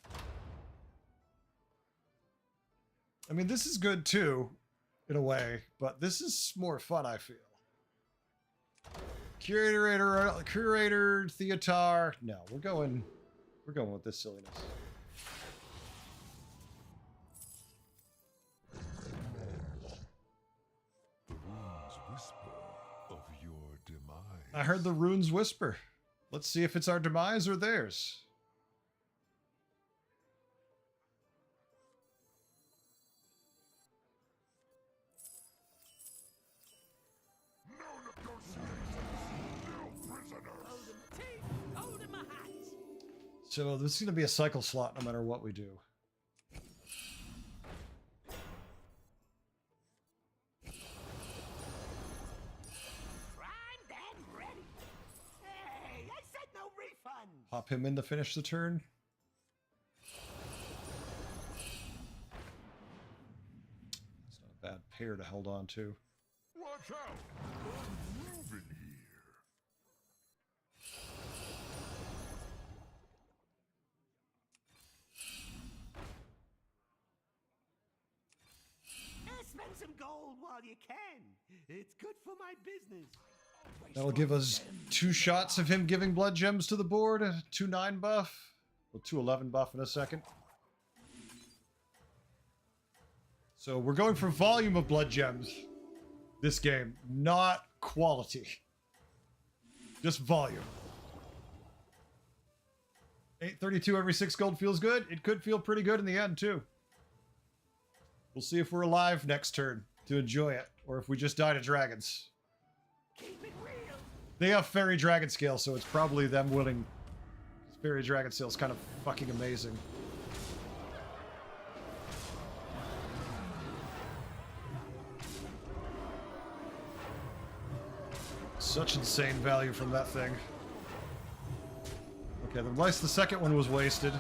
Speaker 1: I mean, this is good too, in a way, but this is more fun, I feel. Curator, Theotar. No, we're going with this silliness.
Speaker 6: The runes whisper of your demise.
Speaker 1: I heard the runes whisper. Let's see if it's our demise or theirs.
Speaker 2: Hold in my hat.
Speaker 1: So this is going to be a cycle slot no matter what we do.
Speaker 2: Primed and ready. Hey, I said no refund.
Speaker 1: Pop him in to finish the turn. It's not a bad pair to hold on to.
Speaker 6: Watch out! Moving here.
Speaker 2: Spend some gold while you can. It's good for my business.
Speaker 1: That'll give us 2 shots of him giving blood gems to the board. A 2/9 buff. Well, 2/11 buff in a second. So we're going for volume of blood gems this game, not quality. Just volume. 832 every 6 gold feels good. It could feel pretty good in the end, too. We'll see if we're alive next turn to enjoy it, or if we just die to dragons.
Speaker 2: Keep it real.
Speaker 1: They have fairy dragon scale, so it's probably them winning. Fairy dragon scale is kind of fucking amazing. Such insane value from that thing. Okay, at least the second one was wasted.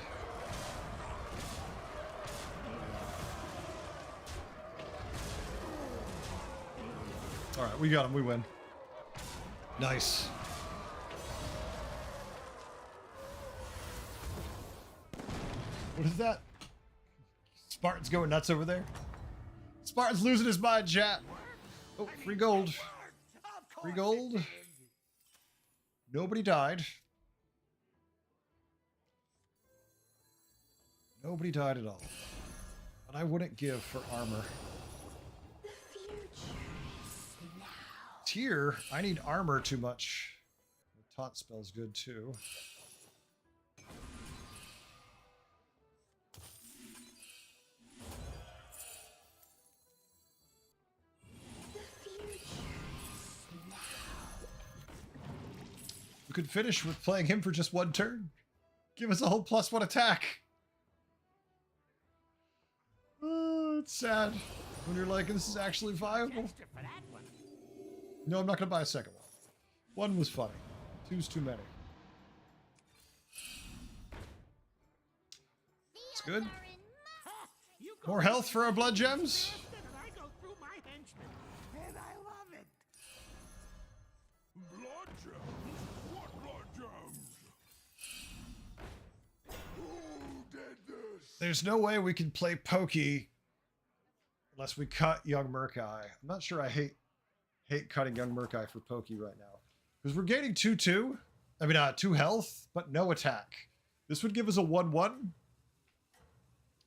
Speaker 1: Alright, we got him. We win. Nice. What is that? Spartan's going nuts over there. Spartan's losing his mind, chat. Oh, free gold.
Speaker 2: Of
Speaker 1: Free
Speaker 2: course
Speaker 1: gold.
Speaker 2: it did.
Speaker 1: Nobody died. Nobody died at all. But I wouldn't give for armor.
Speaker 3: The future is now.
Speaker 1: Tier, I need armor too much. The taunt spell's good too.
Speaker 3: The future is now.
Speaker 1: We could finish with playing him for just 1 turn. Give us a whole +1 attack. Oh, it's sad when you're like, this is actually viable.
Speaker 2: Extra for that one.
Speaker 1: No, I'm not going to buy a second one. 1 was funny. 2's too many. It's good.
Speaker 2: Ha! You go
Speaker 1: More health for our blood gems.
Speaker 2: faster than I go through my henchmen, and I love it.
Speaker 6: Blood gems? What blood gems? Who did this?
Speaker 1: There's no way we can play Pokey unless we cut Young Murkai. I'm not sure I hate cutting Young Murkai for Pokey right now. Because we're gaining 2/2. I mean, 2 health, but no attack. This would give us a 1/1.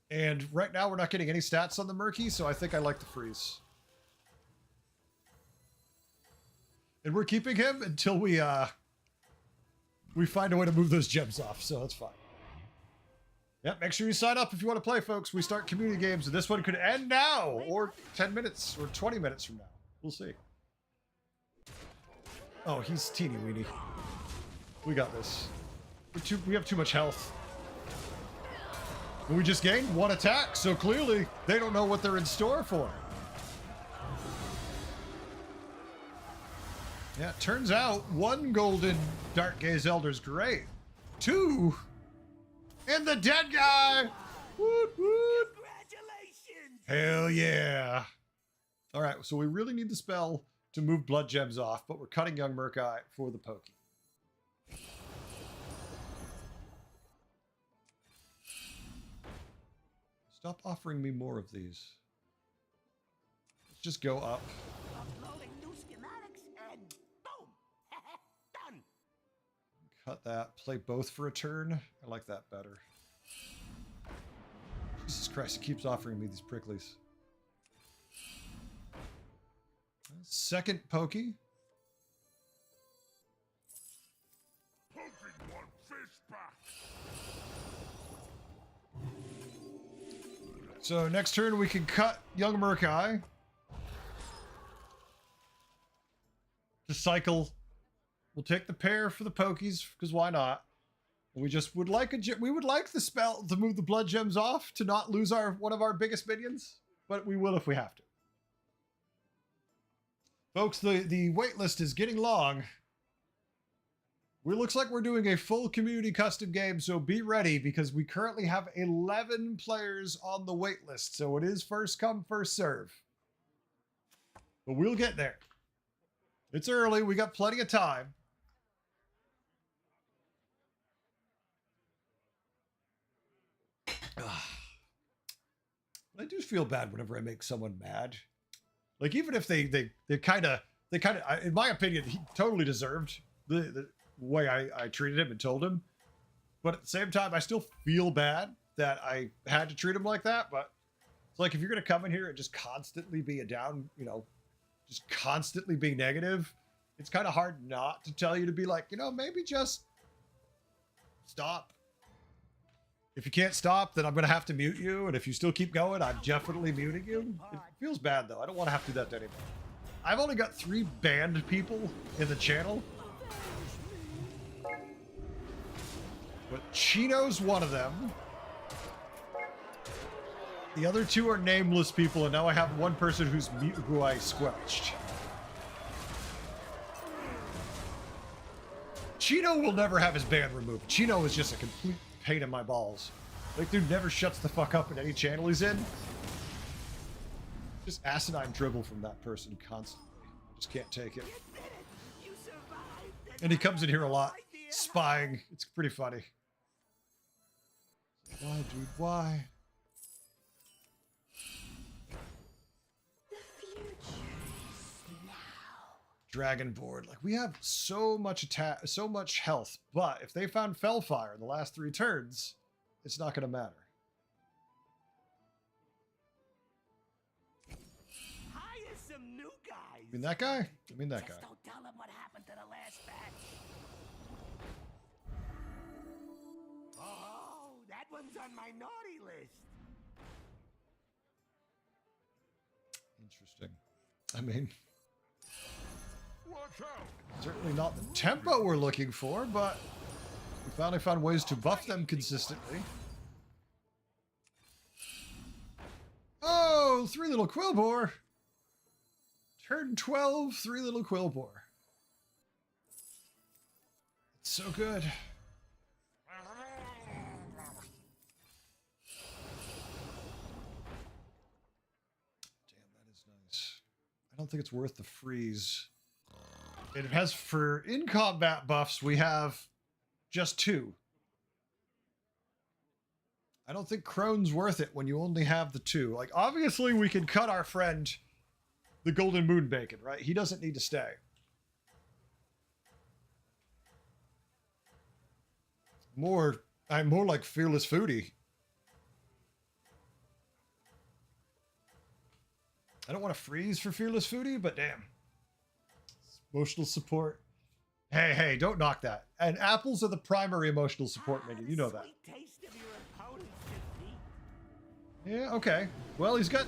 Speaker 1: And right now we're not getting any stats on the Murky, so I think I like the freeze. And we're keeping him until we find a way to move those gems off, so that's fine. Yep, make sure you sign up if you want to play, folks. We start community games, and this one could end now, or 10 minutes, or 20 minutes from now. We'll see. Oh, he's teeny weeny. We got this. We have too much health. We just gained 1 attack, so clearly they don't know what they're in store for. Yeah, it turns out 1 golden Dark Gaze Elder's great. 2! And the dead guy! Woot woot!
Speaker 2: Congratulations!
Speaker 1: Hell yeah! Alright, so we really need the spell to move blood gems off, but we're cutting Young Murkai for the pokey. Stop offering me more of these. Let's just go up.
Speaker 2: Uploading new schematics and boom! Done!
Speaker 1: Cut that. Play both for a turn. I like that better. Jesus Christ, he keeps offering me these pricklies. Second pokey.
Speaker 6: Poking one fish back.
Speaker 1: So next turn we can cut Young Murkai. To cycle. We'll take the pair for the pokies, because why not? We just would like we would like the spell to move the blood gems off to not lose one of our biggest minions, but we will if we have to. Folks, the wait list is getting long. It looks like we're doing a full community custom game, so be ready because we currently have 11 players on the wait list, so it is first come, first serve. But we'll get there. It's early, we got plenty of time. I do feel bad whenever I make someone mad. Like, even if they kind of, in my opinion, he totally deserved the way I treated him and told him. But at the same time, I still feel bad that I had to treat him like that. But it's like, if you're going to come in here and just constantly be a down, you know, just constantly be negative, it's kind of hard not to tell you to be like, you know, maybe just stop. If you can't stop, then I'm going to have to mute you. And if you still keep going, I'm definitely muting you. It feels bad, though. I don't want to have to do that to anybody. I've only got 3 banned people in the channel. But Chino's one of them. The other 2 are nameless people, and now I have one person who I squelched. Chino will never have his ban removed. Chino is just a complete pain in my balls. Like, dude never shuts the fuck up in any channel he's in. Just asinine dribble from that person constantly. I just can't take it.
Speaker 2: You survived!
Speaker 1: And he comes in here a lot, spying. It's pretty funny. Why, dude? Why?
Speaker 3: The future is now.
Speaker 1: Dragonborn. Like, we have so much attack, so much health, but if they found Fellfire in the last 3 turns, it's not going to matter.
Speaker 2: Hire some new guys!
Speaker 1: I mean that guy? I mean that guy.
Speaker 2: Just don't tell them what happened to the last batch. Oh, that one's on my naughty list.
Speaker 1: Interesting. I mean,
Speaker 6: Watch out!
Speaker 1: certainly not the tempo we're looking for, but we finally found ways to buff them consistently. Oh, 3 little Quillbore. Turn 12, 3 little Quillbore. It's so good. Damn, that is nice. I don't think it's worth the freeze. It has, for in-combat buffs, we have just 2. I don't think Crone's worth it when you only have the 2. Like, obviously, we can cut our friend, the Golden Moon Bacon, right? He doesn't need to stay. I'm more like Fearless Foodie. I don't want to freeze for Fearless Foodie, but damn. Emotional support. Hey, don't knock that. And apples are the primary emotional support minion. You know that.
Speaker 2: Sweet taste of your opponent's defeat.
Speaker 1: Yeah, okay. Well, he's got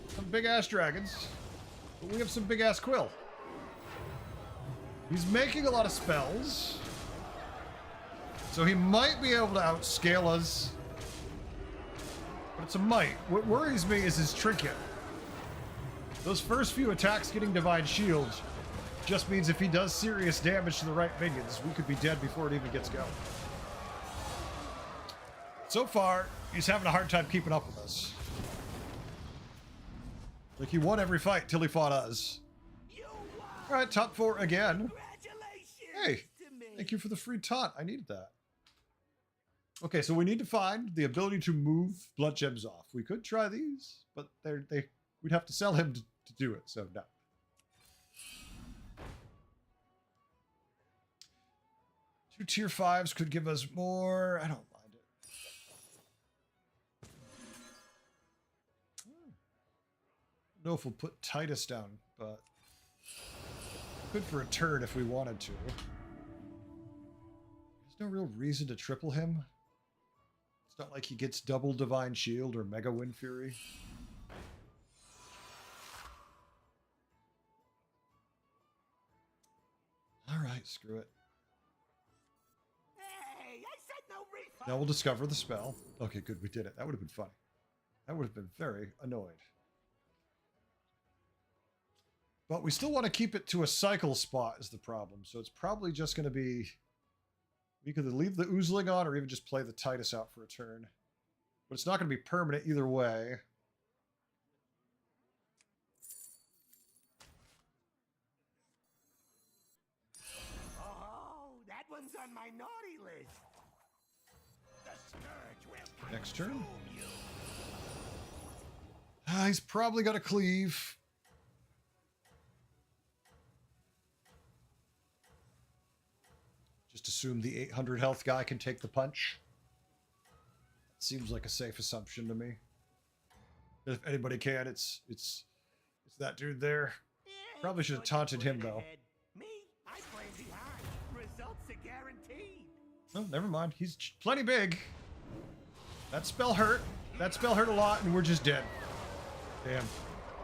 Speaker 1: some big-ass dragons. But we have some big-ass Quill. He's making a lot of spells. So he might be able to outscale us. But it's a might. What worries me is his Trinket. Those first few attacks getting Divine Shield just means if he does serious damage to the right minions, we could be dead before it even gets going. So far, he's having a hard time keeping up with us. Like, he won every fight till he fought us. All right, top 4 again. Hey, thank you for the free taunt. I needed that. Okay, so we need to find the ability to move blood gems off. We could try these, but we'd have to sell him to do it, so no. Two tier 5s could give us more. I don't mind it. I don't know if we'll put Titus down, but good for a turn if we wanted to. There's no real reason to triple him. It's not like he gets double Divine Shield or Mega Wind Fury. Alright, screw it.
Speaker 2: Hey, I said no refund.
Speaker 1: Now we'll discover the spell. Okay, good, we did it. That would have been funny. That would have been very annoyed. But we still want to keep it to a cycle spot is the problem. So it's probably just going to be... We could either leave the Oozling on or even just play the Titus out for a turn. But it's not going to be permanent either way.
Speaker 2: Oh, that one's on my naughty list. The Scourge will
Speaker 1: Next turn.
Speaker 2: consume you.
Speaker 1: He's probably got to cleave. Just assume the 800 health guy can take the punch. Seems like a safe assumption to me. If anybody can, it's that dude there.
Speaker 2: Yeah,
Speaker 1: Probably should have
Speaker 2: it's
Speaker 1: taunted
Speaker 2: good
Speaker 1: him,
Speaker 2: for
Speaker 1: though.
Speaker 2: the head. Me, I play behind. Results are guaranteed.
Speaker 1: Oh, never mind. He's plenty big. That spell hurt. That spell hurt a lot, and we're just dead. Damn.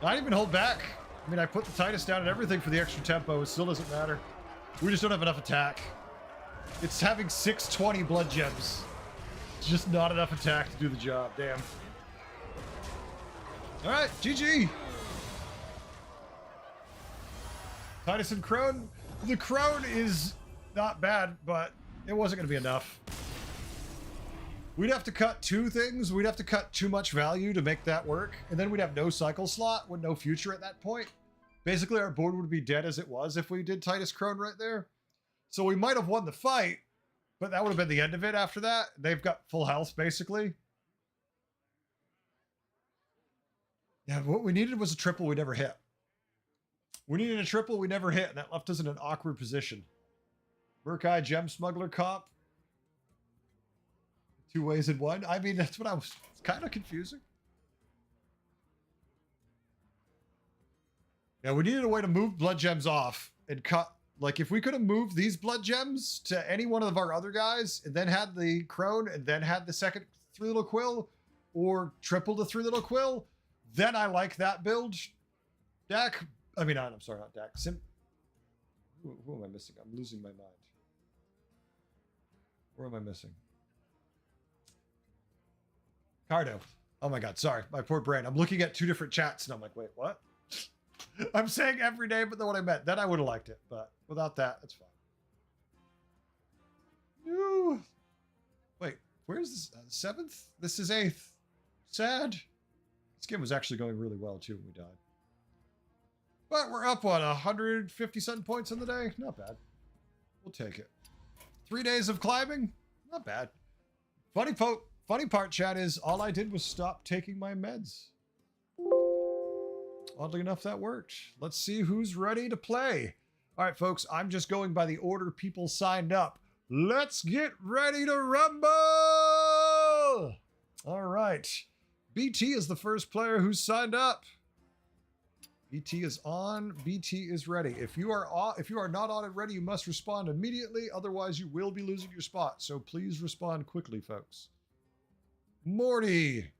Speaker 1: I didn't even hold back. I mean, I put the Titus down and everything for the extra tempo. It still doesn't matter. We just don't have enough attack. It's having 620 blood gems. It's just not enough attack to do the job. Damn. All right, GG. Titus and Crone. The Crone is not bad, but it wasn't going to be enough. We'd have to cut 2 things. We'd have to cut too much value to make that work. And then we'd have no cycle slot with no future at that point. Basically, our board would be dead as it was if we did Titus Crone right there. So we might have won the fight, but that would have been the end of it after that. They've got full health, basically. Yeah, what we needed was a triple we never hit. We needed a triple we never hit, and that left us in an awkward position. Murk-Eye Gem Smuggler comp. 2 ways in 1. I mean, that's what I was... It's kind of confusing. Yeah, we needed a way to move blood gems off and cut... Like, if we could have moved these blood gems to any one of our other guys, and then had the Crone, and then had the second 3 little Quill, or triple the 3 little Quill, then I like that build. Dak... I mean, I'm sorry, not Dak. Who am I missing? I'm losing my mind. Where am I missing? Cardo. Oh my god, sorry. My poor brain. I'm looking at 2 different chats, and I'm like, wait, what? I'm saying every name but the one I meant. Then I would have liked it, but without that, it's fine. Ooh. Wait, where's this? 7th? This is 8th. Sad. This game was actually going really well, too, when we died. But we're up, what, 150-something points in the day? Not bad. We'll take it. 3 days of climbing? Not bad. Funny part, chat, is all I did was stop taking my meds. Oddly enough, that worked. Let's see who's ready to play. All right, folks, I'm just going by the order people signed up. Let's get ready to rumble! All right. BT is the first player who signed up. BT is on. BT is ready. If you are not on and ready, you must respond immediately. Otherwise, you will be losing your spot. So please respond quickly, folks. Morty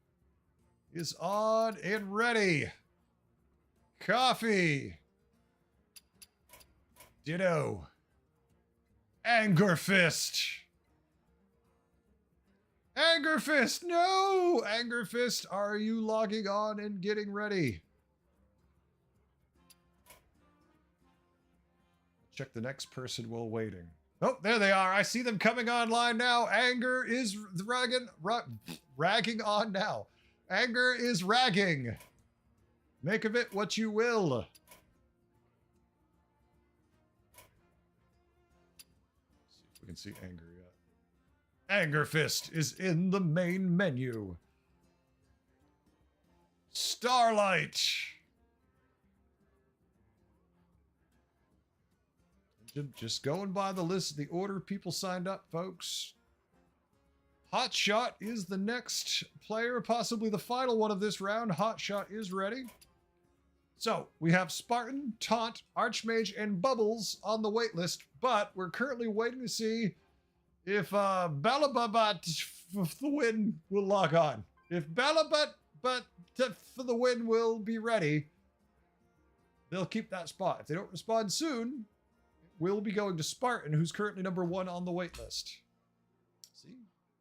Speaker 1: is on and ready. Coffee. Ditto. Anger Fist. Anger Fist, no! Anger Fist, are you logging on and getting ready? Check the next person while waiting. Oh, there they are. I see them coming online now. Anger is ragging on now. Anger is ragging. Make of it what you will. See if we can see Anger yet. Anger Fist is in the main menu. Starlight. Just going by the list, the order people signed up, folks. Hotshot is the next player, possibly the final one of this round. Hotshot is ready. So we have Spartan, Taunt, Archmage, and Bubbles on the wait list, but we're currently waiting to see if Balababat for the win will log on. If Balabat for the win will be ready, they'll keep that spot. If they don't respond soon, we'll be going to Spartan, who's currently number 1 on the wait list. See?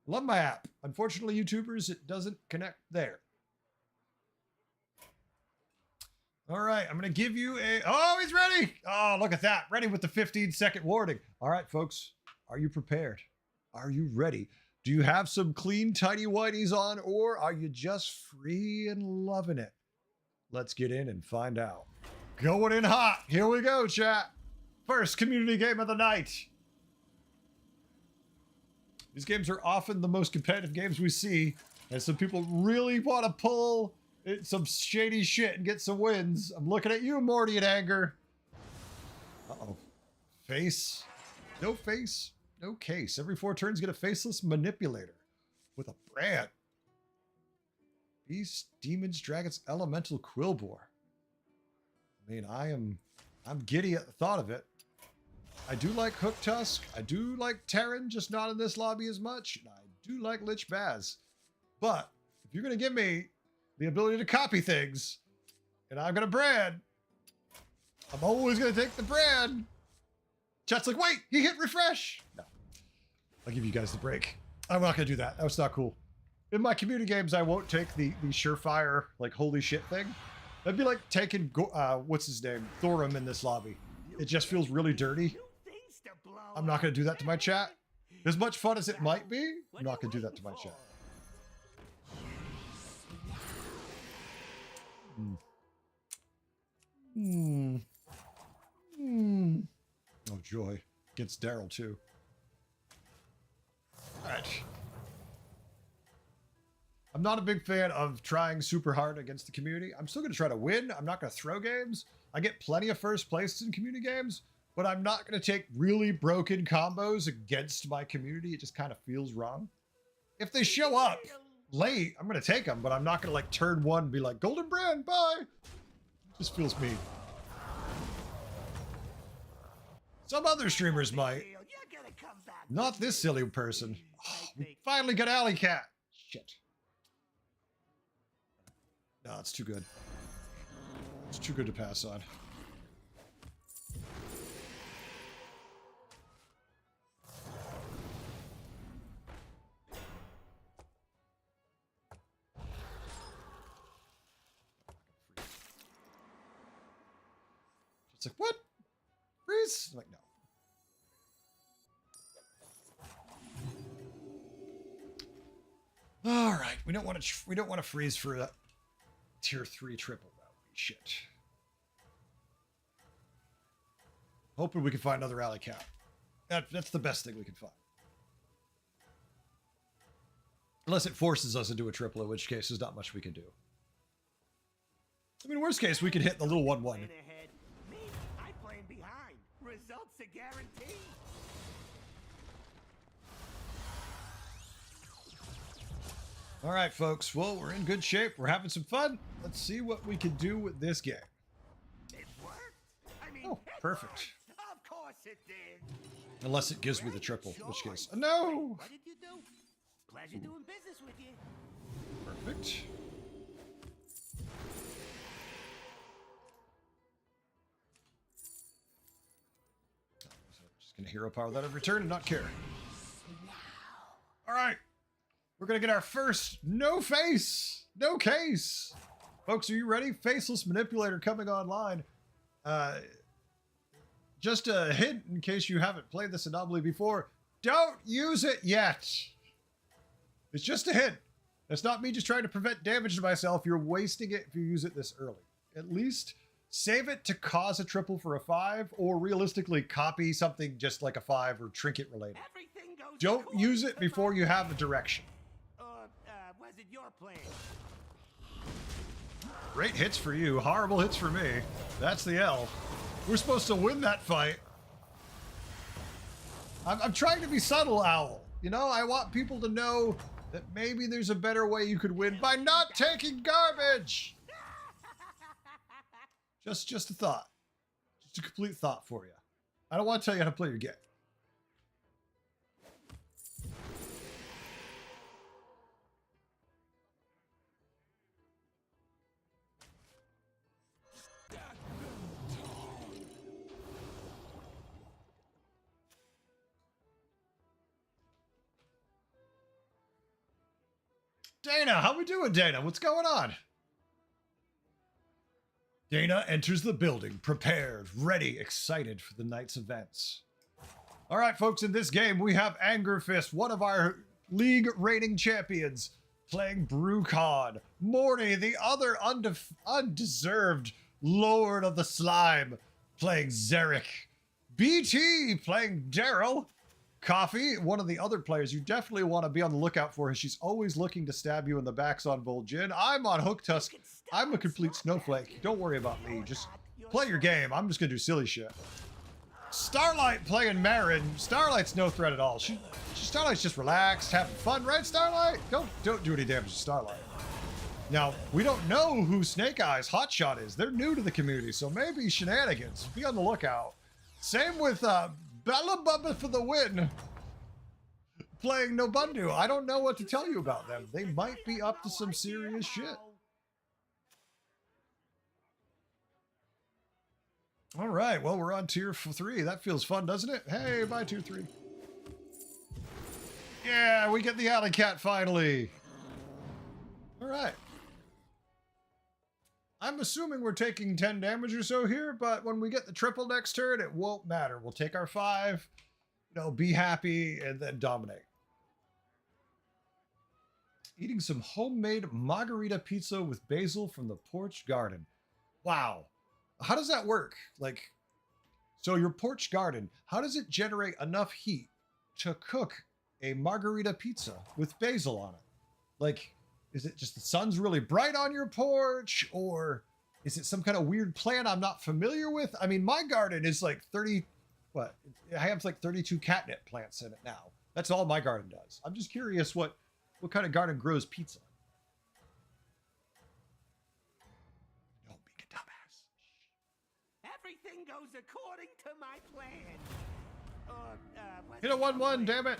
Speaker 1: Love my app. Unfortunately, YouTubers, it doesn't connect there. All right, I'm going to give you a... Oh, he's ready! Oh, look at that. Ready with the 15-second warning. All right, folks. Are you prepared? Are you ready? Do you have some clean, tidy whities on, or are you just free and loving it? Let's get in and find out. Going in hot. Here we go, chat. First community game of the night. These games are often the most competitive games we see, and some people really want to pull some shady shit and get some wins. I'm looking at you, Morty and Anger. Uh-oh. Face. No face. No case. Every 4 turns, get a faceless manipulator with a brand. Beasts, demons, dragons, elemental Quillbore. I mean, I'm giddy at the thought of it. I do like Hook Tusk. I do like Terran, just not in this lobby as much. And I do like Lich Baz. But if you're going to give me the ability to copy things, and I'm going to brand, I'm always going to take the brand. Chat's like, wait, he hit refresh. No. I'll give you guys the break. I'm not going to do that. That was not cool. In my community games, I won't take the surefire, like, holy shit thing. That'd be like taking, what's his name? Thorum in this lobby. It just feels really dirty. I'm not going to do that to my chat. As much fun as it might be, I'm not going to do that to my chat. Oh, joy. Against Daryl, too. All right. I'm not a big fan of trying super hard against the community. I'm still going to try to win. I'm not going to throw games. I get plenty of first places in community games, but I'm not going to take really broken combos against my community. It just kind of feels wrong. If they show up late, I'm going to take them, but I'm not going to like turn 1 and be like, Golden Brand, bye. It just feels mean. Some other streamers might. Not this silly person. Oh, we finally got Alley Cat. Shit. No, it's too good. It's too good to pass on. It's like, what? Freeze? I'm like, no. All right, we don't want to freeze for that tier 3 triple. That would be shit. Hoping we can find another Alley Cat. That's the best thing we can find. Unless it forces us into a triple, in which case there's not much we can do. I mean, worst case, we could hit the little 1-1.
Speaker 2: Me, I playing behind. Results are guaranteed.
Speaker 1: All right, folks. Well, we're in good shape. We're having some fun. Let's see what we can do with this game.
Speaker 2: It worked. I mean,
Speaker 1: Oh, perfect.
Speaker 2: Of course it did.
Speaker 1: Unless it gives me the triple, in which case... No!
Speaker 2: What did you do? Pleasure doing business with you.
Speaker 1: Perfect. And hero power that every turn and not care. All right. We're going to get our first no face, no case. Folks, are you ready? Faceless Manipulator coming online. Just a hint in case you haven't played this anomaly before. Don't use it yet. It's just a hint. That's not me just trying to prevent damage to myself. You're wasting it if you use it this early. At least save it to cause a triple for a 5, or realistically copy something just like a 5 or trinket related.
Speaker 2: Everything goes
Speaker 1: Don't
Speaker 2: according
Speaker 1: use it
Speaker 2: to
Speaker 1: before
Speaker 2: my
Speaker 1: you have a
Speaker 2: plan.
Speaker 1: direction.
Speaker 2: Or was it your plan?
Speaker 1: Great hits for you, horrible hits for me. That's the L. We're supposed to win that fight. I'm trying to be subtle, Owl. You know, I want people to know that maybe there's a better way you could win by not taking garbage. Just a thought. Just a complete thought for you. I don't want to tell you how to play your game. Dana, how we doing, Dana? What's going on? Dana enters the building, prepared, ready, excited for the night's events. All right, folks, in this game, we have Anger Fist, one of our league reigning champions, playing Brucon. Morty, the other undeserved Lord of the Slime, playing Zarek. BT, playing Daryl. Coffee, one of the other players you definitely want to be on the lookout for. She's always looking to stab you in the backs on Vol'jin. I'm on Hook Tusk. I'm a complete snowflake. Don't worry about me. Just play your game. I'm just going to do silly shit. Starlight playing Marin. Starlight's no threat at all. Starlight's just relaxed, having fun, right, Starlight? Don't do any damage to Starlight. Now, we don't know who Snake Eyes Hotshot is. They're new to the community, so maybe shenanigans. Be on the lookout. Same with Bella Bubba for the win. Playing Nobundu. I don't know what to tell you about them. They might be up to some serious shit. All right, well, we're on tier 3. That feels fun, doesn't it? Hey, bye, tier 3. Yeah, we get the Alley Cat finally. All right. I'm assuming we're taking 10 damage or so here, but when we get the triple next turn, it won't matter. We'll take our 5, you know, be happy, and then dominate. Eating some homemade margarita pizza with basil from the porch garden. Wow. How does that work? Like, so your porch garden, how does it generate enough heat to cook a margarita pizza with basil on it? Like, is it just the sun's really bright on your porch, or is it some kind of weird plant I'm not familiar with? I mean, my garden is like 30, what? I have like 32 catnip plants in it now. That's all my garden does. I'm just curious what kind of garden grows pizza. Don't be a dumbass.
Speaker 2: Everything goes according to my plan. Or,
Speaker 1: Hit a 1-1, damn it.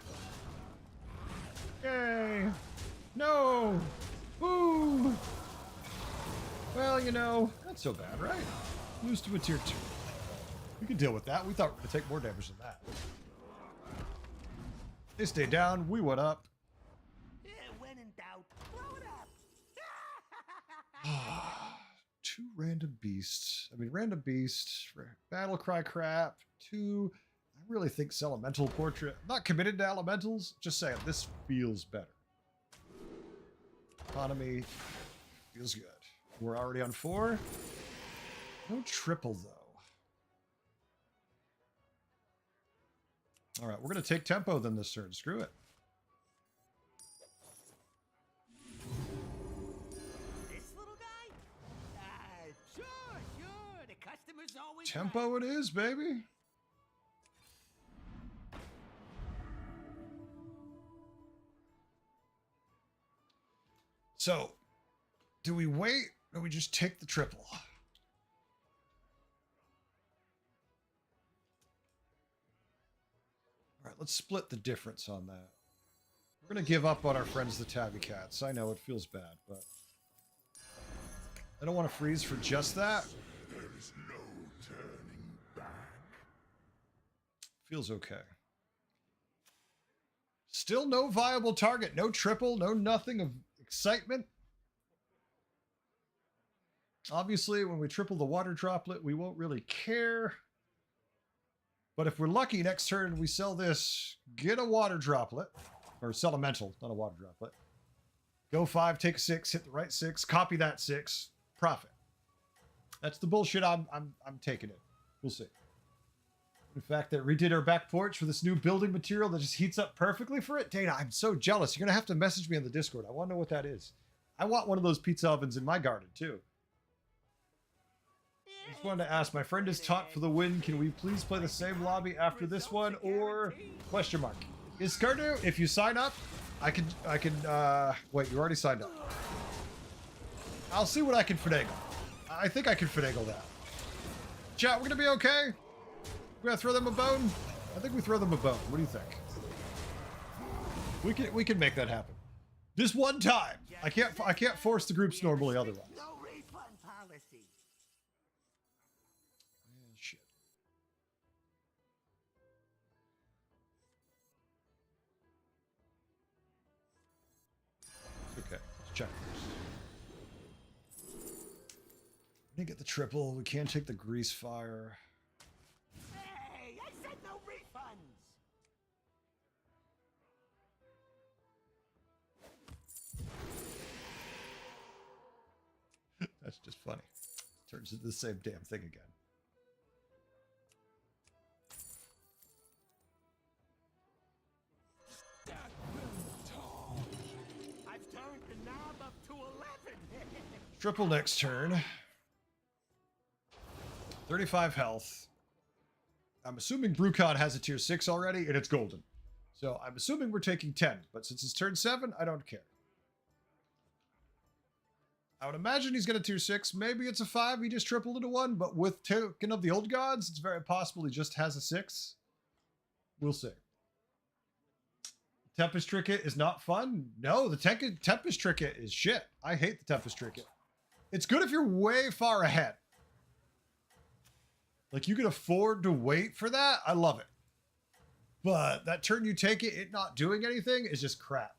Speaker 1: Yay. No! Ooh! Well, you know, not so bad, right? Lose to a tier 2. We can deal with that. We thought we were going to take more damage than that. They stayed down. We went up.
Speaker 2: Yeah, when in doubt, blow it up.
Speaker 1: 2 random beasts. I mean, random beast, battle cry crap. 2, I really think Elemental Portrait. I'm not committed to elementals. Just saying, this feels better. Economy feels good. We're already on 4. No triple, though. All right, we're going to take tempo then this turn. Screw it.
Speaker 2: This little guy? Sure. The customer's always
Speaker 1: Tempo
Speaker 2: right.
Speaker 1: it is, baby. So, do we wait or we just take the triple? All right, let's split the difference on that. We're going to give up on our friends, the Tabby Cats. I know it feels bad, but I don't want to freeze for just that.
Speaker 6: There is no turning back.
Speaker 1: Feels okay. Still no viable target. No triple, no nothing of excitement. Obviously, when we triple the water droplet, we won't really care. But if we're lucky, next turn we sell this, get a water droplet. Or sell a mental, not a water droplet. Go 5, take a 6, hit the right 6, copy that 6, profit. That's the bullshit I'm taking it. We'll see. In fact, that redid our back porch for this new building material that just heats up perfectly for it. Dana, I'm so jealous. You're going to have to message me on the Discord. I want to know what that is. I want one of those pizza ovens in my garden, too. I just wanted to ask, my friend is taught for the win. Can we please play the same lobby after this one? Or, question mark. Is Skardu, if you sign up, I can, wait, you already signed up. I'll see what I can finagle. I think I can finagle that. Chat, we're going to be okay? We're going to throw them a bone? I think we throw them a bone. What do you think? We can make that happen. This one time. I can't force the groups normally otherwise.
Speaker 2: No refund policy.
Speaker 1: Shit. Okay, let's check first. We didn't get the triple. We can't take the grease fire.
Speaker 2: Hey, I said no refunds.
Speaker 1: That's just funny. Turns into the same damn thing again.
Speaker 2: I've turned the knob up to 11.
Speaker 1: Triple next turn. 35 health. I'm assuming Brucon has a tier 6 already, and it's golden. So I'm assuming we're taking 10, but since it's turn 7, I don't care. I would imagine he's got a tier 6. Maybe it's a 5. He just tripled into 1, but with Token of the Old Gods, it's very possible he just has a 6. We'll see. Tempest Trinket is not fun. No, the Tempest Trinket is shit. I hate the Tempest Trinket. It's good if you're way far ahead. Like, you can afford to wait for that. I love it. But that turn you take it not doing anything is just crap.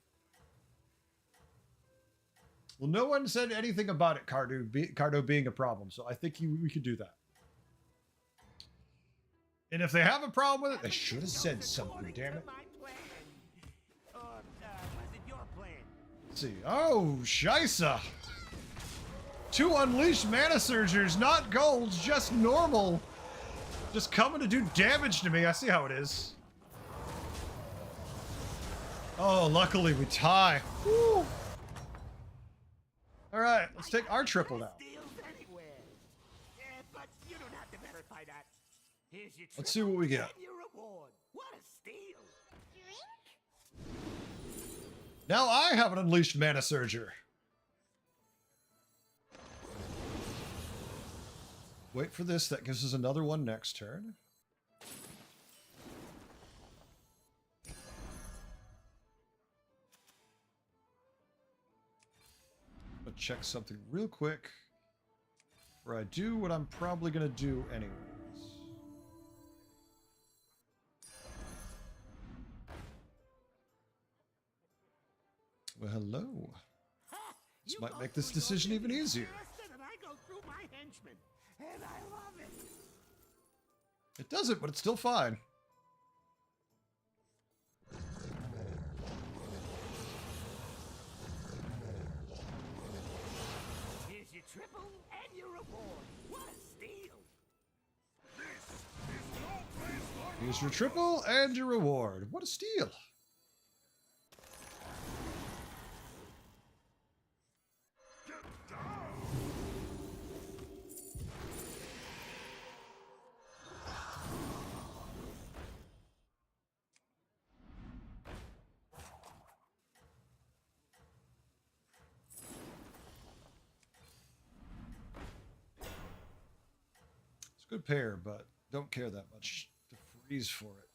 Speaker 1: Well, no one said anything about it, Cardo being a problem, so I think we could do that. And if they have a problem with it, they should have said something, damn it.
Speaker 2: Was it your plan?
Speaker 1: Let's see. Oh, Shisa. 2 unleashed mana surgers, not golds, just normal. Just coming to do damage to me. I see how it is. Oh, luckily we tie. Woo. All right, let's take our triple now.
Speaker 2: Steals anywhere. But you don't have to verify that. Here's your
Speaker 1: Let's see what we get.
Speaker 2: and your reward. What a steal.
Speaker 1: Now I have an unleashed mana surger. Wait for this. That gives us another one next turn. I'll check something real quick. Where I do what I'm probably going to do anyways. Well, hello. This
Speaker 2: You
Speaker 1: might
Speaker 2: go
Speaker 1: make this
Speaker 2: through your
Speaker 1: decision even
Speaker 2: minions
Speaker 1: easier.
Speaker 2: faster than I go through my henchmen, and I love it.
Speaker 1: It doesn't, but it's still fine.
Speaker 2: Here's your triple and your reward. What a steal.
Speaker 1: Here's your triple and your reward. What a steal. It's a good pair, but don't care that much to freeze for it.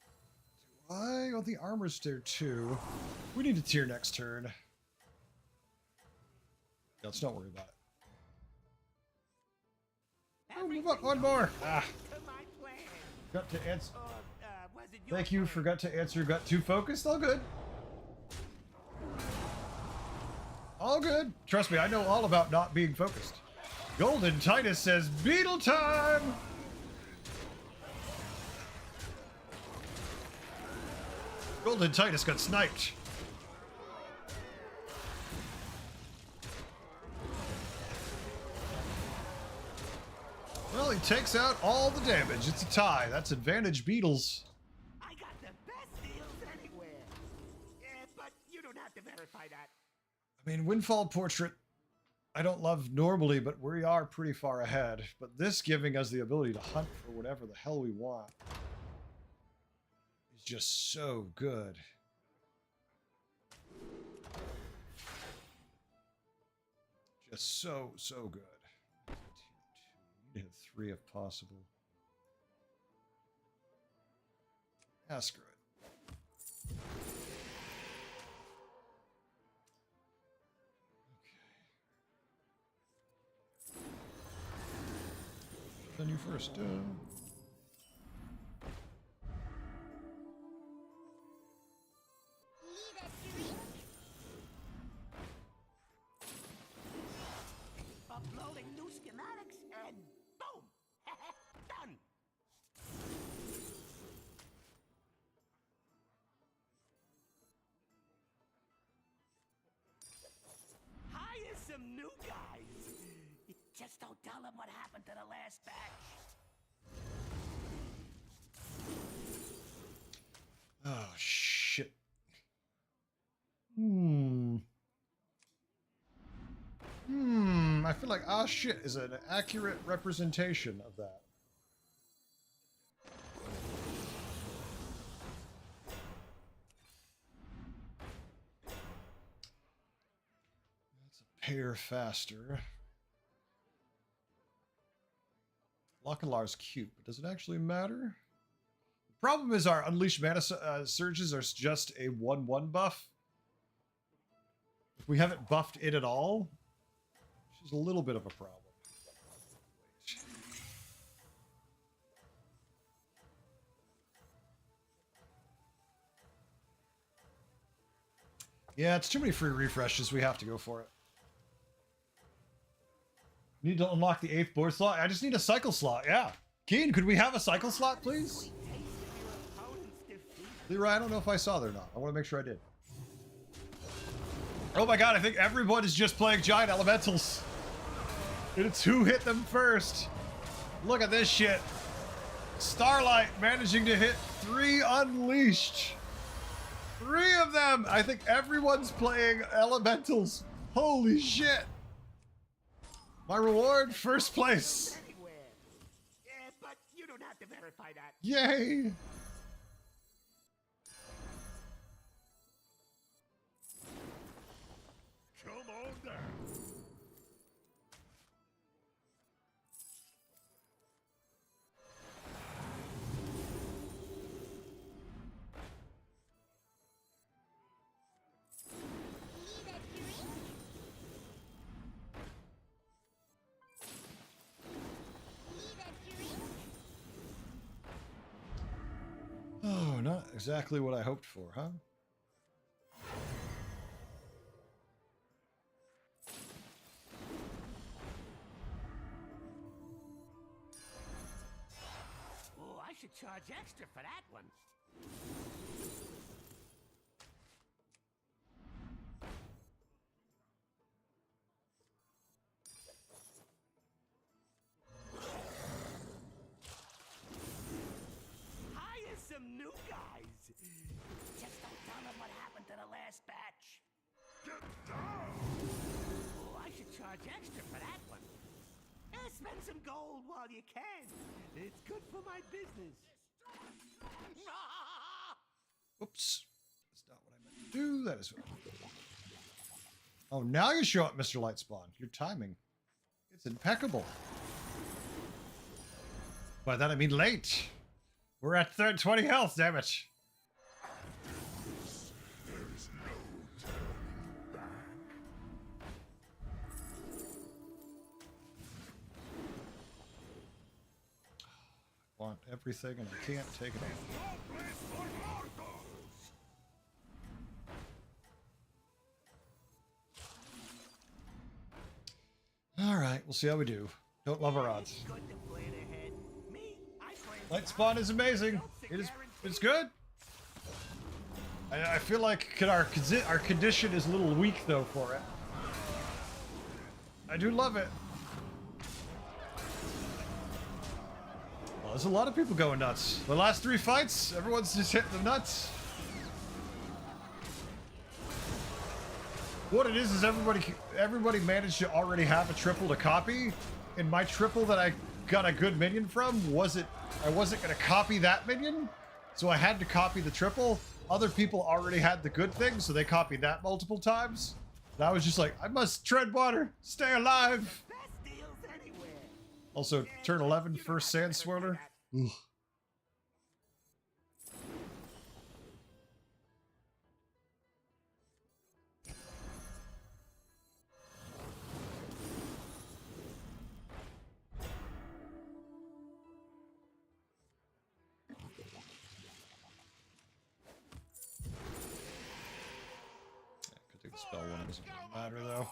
Speaker 1: Do I? Oh, the armor's tier 2. We need a tier next turn. Yeah, let's not worry about it. Oh, move up one more. Ah,
Speaker 2: To my plan.
Speaker 1: got to answer.
Speaker 2: Or was it your
Speaker 1: Thank you.
Speaker 2: turn?
Speaker 1: Forgot to answer. Got too focused. All good. All good. Trust me, I know all about not being focused. Golden Titus says, Beetle time! Golden Titus got sniped. Well, he takes out all the damage. It's a tie. That's advantage Beetles.
Speaker 2: I got the best deals anywhere. But you don't have to verify that.
Speaker 1: I mean, Windfall Portrait, I don't love normally, but we are pretty far ahead. But this giving us the ability to hunt for whatever the hell we want is just so good. Just so good. Tier 2. We need to hit 3 if possible. Ah, screw it. Then you first.
Speaker 2: Uploading new schematics and boom! Done! Hire some new guys. Just don't tell them what happened to the last batch.
Speaker 1: Oh, shit. I feel like ah shit is an accurate representation of that. That's a pair faster. Lockelar's cute, but does it actually matter? The problem is our Unleashed Mana Surges are just a 1/1 buff. If we haven't buffed it at all, which is a little bit of a problem. Yeah, it's too many free refreshes. We have to go for it. Need to unlock the 8th board slot. I just need a cycle slot. Yeah. Keen, could we have a cycle slot, please? Leroy, I don't know if I saw that or not. I want to make sure I did. Oh my god, I think everyone is just playing Giant Elementals. And it's who hit them first. Look at this shit. Starlight managing to hit 3 Unleashed. 3 of them! I think everyone's playing Elementals. Holy shit. My reward, first place.
Speaker 2: Anywhere. But you don't have to verify that.
Speaker 1: Yay.
Speaker 6: Come on down.
Speaker 1: Oh, not exactly what I hoped for, huh?
Speaker 2: Oh, I should charge extra for that one. Hire some new guys. Just don't tell them what happened to the last batch.
Speaker 6: Get down.
Speaker 2: Oh, I should charge extra for that one. Spend some gold while you can. It's good for my business.
Speaker 1: Oops. That's not what I meant to do. That is what Oh, now you show up, Mr. Lightspawn. Your timing. It's impeccable. By that I mean late. We're at 20 health, damn it.
Speaker 6: There is no turning back.
Speaker 1: want everything and I can't take it all. Alright, we'll see how we do. Don't love our odds.
Speaker 2: Good to plan ahead. Me, I plan
Speaker 1: Light spawn is amazing. It's good. I feel like our condition is a little weak though for it. I do love it. Well, there's a lot of people going nuts. The last 3 fights, everyone's just hitting the nuts. What it is everybody managed to already have a triple to copy. And my triple that I got a good minion from I wasn't gonna copy that minion, so I had to copy the triple. Other people already had the good thing, so they copied that multiple times. And I was just like, I must tread water, stay alive.
Speaker 2: best deals anywhere.
Speaker 1: Also, turn 11 first Sand Swirler. Ugh. Could take the spell one, it doesn't really matter though.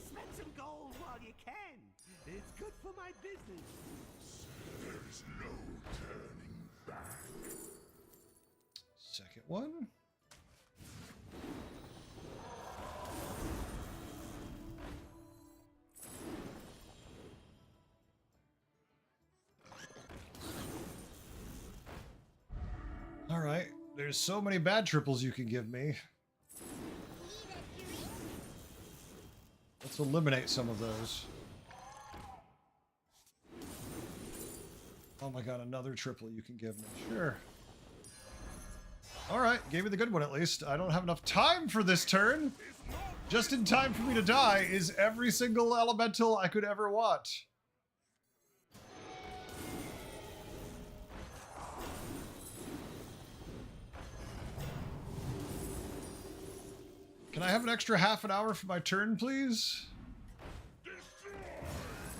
Speaker 2: Spend some gold while you can. It's good for my business.
Speaker 6: There's no turning back.
Speaker 1: Second one. All right, there's so many bad triples you can give me. Let's eliminate some of those. Oh my god, another triple you can give me. Sure. Alright, gave me the good one at least. I don't have enough time for this turn. Just in time for me to die is every single elemental I could ever want. Can I have an extra half an hour for my turn, please?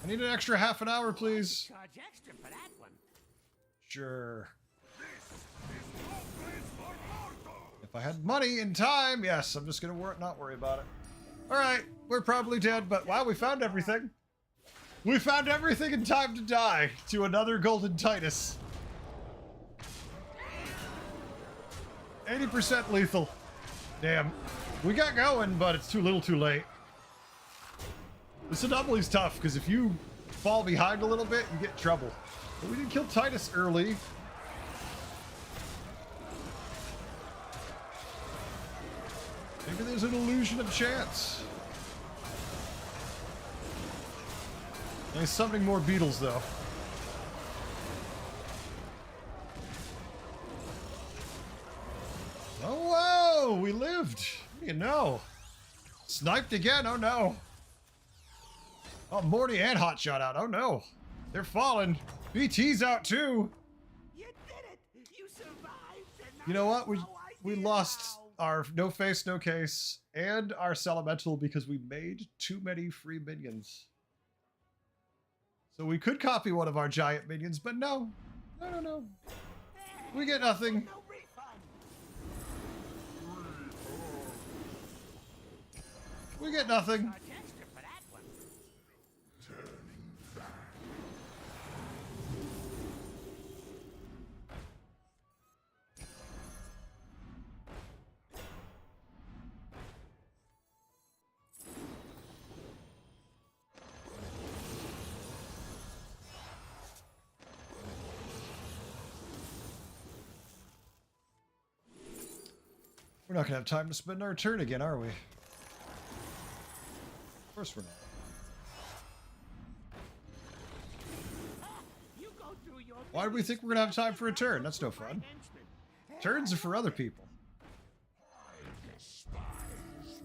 Speaker 1: I need an extra half an hour, please.
Speaker 2: Charge extra for that one.
Speaker 1: Sure. If I had money and time, yes, I'm just gonna not worry about it. All right, we're probably dead, but wow, we found everything. We found everything in time to die to another Golden Titus. 80% lethal. Damn. We got going, but it's too little too late. This anomaly's tough, because if you fall behind a little bit, you get in trouble. But we didn't kill Titus early. Maybe there's an illusion of chance. He's summoning more beetles, though. Oh, whoa! We lived! What do you know? Sniped again? Oh, no. Oh, Morty and Hotshot out. Oh, no. They're falling. BT's out, too.
Speaker 2: You did it. You survived. And
Speaker 1: You know what?
Speaker 2: I have
Speaker 1: We
Speaker 2: no idea
Speaker 1: lost
Speaker 2: how.
Speaker 1: our no face, no case, and our Elemental because we made too many free minions. So we could copy one of our giant minions, but no. No. We get nothing.
Speaker 2: No refund.
Speaker 1: We get nothing.
Speaker 2: Charge extra for that one.
Speaker 1: We're not gonna have time to spend our turn again, are we? Of course we're not.
Speaker 2: You go through your
Speaker 1: Why do we think we're gonna have time for a turn? That's no fun. Turns are for other people.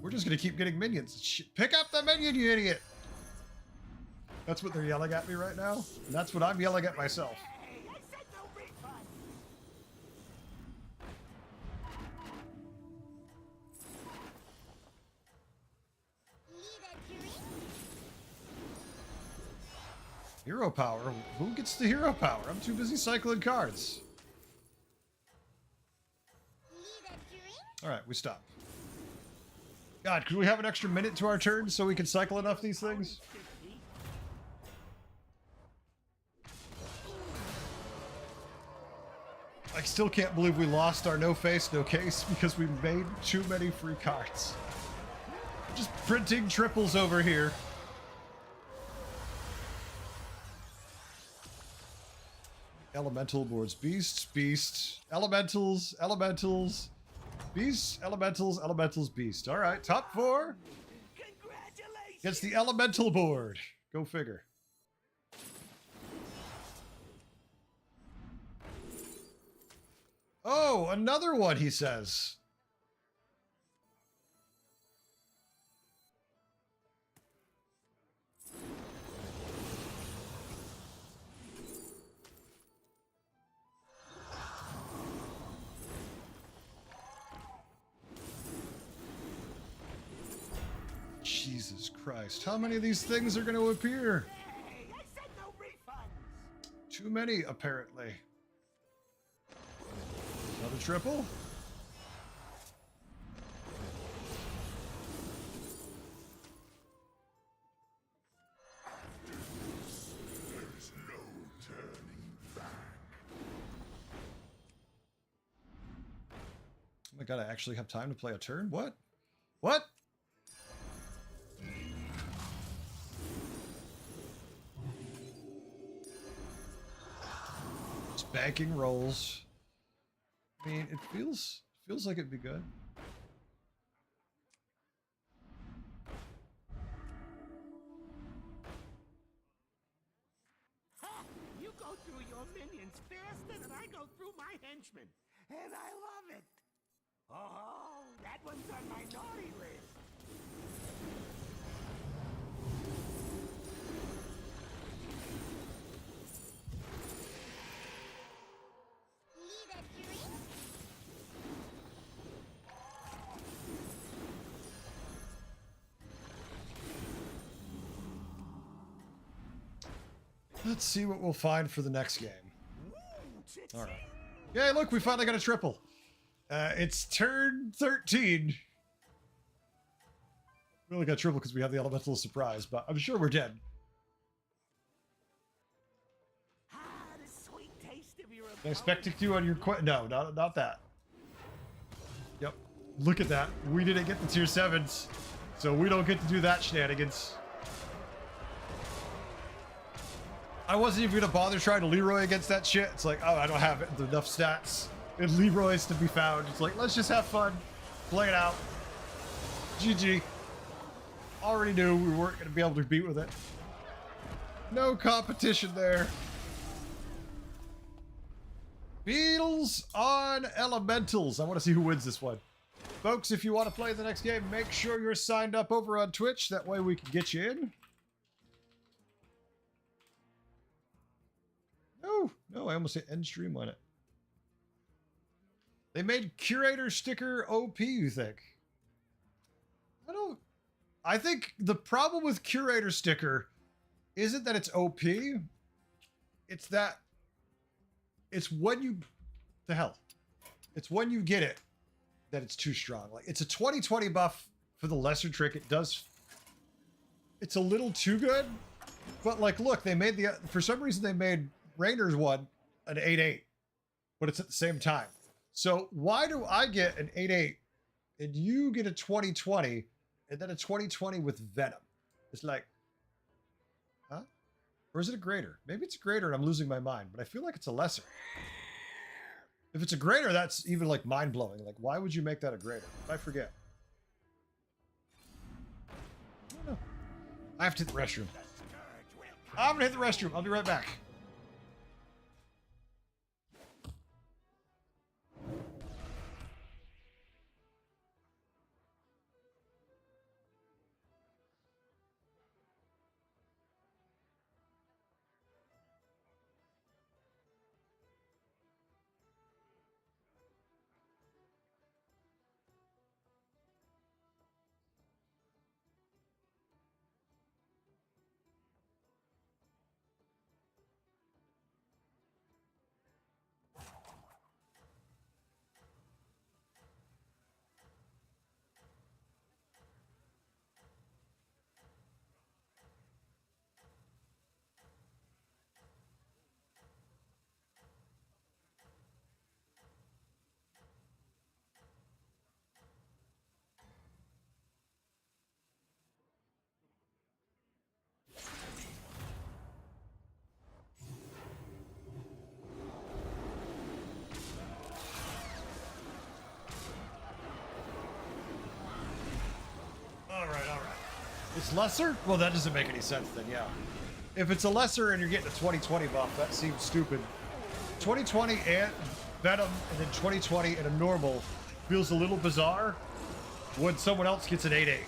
Speaker 1: We're just gonna keep getting minions. Pick up the minion, you idiot! That's what they're yelling at me right now. And that's what I'm yelling at myself.
Speaker 2: Hey, I said no refund.
Speaker 1: Hero power? Who gets the hero power? I'm too busy cycling cards.
Speaker 3: Need a drink?
Speaker 1: All right, we stop. God, could we have an extra minute to our turn so we can cycle enough these things? I still can't believe we lost our no face, no case because we made too many free cards. Just printing triples over here. Elemental boards, beasts, beast, elementals, elementals, beasts, elementals, elementals, beast. All right, top 4
Speaker 2: Congratulations!
Speaker 1: gets the elemental board. Go figure. Oh, another one, he says. Jesus Christ. How many of these things are going to appear?
Speaker 2: Hey, I said no refunds!
Speaker 1: Too many, apparently. Another triple?
Speaker 6: There's no turning back.
Speaker 1: Oh my god, I actually have time to play a turn? What? What? Just banking rolls. I mean, it feels like it'd be good.
Speaker 2: Ha! You go through your minions faster than I go through my henchmen. And I love it. Oh, that one's on my naughty list.
Speaker 3: Need a drink?
Speaker 1: Let's see what we'll find for the next game.
Speaker 2: Ooh, chit-chit.
Speaker 1: All right. Yay, look, we finally got a triple. It's turn 13. We only got triple because we have the elemental surprise, but I'm sure we're dead.
Speaker 2: Ah, the sweet taste of your
Speaker 1: I expected you on your no, not that. Yep. Look at that. We didn't get the tier 7s, so we don't get to do that shenanigans. I wasn't even gonna bother trying to Leroy against that shit. It's like, oh, I don't have enough stats and Leroy's to be found. It's like, let's just have fun, play it out. GG. Already knew we weren't gonna be able to beat with it. No competition there. Beatles on Elementals. I want to see who wins this one. Folks, if you want to play the next game, make sure you're signed up over on Twitch. That way we can get you in. No, I almost hit end stream on it. They made Curator sticker OP, you think? I think the problem with Curator sticker isn't that it's OP. It's that it's when you it's when you get it that it's too strong. Like, it's a 20/20 buff for the lesser trick. It's a little too good, but like, look, they made for some reason they made Rainer's one an 8/8, but it's at the same time. So why do I get an 8/8 and you get a 20/20 and then a 20/20 with Venom? It's like, huh? Or is it a greater? Maybe it's a greater and I'm losing my mind, but I feel like it's a lesser. If it's a greater, that's even like mind-blowing. Like, why would you make that a greater? I forget. I don't know. I have to hit the restroom. I'm gonna hit the restroom. I'll be right back. It's lesser? Well, that doesn't make any sense then, yeah. If it's a lesser and you're getting a 2020 buff, that seems stupid. 2020 and Venom, and then 2020 and a normal feels a little bizarre when someone else gets an 8-8.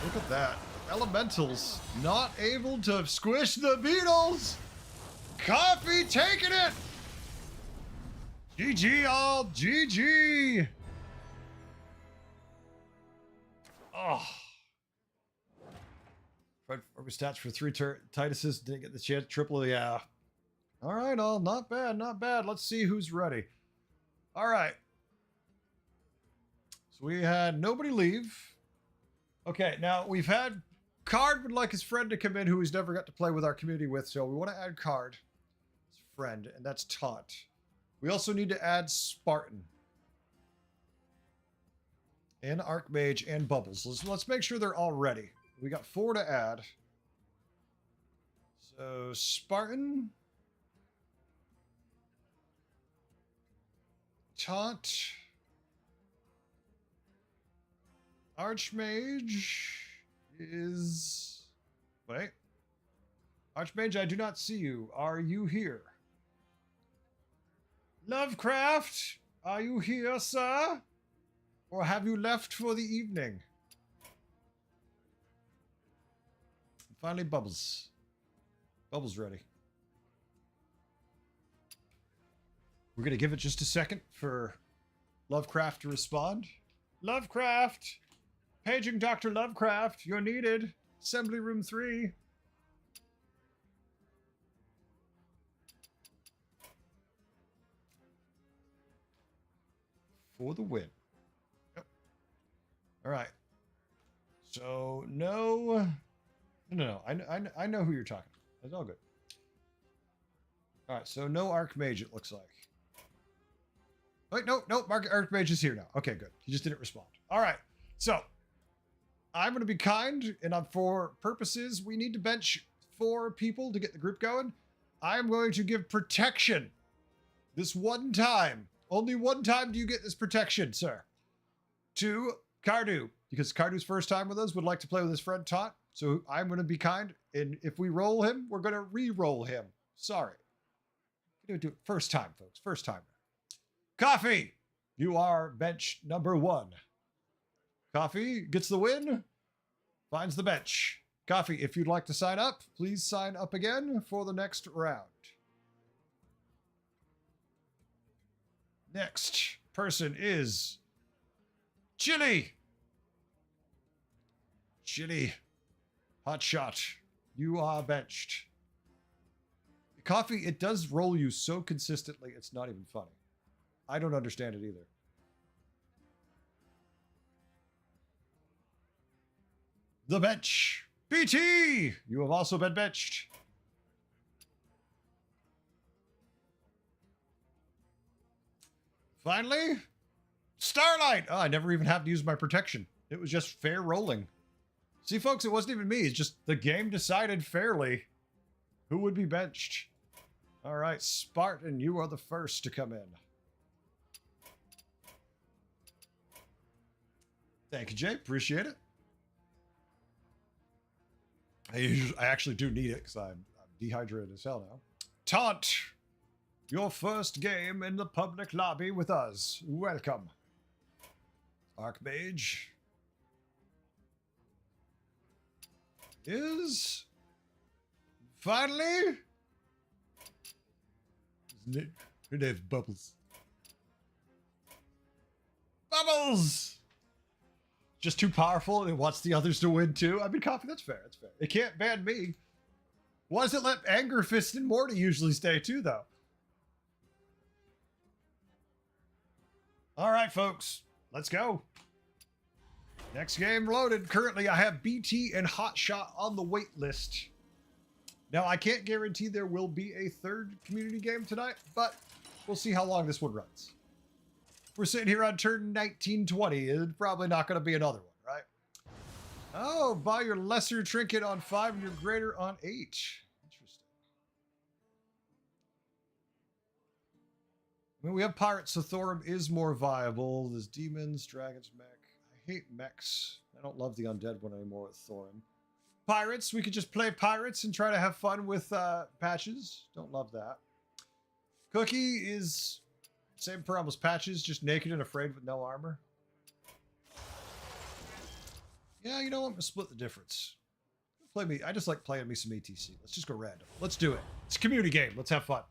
Speaker 1: Look at that. Elementals not able to squish the beetles. Coffee taking it. GG all, GG. Oh. Fred Forbes stats for 3 Tituses. Didn't get the chance. Triple, yeah. All right, all. Not bad, not bad. Let's see who's ready. All right. So we had nobody leave. Okay, now we've had Card would like his friend to come in who he's never got to play with our community with, so we want to add Card as friend, and that's Taunt. We also need to add Spartan. And Archmage and Bubbles. Let's make sure they're all ready. We got 4 to add. So Spartan. Taunt. Archmage is... Wait. Archmage, I do not see you. Are you here? Lovecraft, are you here, sir? Or have you left for the evening? And finally, Bubbles. Bubbles ready. We're going to give it just a second for Lovecraft to respond. Lovecraft! Paging Dr. Lovecraft, you're needed. Assembly room 3. For the win. Yep. All right. So, no. No. I know who you're talking about. That's all good. All right. So, no Archmage, it looks like. Wait, no. Archmage is here now. Okay, good. He just didn't respond. All right. So, I'm going to be kind, and for purposes, we need to bench 4 people to get the group going. I'm going to give protection this one time. Only one time do you get this protection, sir. To Cardu, because Cardu's first time with us would like to play with his friend Taunt. So I'm going to be kind, and if we roll him, we're going to re-roll him. Sorry. We're going to do it first time, folks. First timer. Coffee, you are bench number 1. Coffee gets the win, finds the bench. Coffee, if you'd like to sign up, please sign up again for the next round. Next person is Chili. Chili, hot shot. You are benched. Coffee, it does roll you so consistently, it's not even funny. I don't understand it either. The bench. BT, you have also been benched. Finally, Starlight. Oh, I never even have to use my protection. It was just fair rolling. See, folks, it wasn't even me. It's just the game decided fairly who would be benched. All right, Spartan, you are the first to come in. Thank you, Jay. Appreciate it. I actually do need it because I'm dehydrated as hell now. Taunt, your first game in the public lobby with us. Welcome. Archmage is finally... Her name's Bubbles. Bubbles! Just too powerful and it wants the others to win too. I mean, Coffee, that's fair. That's fair. It can't ban me. Why does it let Anger Fist and Morty usually stay too, though? All right, folks. Let's go. Next game loaded. Currently, I have BT and Hotshot on the wait list. Now, I can't guarantee there will be a third community game tonight, but we'll see how long this one runs. We're sitting here on turn 1920. It's probably not going to be another one, right? Oh, buy your lesser trinket on 5 and your greater on 8. Interesting. I mean, we have pirates, so Thorum is more viable. There's demons, dragons, mech. I hate mechs. I don't love the undead one anymore with Thorin. Pirates, we could just play pirates and try to have fun with Patches. Don't love that. Cookie is same problem as Patches, just naked and afraid with no armor. Yeah, you know what? I'm gonna split the difference. Play me. I just like playing me some ETC. Let's just go random. Let's do it. It's a community game. Let's have fun.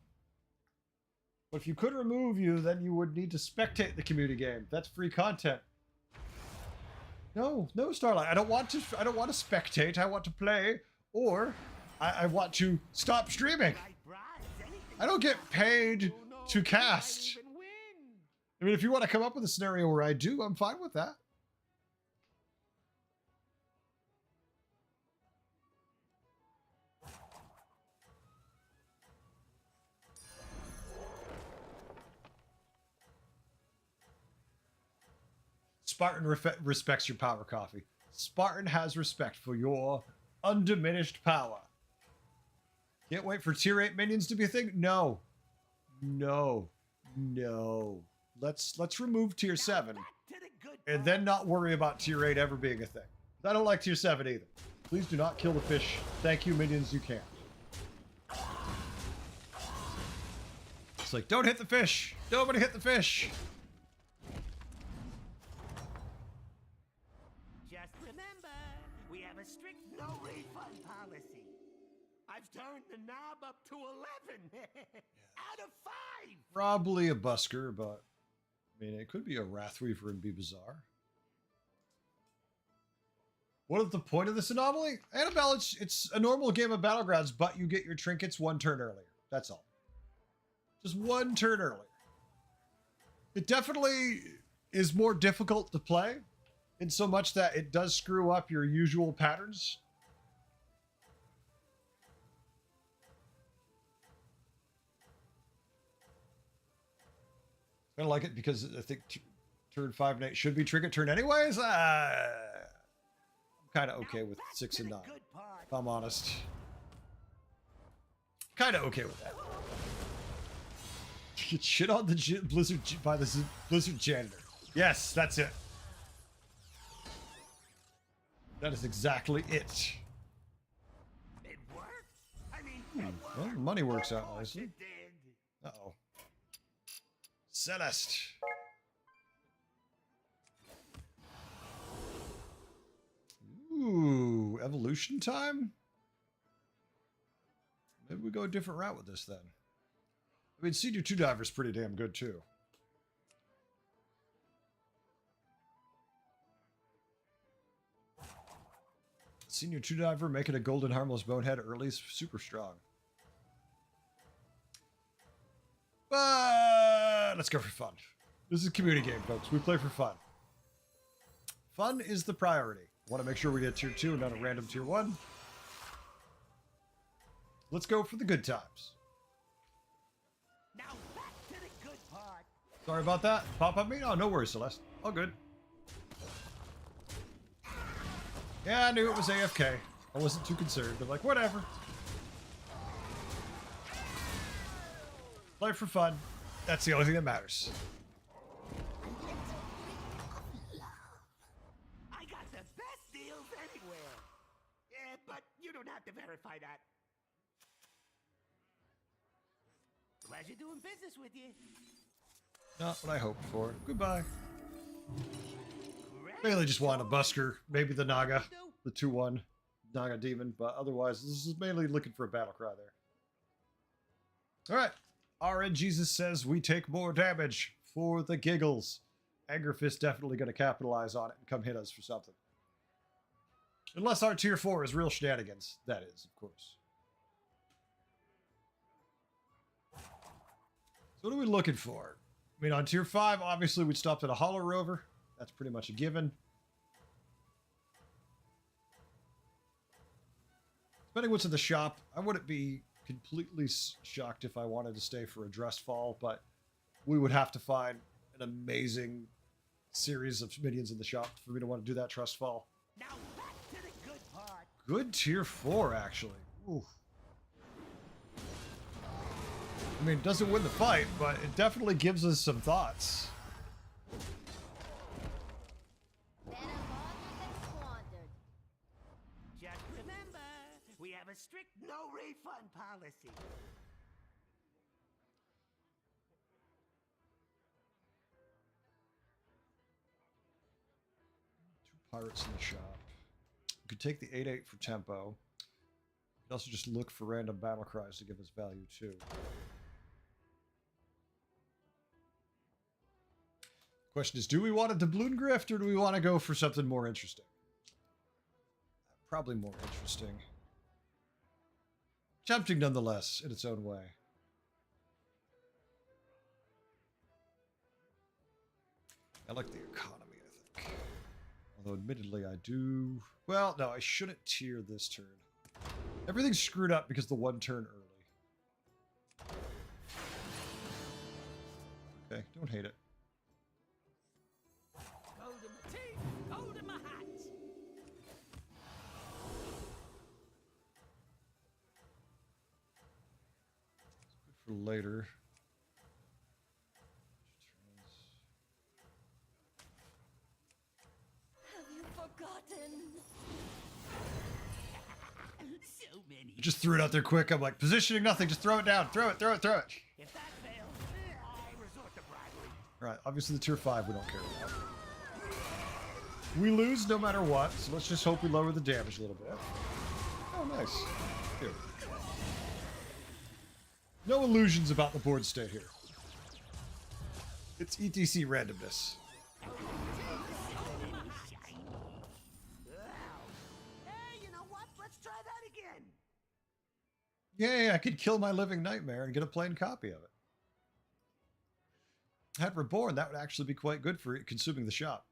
Speaker 1: But if you could remove you, then you would need to spectate the community game. That's free content. No, no, Starlight. I don't want to spectate. I want to play, or I want to stop streaming. I don't get paid to cast. I mean, if you want to come up with a scenario where I do, I'm fine with that. Spartan respects your power, Coffee. Spartan has respect for your undiminished power. Can't wait for tier 8 minions to be a thing? No. No. No. Let's remove tier 7 and then not worry about tier 8 ever being a thing. I don't like tier 7 either. Please do not kill the fish. Thank you, minions, you can. It's like, don't hit the fish. Nobody hit the fish.
Speaker 2: Strict no refund policy. I've turned the knob up to 11 out of 5.
Speaker 1: Probably a busker, but I mean, it could be a Wrathweaver and be bizarre. What is the point of this anomaly? Annabelle, it's a normal game of Battlegrounds, but you get your trinkets 1 turn earlier. That's all. Just 1 turn earlier. It definitely is more difficult to play, in so much that it does screw up your usual patterns. I don't like it because I think turn 5 and 8 should be trinket turn anyways. I'm kind of okay with 6 and 9, if I'm honest. Kind of okay with that. Get shit on the Blizzard by the Blizzard janitor. Yes, that's it. That is exactly it.
Speaker 2: It worked? I mean,
Speaker 1: well, money works out nicely. Uh-oh. Celeste. Ooh, evolution time? Maybe we go a different route with this then. I mean, Senior 2 Diver's pretty damn good too. Senior 2 Diver making a golden harmless bonehead early is super strong. But let's go for fun. This is a community game, folks. We play for fun. Fun is the priority. I want to make sure we get tier 2 and not a random tier 1. Let's go for the good times.
Speaker 2: Now back to the good part.
Speaker 1: Sorry about that. Pop up me? Oh, no worries, Celeste. All good. Yeah, I knew it was AFK. I wasn't too concerned. I'm like, whatever. Play for fun. That's the only thing that matters.
Speaker 2: I got the best deals anywhere. Yeah, but you don't have to verify that. Pleasure doing business with you.
Speaker 1: Not what I hoped for. Goodbye. Mainly just want a busker, maybe the Naga, the 2-1 Naga Demon, but otherwise this is mainly looking for a battle cry there. Alright. RN Jesus says we take more damage for the giggles. Angerfist definitely going to capitalize on it and come hit us for something. Unless our tier 4 is real shenanigans. That is, of course. So what are we looking for? I mean, on tier 5, obviously we stopped at a Hollow Rover. That's pretty much a given. Depending what's in the shop, I wouldn't be completely shocked if I wanted to stay for a Drustfall, but we would have to find an amazing series of minions in the shop for me to want to do that Trustfall.
Speaker 2: Now back to the good part.
Speaker 1: Good tier 4, actually. Ooh. I mean, it doesn't win the fight, but it definitely gives us some thoughts.
Speaker 3: Better
Speaker 1: Pirates in the shop. You could take the 8/8 for tempo. You could also just look for random battle cries to give us value too. Question is, do we want a doubloon grift or do we want to go for something more interesting? Probably more interesting. Tempting nonetheless, in its own way. I like the economy, I think. Although, admittedly, I do... Well, no, I shouldn't tier this turn. Everything's screwed up because the one turn early. Okay, don't hate it.
Speaker 2: Go to my teeth, go to my hat.
Speaker 1: Good for later.
Speaker 3: Have you forgotten?
Speaker 2: So many.
Speaker 1: I just threw it out there quick. I'm like, positioning nothing. Just throw it down. Throw it, throw it, throw it.
Speaker 2: If that fails, I resort to bribery.
Speaker 1: All right, obviously the tier 5 we don't care about. We lose no matter what, so let's just hope we lower the damage a little bit. Oh, nice. Here. No illusions about the board state here. It's ETC randomness.
Speaker 2: Hey, you know what? Let's try that again.
Speaker 1: Yay, I could kill my living nightmare and get a plain copy of it. Had Reborn, that would actually be quite good for consuming the shop.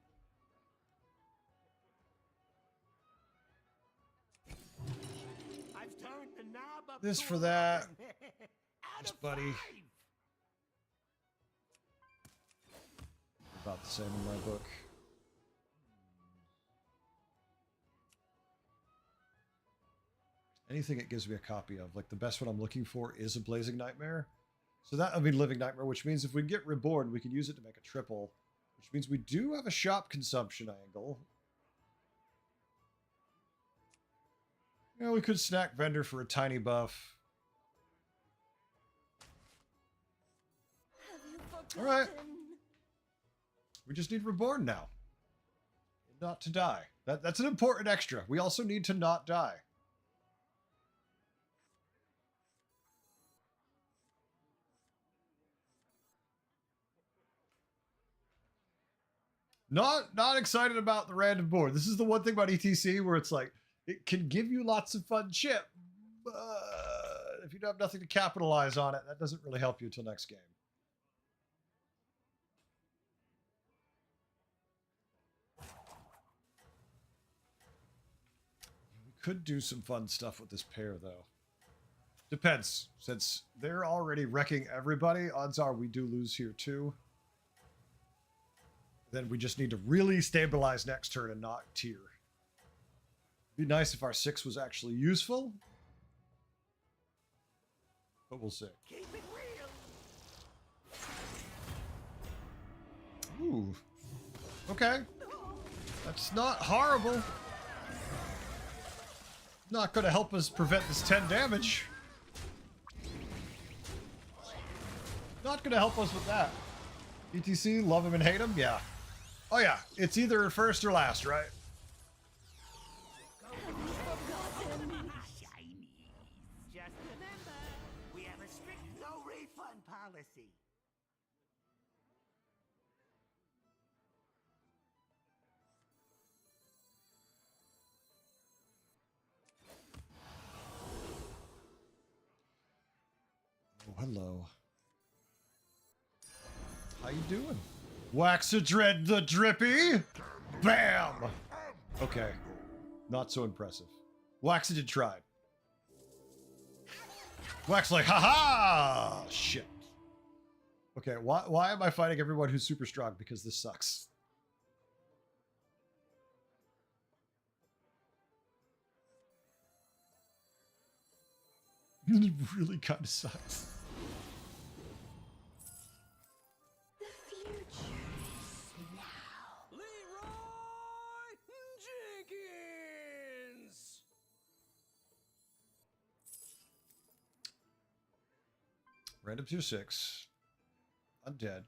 Speaker 2: I've turned the knob up.
Speaker 1: This
Speaker 2: to
Speaker 1: for
Speaker 2: 11.
Speaker 1: that.
Speaker 2: Out
Speaker 1: Thanks,
Speaker 2: of
Speaker 1: buddy.
Speaker 2: 5.
Speaker 1: About the same in my book. Anything it gives me a copy of. Like the best one I'm looking for is a Blazing Nightmare. So that, I mean, Living Nightmare, which means if we get Reborn, we can use it to make a triple, which means we do have a shop consumption angle. You know, we could snack Vendor for a tiny buff.
Speaker 3: Have you forgotten?
Speaker 1: All right. We just need Reborn now. Not to die. That's an important extra. We also need to not die. Not excited about the random board. This is the one thing about ETC where it's like, it can give you lots of fun chip, but if you have nothing to capitalize on it, that doesn't really help you until next game. We could do some fun stuff with this pair, though. Depends. Since they're already wrecking everybody, odds are we do lose here, too. Then we just need to really stabilize next turn and not tier. Be nice if our 6 was actually useful. But we'll see.
Speaker 2: Keep it real.
Speaker 1: Ooh. Okay. That's not horrible. Not going to help us prevent this 10 damage. Not going to help us with that. ETC, love him and hate him? Yeah. Oh yeah, it's either first or last, right?
Speaker 2: Shiny. Just remember, we have a strict no refund policy.
Speaker 1: Oh, hello. How you doing? Waxadread the Drippy? Bam! Okay. Not so impressive. Waxadid tried. Wax like, haha! Shit. Okay, why am I fighting everyone who's super strong? Because this sucks. It really kind of sucks.
Speaker 3: The future is now.
Speaker 2: Leroy Jenkins.
Speaker 1: Random tier 6. Undead.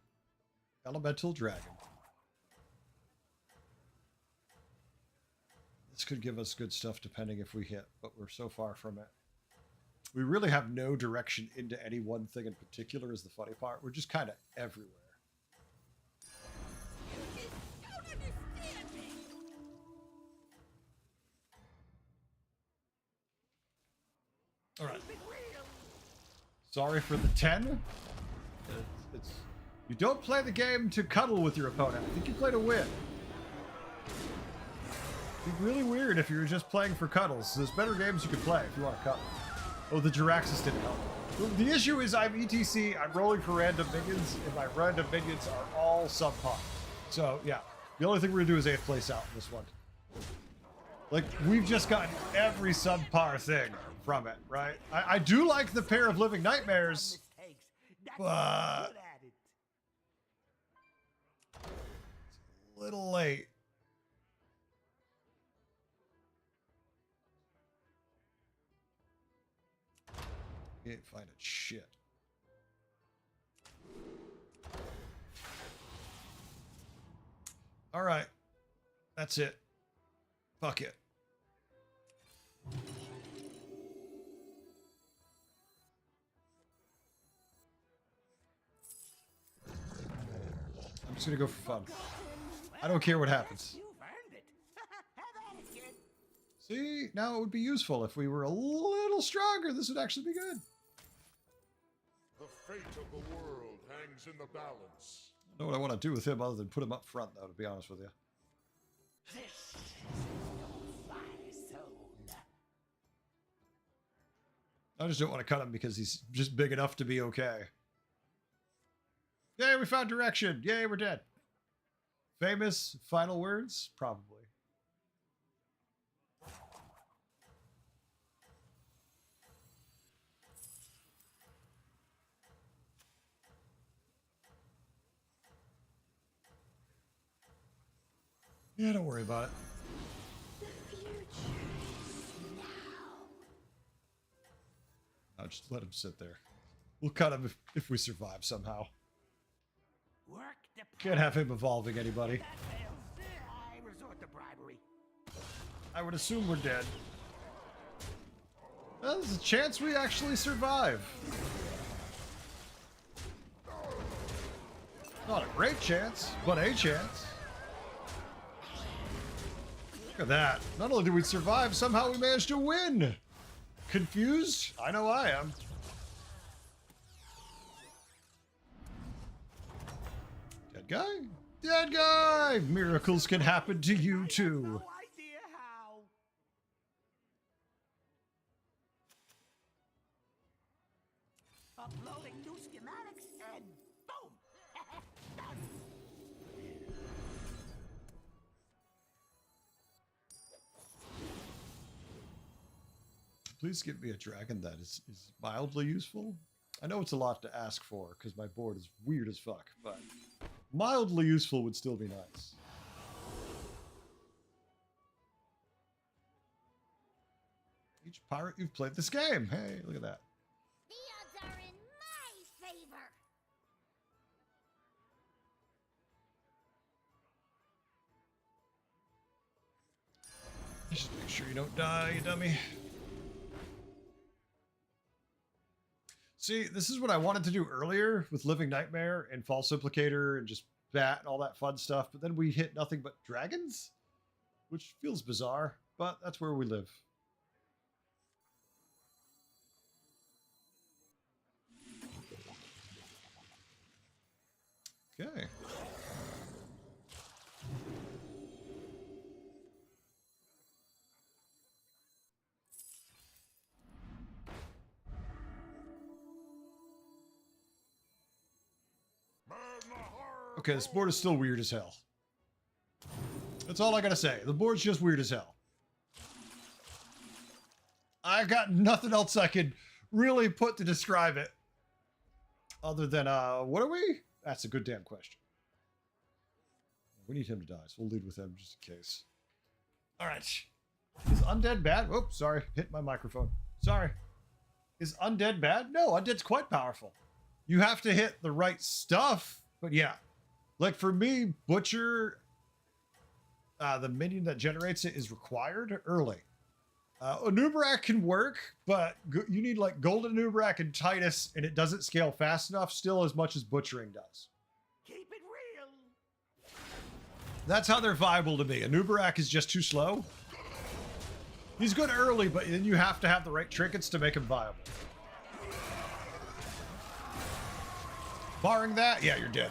Speaker 1: Elemental dragon. This could give us good stuff depending if we hit, but we're so far from it. We really have no direction into any one thing in particular is the funny part. We're just kind of everywhere.
Speaker 3: You just don't understand me.
Speaker 1: All right. Sorry for the 10. It's you don't play the game to cuddle with your opponent. I think you play to win. It'd be really weird if you were just playing for cuddles. There's better games you could play if you want to cuddle. Oh, the Jiraxis didn't help. Well, the issue is I'm ETC, I'm rolling for random minions, and my random minions are all subpar. So, yeah. The only thing we're going to do is 8th place out in this one. Like, we've just gotten every subpar thing from it, right? I do like the pair of Living Nightmares, but it's a little late. You ain't finding shit. All right. That's it. Fuck it. I'm just gonna go for fun. I don't care what happens.
Speaker 2: You've earned it. Have at it, kid.
Speaker 1: See, now it would be useful if we were a little stronger. This would actually be good.
Speaker 6: The fate of the world hangs in the balance.
Speaker 1: I don't know what I want to do with him other than put him up front, though, to be honest with you.
Speaker 2: This is no fire zone.
Speaker 1: I just don't want to cut him because he's just big enough to be okay. Yay, we found direction. Yay, we're dead. Famous final words? Probably. Yeah, don't worry about it.
Speaker 3: The future is now.
Speaker 1: I'll just let him sit there. We'll cut him if we survive somehow.
Speaker 2: Work the
Speaker 1: Can't have him evolving anybody.
Speaker 2: That fails. I resort to bribery.
Speaker 1: I would assume we're dead. Well, there's a chance we actually survive. Not a great chance, but a chance. Look at that. Not only did we survive, somehow we managed to win. Confused? I know I am. Dead guy? Dead guy! Miracles can happen to you too.
Speaker 2: No idea how. Uploading new schematics and boom. Done.
Speaker 1: Please give me a dragon that is mildly useful. I know it's a lot to ask for because my board is weird as fuck, but mildly useful would still be nice. Each pirate you've played this game. Hey, look at that.
Speaker 3: The odds are in my favor.
Speaker 1: Just make sure you don't die, you dummy. See, this is what I wanted to do earlier with Living Nightmare and False Implicator and just Bat and all that fun stuff, but then we hit nothing but dragons, which feels bizarre, but that's where we live. Okay. Okay, this board is still weird as hell. That's all I gotta say. The board's just weird as hell. I got nothing else I could really put to describe it. Other than, what are we? That's a good damn question. We need him to die, so we'll lead with him just in case. Alright. Is undead bad? Oh, sorry. Hit my microphone. Sorry. Is undead bad? No, undead's quite powerful. You have to hit the right stuff, but yeah. Like for me, Butcher, the minion that generates it is required early. Anubarak can work, but you need like Golden Anubarak and Titus, and it doesn't scale fast enough still as much as Butchering does.
Speaker 2: Keep it real.
Speaker 1: That's how they're viable to me. Anubarak is just too slow. He's good early, but then you have to have the right trinkets to make him viable. Barring that, yeah, you're dead.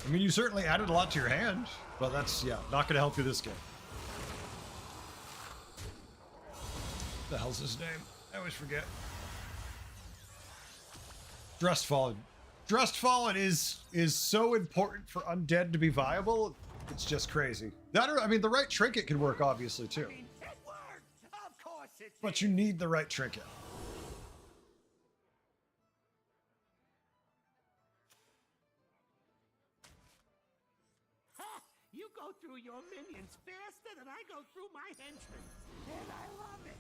Speaker 1: I mean, you certainly added a lot to your hand, but that's, yeah, not going to help you this game. What the hell's his name? I always forget. Drustfallen. Drustfallen is so important for undead to be viable. It's just crazy. That, I mean, the right trinket can work, obviously, too.
Speaker 2: I mean, it worked. Of course it
Speaker 1: But
Speaker 2: did.
Speaker 1: you need the right trinket.
Speaker 2: Ha! You go through your minions faster than I go through my henchmen. And I love it.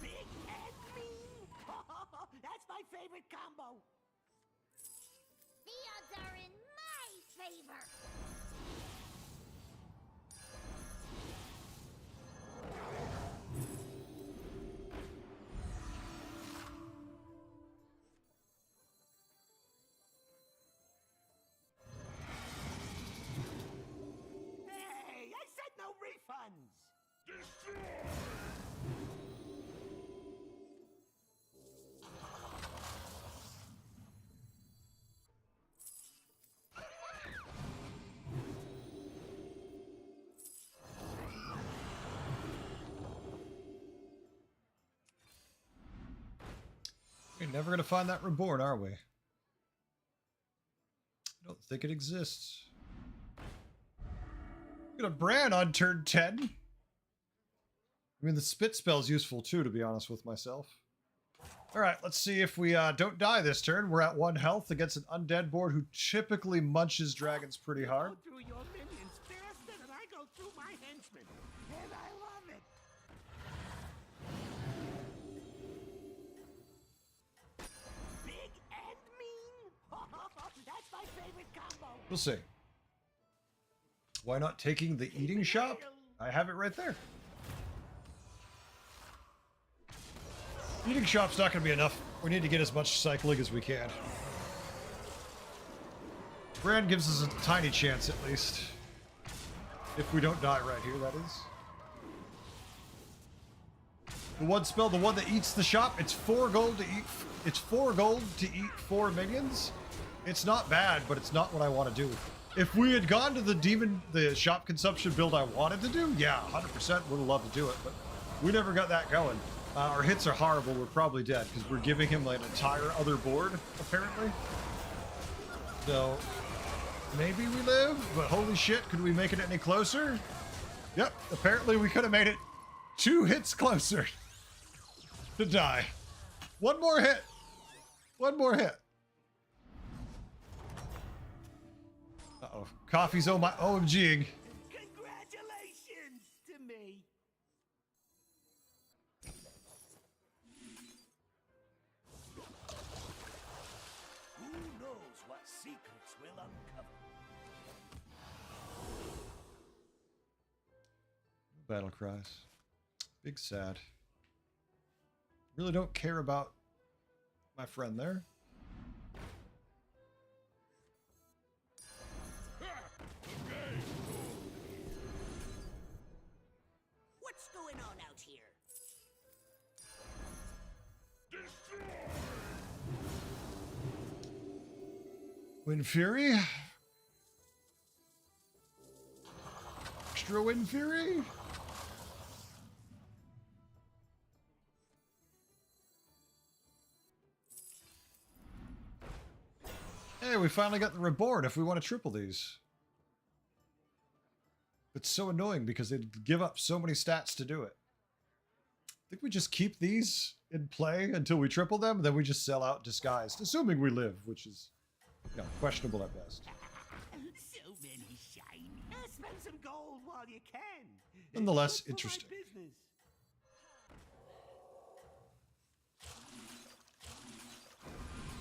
Speaker 2: Big and mean. That's my favorite combo.
Speaker 3: The odds are in my favor.
Speaker 2: Hey, I said no refunds.
Speaker 1: We're never going to find that reborn, are we? I don't think it exists. Got a Bran on turn 10. I mean, the spit spell's useful too, to be honest with myself. All right, let's see if we don't die this turn. We're at 1 health against an undead board who typically munches dragons pretty hard.
Speaker 2: Go through your minions faster than I go through my henchmen. And I love it. Big and mean. That's my favorite combo.
Speaker 1: We'll see. Why not taking the eating shop? I have it right there. Eating shop's not going to be enough. We need to get as much cycling as we can. Bran gives us a tiny chance at least. If we don't die right here, that is. The one spell, the one that eats the shop, it's 4 gold to eat. It's 4 gold to eat 4 minions. It's not bad, but it's not what I want to do. If we had gone to the shop consumption build I wanted to do, yeah, 100% would have loved to do it, but we never got that going. Our hits are horrible. We're probably dead because we're giving him like an entire other board, apparently. So maybe we live, but holy shit, could we make it any closer? Yep, apparently we could have made it 2 hits closer to die. One more hit. One more hit. Uh-oh. Coffee's OMGing.
Speaker 2: Congratulations to me. Who knows what secrets will uncover?
Speaker 1: Battle cries. Big sad. Really don't care about my friend there.
Speaker 3: What's going on out here?
Speaker 1: Wind Fury. Extra Wind Fury. Hey, we finally got the reborn if we want to triple these. It's so annoying because they give up so many stats to do it. I think we just keep these in play until we triple them, then we just sell out disguised, assuming we live, which is, you know, questionable at best.
Speaker 2: So many shiny. Spend some gold while you can. It's
Speaker 1: Nonetheless,
Speaker 2: good for my
Speaker 1: interesting.
Speaker 2: business.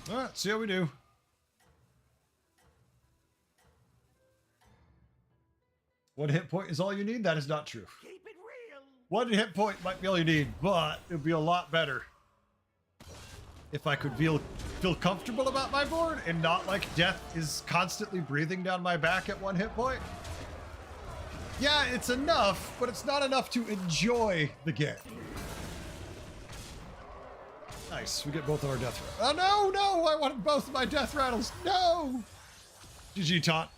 Speaker 1: All right, see how we do. One hit point is all you need? That is not true.
Speaker 2: Keep it real.
Speaker 1: One hit point might be all you need, but it would be a lot better if I could feel comfortable about my board and not like death is constantly breathing down my back at one hit point. Yeah, it's enough, but it's not enough to enjoy the game. Nice, we get both of our death rattles. Oh no, I wanted both of my death rattles. No! GG taunt.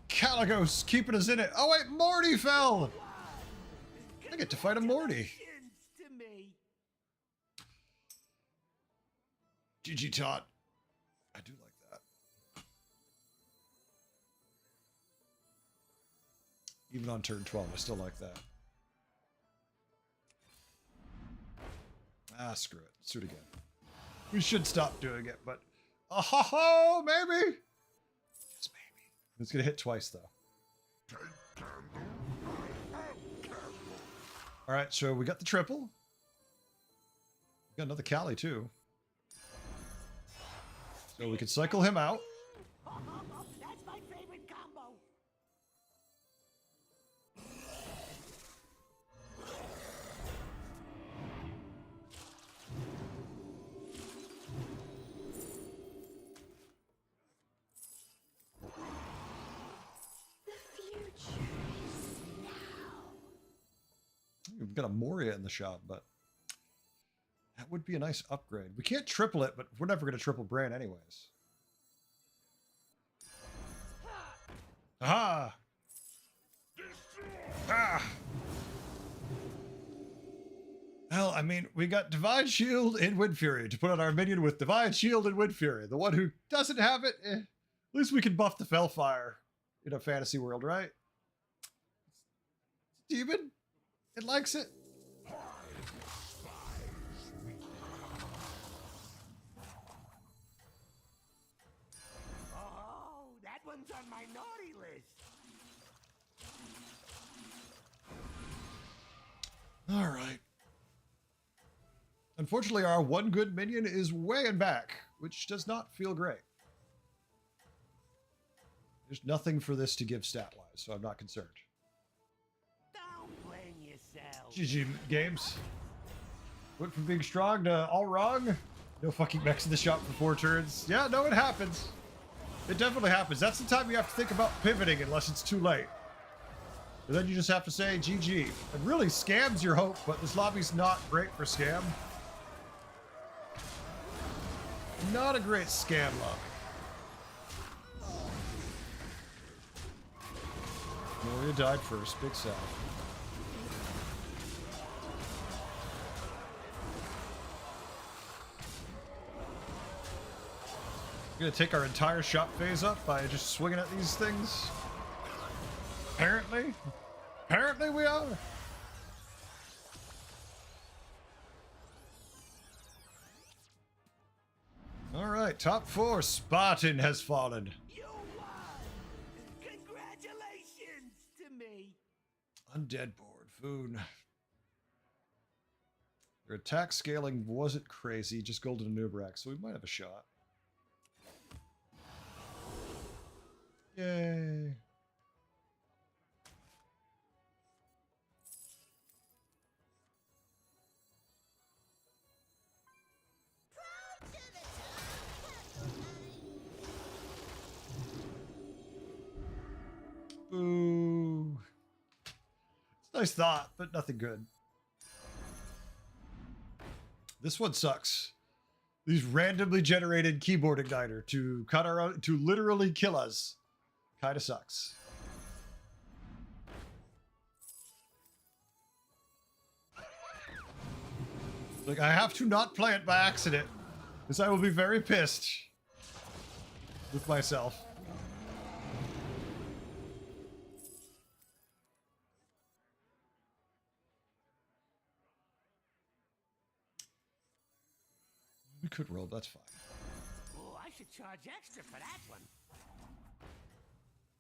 Speaker 1: Caligos keeping us in it. Oh wait, Morty fell! I get to fight a Morty.
Speaker 2: To me.
Speaker 1: GG taunt. I do like that. Even on turn 12, I still like that. Ah, screw it. Let's do it again. We should stop doing it, but... Oh, ho, ho, maybe! Yes, maybe. It's gonna hit twice, though. Alright, so we got the triple. We got another Cali, too. So we can cycle him out.
Speaker 2: That's my favorite combo.
Speaker 3: The future is now.
Speaker 1: We've got a Moria in the shop, but that would be a nice upgrade. We can't triple it, but we're never going to triple Bran anyways. Aha! Ah! Well, I mean, we got Divine Shield and Wind Fury to put on our minion with Divine Shield and Wind Fury. The one who doesn't have it, at least we can buff the Felfire in a fantasy world, right? Demon? It likes it.
Speaker 2: Oh, that one's on my naughty list.
Speaker 1: All right. Unfortunately, our one good minion is way in back, which does not feel great. There's nothing for this to give stat-wise, so I'm not concerned.
Speaker 2: Don't blame yourself.
Speaker 1: GG games. Went from being strong to all wrong. No fucking mechs in the shop for 4 turns. Yeah, no, it happens. It definitely happens. That's the time you have to think about pivoting unless it's too late. And then you just have to say GG. It really scams your hope, but this lobby's not great for scam. Not a great scam lobby. Moria died first. Big sad. We're gonna take our entire shop phase up by just swinging at these things. Apparently. Apparently we are. All right, top 4. Spartan has fallen.
Speaker 2: You won! Congratulations to me!
Speaker 1: Undead board. Food. Their attack scaling wasn't crazy, just Golden Nubrak, so we might have a shot. Yay. Boo. It's a nice thought, but nothing good. This one sucks. These randomly generated keyboard igniter to cut our own, to literally kill us. Kinda sucks. Like, I have to not play it by accident, because I will be very pissed with myself. We could roll, that's fine.
Speaker 2: Oh, I should charge extra for that one.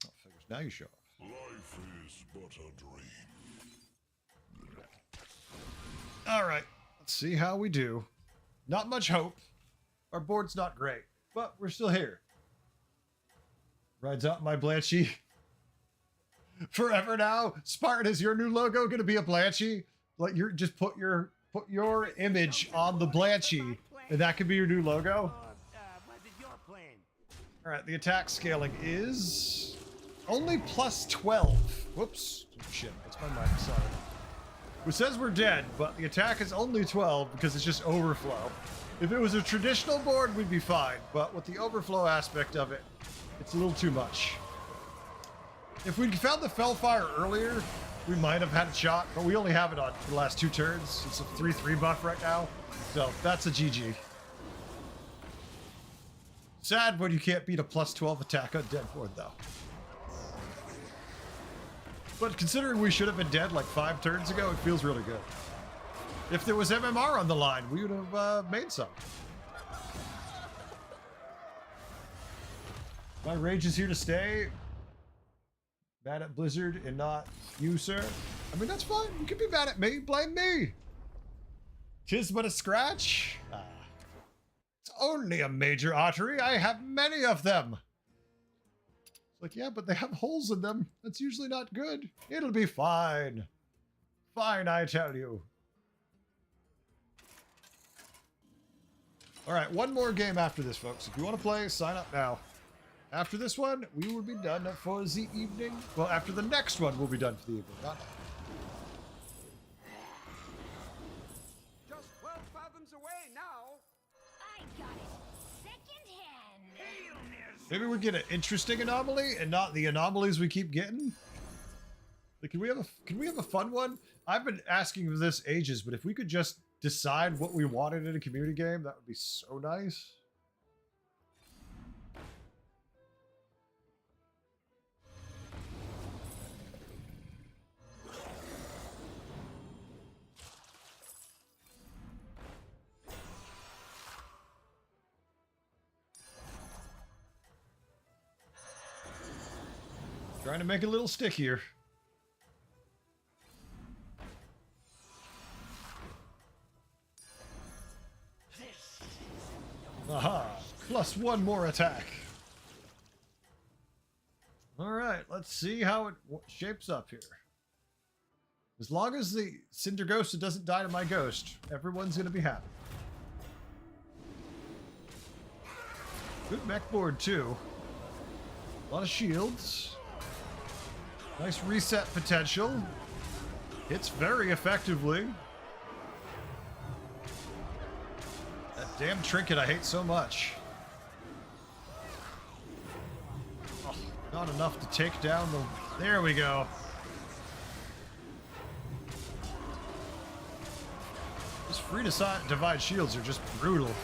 Speaker 1: Oh, figures. Now you show up.
Speaker 6: Life is but a dream.
Speaker 1: All right, let's see how we do. Not much hope. Our board's not great, but we're still here. Rides out my Blanchy. Forever now, Spartan, is your new logo going to be a Blanchy? Like, you're just put your image on the Blanchy, and that could be your new logo.
Speaker 2: Or was it your plan?
Speaker 1: All right, the attack scaling is only plus 12. Whoops. Oh, shit, that's my mic, sorry. It says we're dead, but the attack is only 12 because it's just overflow. If it was a traditional board, we'd be fine, but with the overflow aspect of it, it's a little too much. If we'd found the Fellfire earlier, we might have had a shot, but we only have it on the last 2 turns. It's a 3/3 buff right now, so that's a GG. Sad when you can't beat a plus 12 attack on dead board, though. But considering we should have been dead like 5 turns ago, it feels really good. If there was MMR on the line, we would have made some. My rage is here to stay. Mad at Blizzard and not you, sir. I mean, that's fine. You can be mad at me. Blame me. 'Tis but a scratch. It's only a major artery. I have many of them. It's like, yeah, but they have holes in them. That's usually not good. It'll be fine. Fine, I tell you. All right, one more game after this, folks. If you want to play, sign up now. After this one, we will be done for the evening. Well, after the next one, we'll be done for the evening. Not now.
Speaker 4: Just 12 fathoms away now.
Speaker 3: I got it secondhand.
Speaker 1: Maybe we get an interesting anomaly and not the anomalies we keep getting. Like, can we have a fun one? I've been asking for this ages, but if we could just decide what we wanted in a community game, that would be so nice. Trying to make it a little stickier. Aha! Plus 1 more attack. All right, let's see how it shapes up here. As long as the Cinder Ghost doesn't die to my ghost, everyone's gonna be happy. Good mech board too. A lot of shields. Nice reset potential. Hits very effectively. That damn trinket I hate so much. Oh, not enough to take down the... There we go. These free to divide shields are just brutal.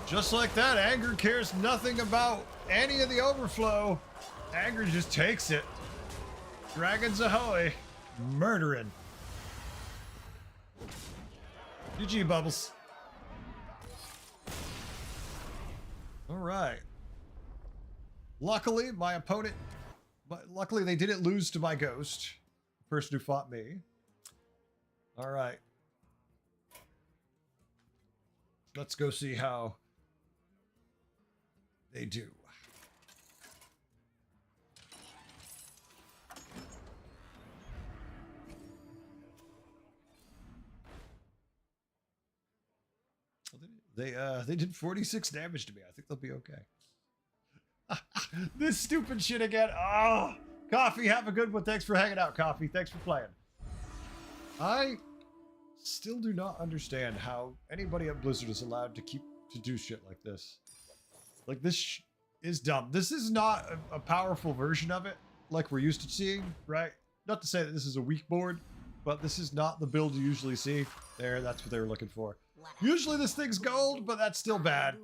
Speaker 1: Just like that, Anger cares nothing about any of the overflow. Anger just takes it. Dragons ahoy. Murdering. GG, Bubbles. All right. Luckily, my opponent... Luckily, they didn't lose to my ghost. The person who fought me. All right. Let's go see how they do. They did 46 damage to me. I think they'll be okay. This stupid shit again. Oh, Coffee, have a good one. Thanks for hanging out, Coffee. Thanks for playing. I still do not understand how anybody at Blizzard is allowed to do shit like this. Like, this is dumb. This is not a powerful version of it like we're used to seeing, right? Not to say that this is a weak board, but this is not the build you usually see. There, that's what they were looking for. Usually this thing's gold, but that's still bad.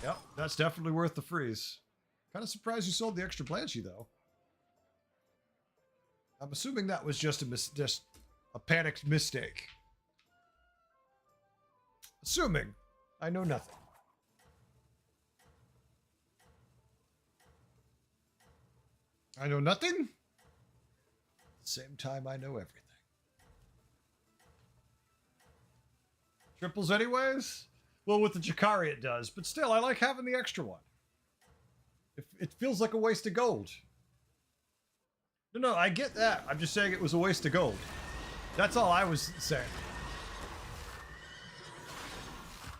Speaker 1: Yep, that's definitely worth the freeze. Kind of surprised you sold the extra Blanchy, though. I'm assuming that was just a panicked mistake. Assuming I know nothing. I know nothing. At the same time, I know everything. Triples anyways? Well, with the Jakari it does, but still, I like having the extra one. It feels like a waste of gold. No, I get that. I'm just saying it was a waste of gold. That's all I was saying.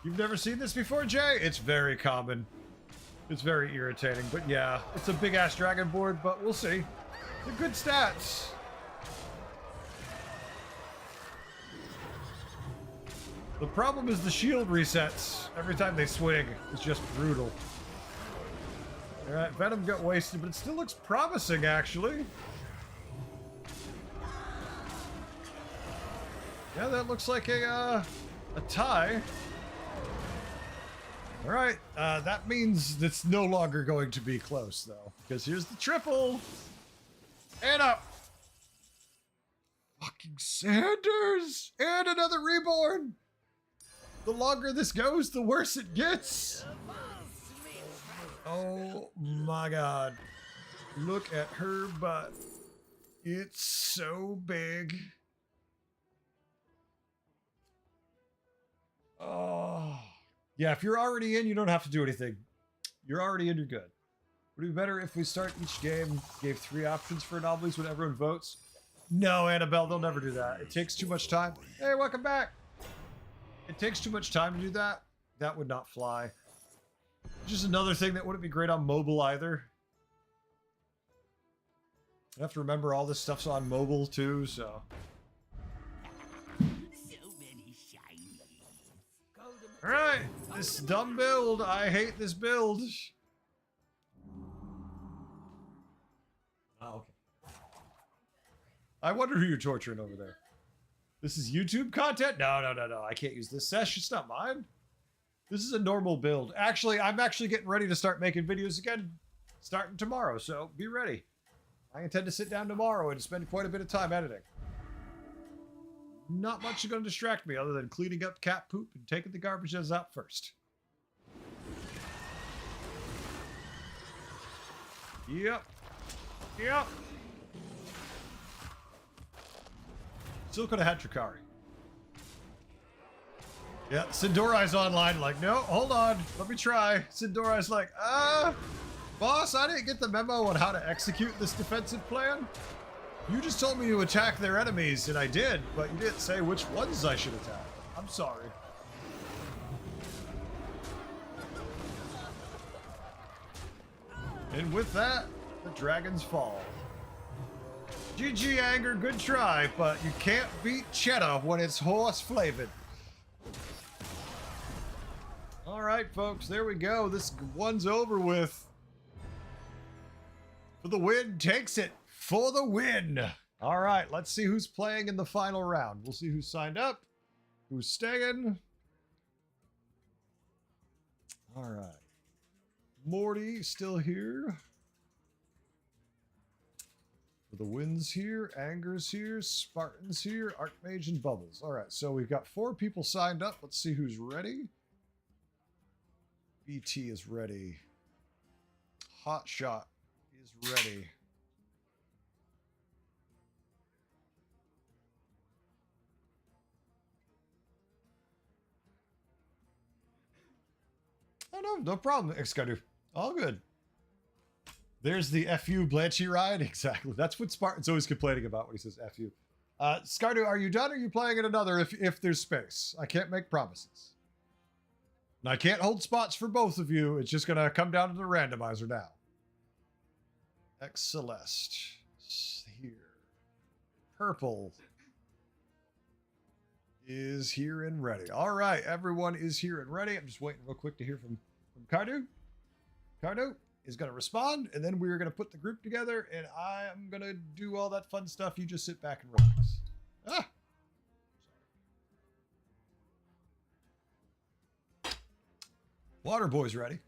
Speaker 1: You've never seen this before, Jay? It's very common. It's very irritating, but yeah, it's a big-ass dragon board, but we'll see. They're good stats. The problem is the shield resets every time they swing. It's just brutal. Alright, Venom got wasted, but it still looks promising, actually. Yeah, that looks like a tie. Alright, that means it's no longer going to be close, though. Because here's the triple. And up. Fucking Sanders! And another reborn! The longer this goes, the worse it gets. Oh my god. Look at her butt. It's so big. Oh. Yeah, if you're already in, you don't have to do anything. You're already in, you're good. Would it be better if we start each game, gave 3 options for anomalies when everyone votes? No, Annabelle, they'll never do that. It takes too much time. Hey, welcome back. It takes too much time to do that. That would not fly. Just another thing that wouldn't be great on mobile either. I have to remember all this stuff's on mobile too, so.
Speaker 2: So many shinies.
Speaker 1: Alright, this dumb build. I hate this build. Oh, okay. I wonder who you're torturing over there. This is YouTube content? No. I can't use this sesh. It's not mine. This is a normal build. Actually, I'm actually getting ready to start making videos again starting tomorrow, so be ready. I intend to sit down tomorrow and spend quite a bit of time editing. Not much is going to distract me other than cleaning up cat poop and taking the garbage out first. Yep. Still could have had Trakari. Yeah, Sindorai's online like, no, hold on, let me try. Sindorai's like, boss, I didn't get the memo on how to execute this defensive plan. You just told me to attack their enemies, and I did, but you didn't say which ones I should attack. I'm sorry. And with that, the dragons fall. GG Anger, good try, but you can't beat cheddar when it's horse flavored. All right, folks, there we go. This one's over with. For the win, takes it for the win. All right, let's see who's playing in the final round. We'll see who signed up, who's staying. All right. Morty still here. For the wins here, Anger's here, Spartan's here, Archmage, and Bubbles. All right, so we've got 4 people signed up. Let's see who's ready. BT is ready. Hotshot is ready. Oh, no problem, Excadu. All good. There's the FU Blanchy ride. Exactly. That's what Spartan's always complaining about when he says FU. Scardu, are you done or are you playing at another if there's space? I can't make promises. And I can't hold spots for both of you. It's just going to come down to the randomizer now. X Celeste. Here. Purple is here and ready. All right. Everyone is here and ready. I'm just waiting real quick to hear from Cardu. Cardu is going to respond, and then we're going to put the group together, and I'm going to do all that fun stuff. You just sit back and relax. Ah! Water boy's ready.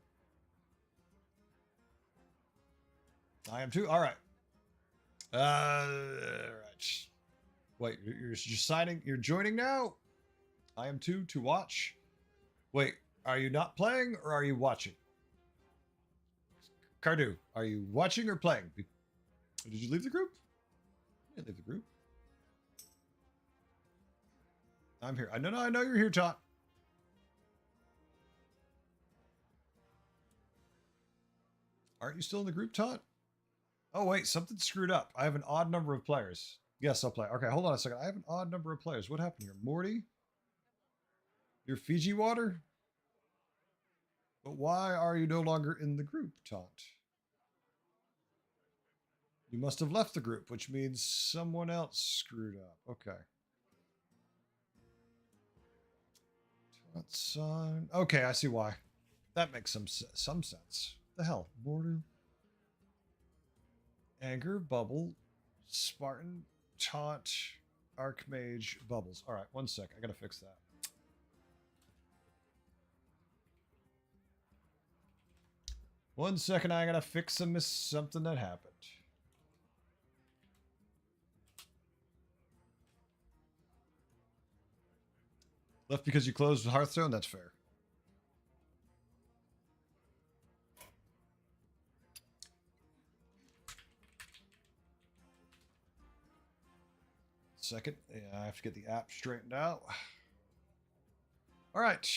Speaker 1: I am too. All right. All right. Wait, you're signing. You're joining now. I am too to watch. Wait, are you not playing or are you watching? Cardu, are you watching or playing? Did you leave the group? You didn't leave the group. I'm here. I know you're here, Tot. Aren't you still in the group, Tot? Oh, wait, something screwed up. I have an odd number of players. Yes, I'll play. Okay, hold on a second. I have an odd number of players. What happened here? Morty? Your Fiji water? But why are you no longer in the group, Tot? You must have left the group, which means someone else screwed up. Okay. Tot's son. Okay, I see why. That makes some sense. The hell? Morty? Anger, Bubble, Spartan, Taunt, Archmage, Bubbles. All right, one sec. I gotta fix that. One second, I gotta fix something that happened. Left because you closed Hearthstone? That's fair. Second. Yeah, I have to get the app straightened out. All right.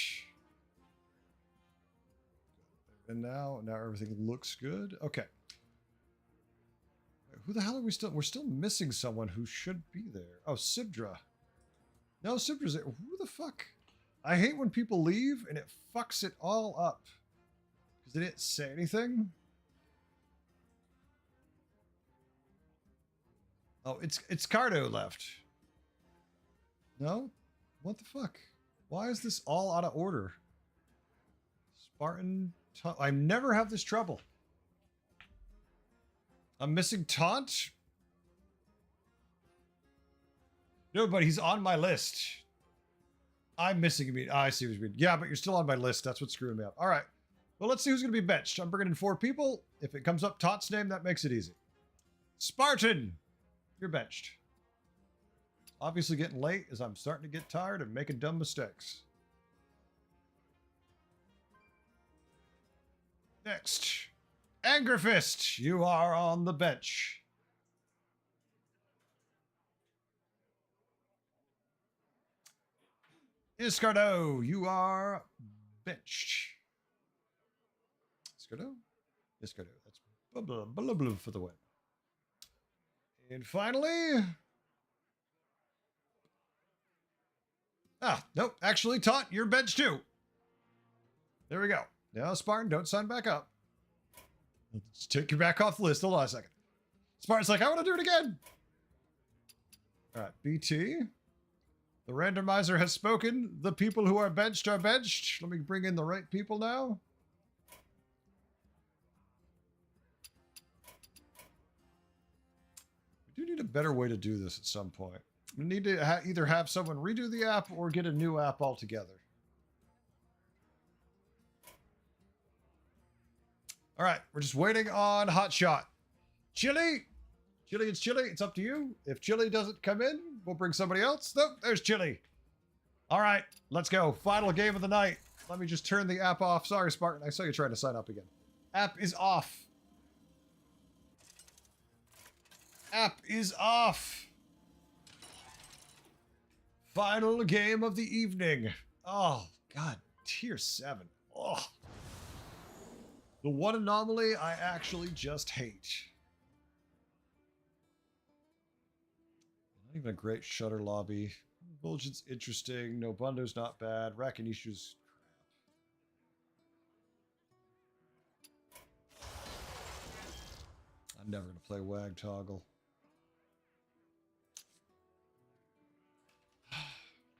Speaker 1: And now everything looks good. Okay. Who the hell are we still? We're still missing someone who should be there. Oh, Sibdra. No, Sibra's there. Who the fuck? I hate when people leave and it fucks it all up. Because they didn't say anything. Oh, it's Cardo left. No? What the fuck? Why is this all out of order? Spartan... I never have this trouble. I'm missing Taunt. No, but he's on my list. I'm missing him. I see what you mean. Yeah, but you're still on my list. That's what's screwing me up. All right. Well, let's see who's going to be benched. I'm bringing in 4 people. If it comes up Taunt's name, that makes it easy. Spartan, you're benched. Obviously getting late as I'm starting to get tired of making dumb mistakes. Next, Angerfist, you are on the bench. Iscardo, you are benched. Iscardo? Iscardo, that's blah, blah, blah, blah for the win. And finally... nope, actually, Taunt, you're benched too. There we go. Now, Spartan, don't sign back up. Let's take you back off the list. Hold on a second. Spartan's like, I want to do it again. All right, BT. The randomizer has spoken. The people who are benched are benched. Let me bring in the right people now. We do need a better way to do this at some point. We need to either have someone redo the app or get a new app altogether. All right, we're just waiting on Hotshot. Chili! Chili, it's Chili. It's up to you. If Chili doesn't come in, we'll bring somebody else. Nope, there's Chili. All right, let's go. Final game of the night. Let me just turn the app off. Sorry, Spartan. I saw you trying to sign up again. App is off. App is off. Final game of the evening. Oh, God. Tier 7. Oh. The one anomaly I actually just hate. Not even a great Shutter lobby. Vulgent's interesting. No Bundo's not bad. Rakinishu's crap. I'm never going to play Wag Toggle.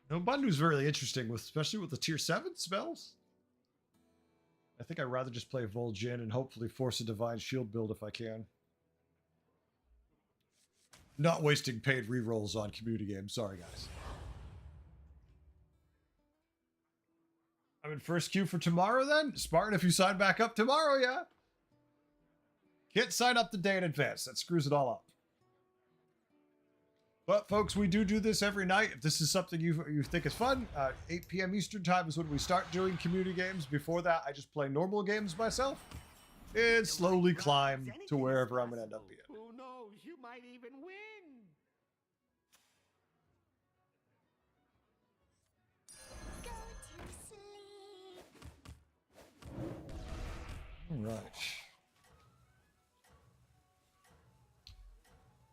Speaker 1: No Bundo's really interesting, especially with the tier 7 spells. I think I'd rather just play Vol'jin and hopefully force a Divine Shield build if I can. Not wasting paid rerolls on community games. Sorry, guys. I'm in first queue for tomorrow then? Spartan, if you sign back up tomorrow, yeah? Can't sign up the day in advance. That screws it all up. But folks, we do this every night. If this is something you think is fun, 8 p.m. Eastern time is when we start doing community games. Before that, I just play normal games myself and slowly climb to wherever I'm going to end up being.
Speaker 2: Who knows? You might even win.
Speaker 3: Go to sleep.
Speaker 1: All right.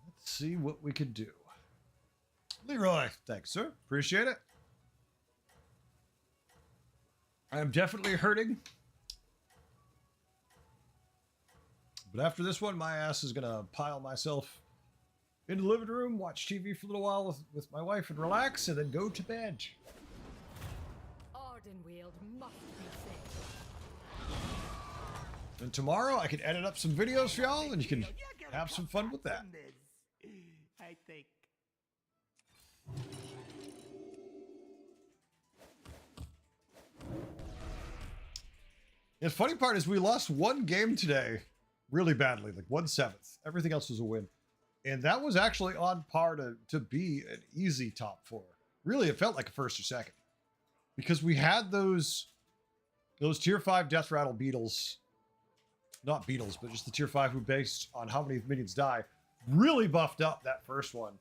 Speaker 1: Let's see what we could do. Leroy, thanks, sir. Appreciate it. I am definitely hurting. But after this one, my ass is going to pile myself in the living room, watch TV for a little while with my wife and relax, and then go to bed.
Speaker 7: Ardenweald must be saved.
Speaker 1: And tomorrow, I can edit up some videos for y'all, and you can have some fun with that.
Speaker 2: I think.
Speaker 1: The funny part is we lost one game today really badly, like 1/7. Everything else was a win. And that was actually on par to be an easy top 4. Really, it felt like a first or second. Because we had those tier 5 Death Rattle beetles. Not beetles, but just the tier 5 who based on how many minions die. Really buffed up that first one.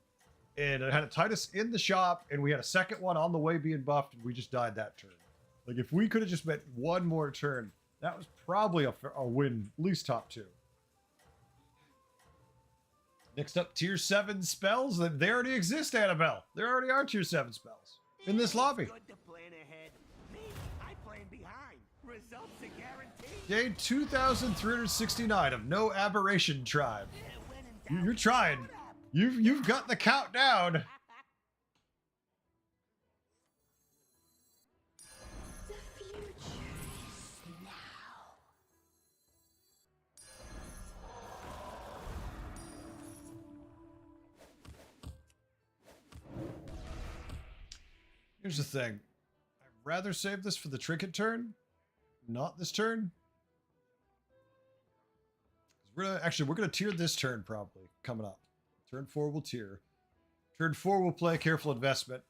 Speaker 1: And it had a Titus in the shop, and we had a second one on the way being buffed, and we just died that turn. Like, if we could have just met one more turn, that was probably a win, at least top 2. Next up, tier 7 spells. They already exist, Annabelle. There already are tier 7 spells in this lobby.
Speaker 2: Good to plan ahead. Me, I plan behind. Results are guaranteed.
Speaker 1: Day 2369 of No Aberration Tribe.
Speaker 2: When in doubt,
Speaker 1: You're trying.
Speaker 2: load up.
Speaker 1: You've got the countdown.
Speaker 3: The future is now.
Speaker 1: Here's the thing. I'd rather save this for the trinket turn, not this turn. 'Cause we're gonna tier this turn probably coming up. Turn 4 will tier. Turn 4 will play Careful Investment.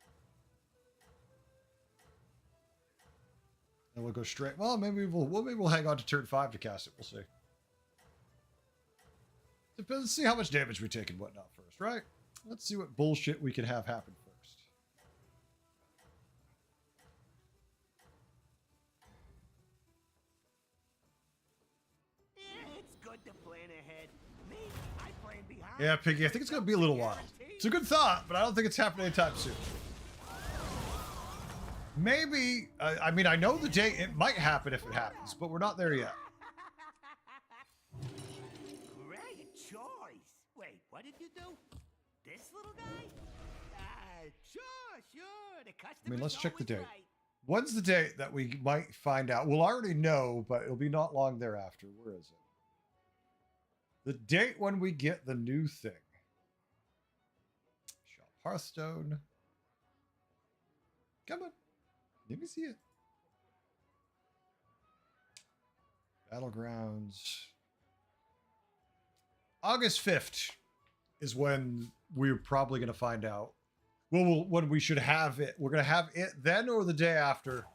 Speaker 1: And we'll go straight. Well, maybe we'll hang on to turn 5 to cast it. We'll see. Depends. See how much damage we take and whatnot first, right? Let's see what bullshit we can have happen first.
Speaker 2: It's good to plan ahead. Me, I plan behind.
Speaker 1: Yeah, Piggy, I think it's going to be a little while. It's a good thought, but I don't think it's happening anytime soon. Maybe, I mean, I know the day it might happen if it happens, but we're not there yet.
Speaker 2: Great choice. Wait, what did you do? This little guy? Sure. The
Speaker 1: I mean, let's check the
Speaker 2: customer's
Speaker 1: date.
Speaker 2: always right.
Speaker 1: When's the date that we might find out? We'll already know, but it'll be not long thereafter. Where is it? The date when we get the new thing. Shop Hearthstone. Come on. Let me see it. Battlegrounds. August 5th is when we're probably going to find out. Well, when we should have it. We're going to have it then or the day after.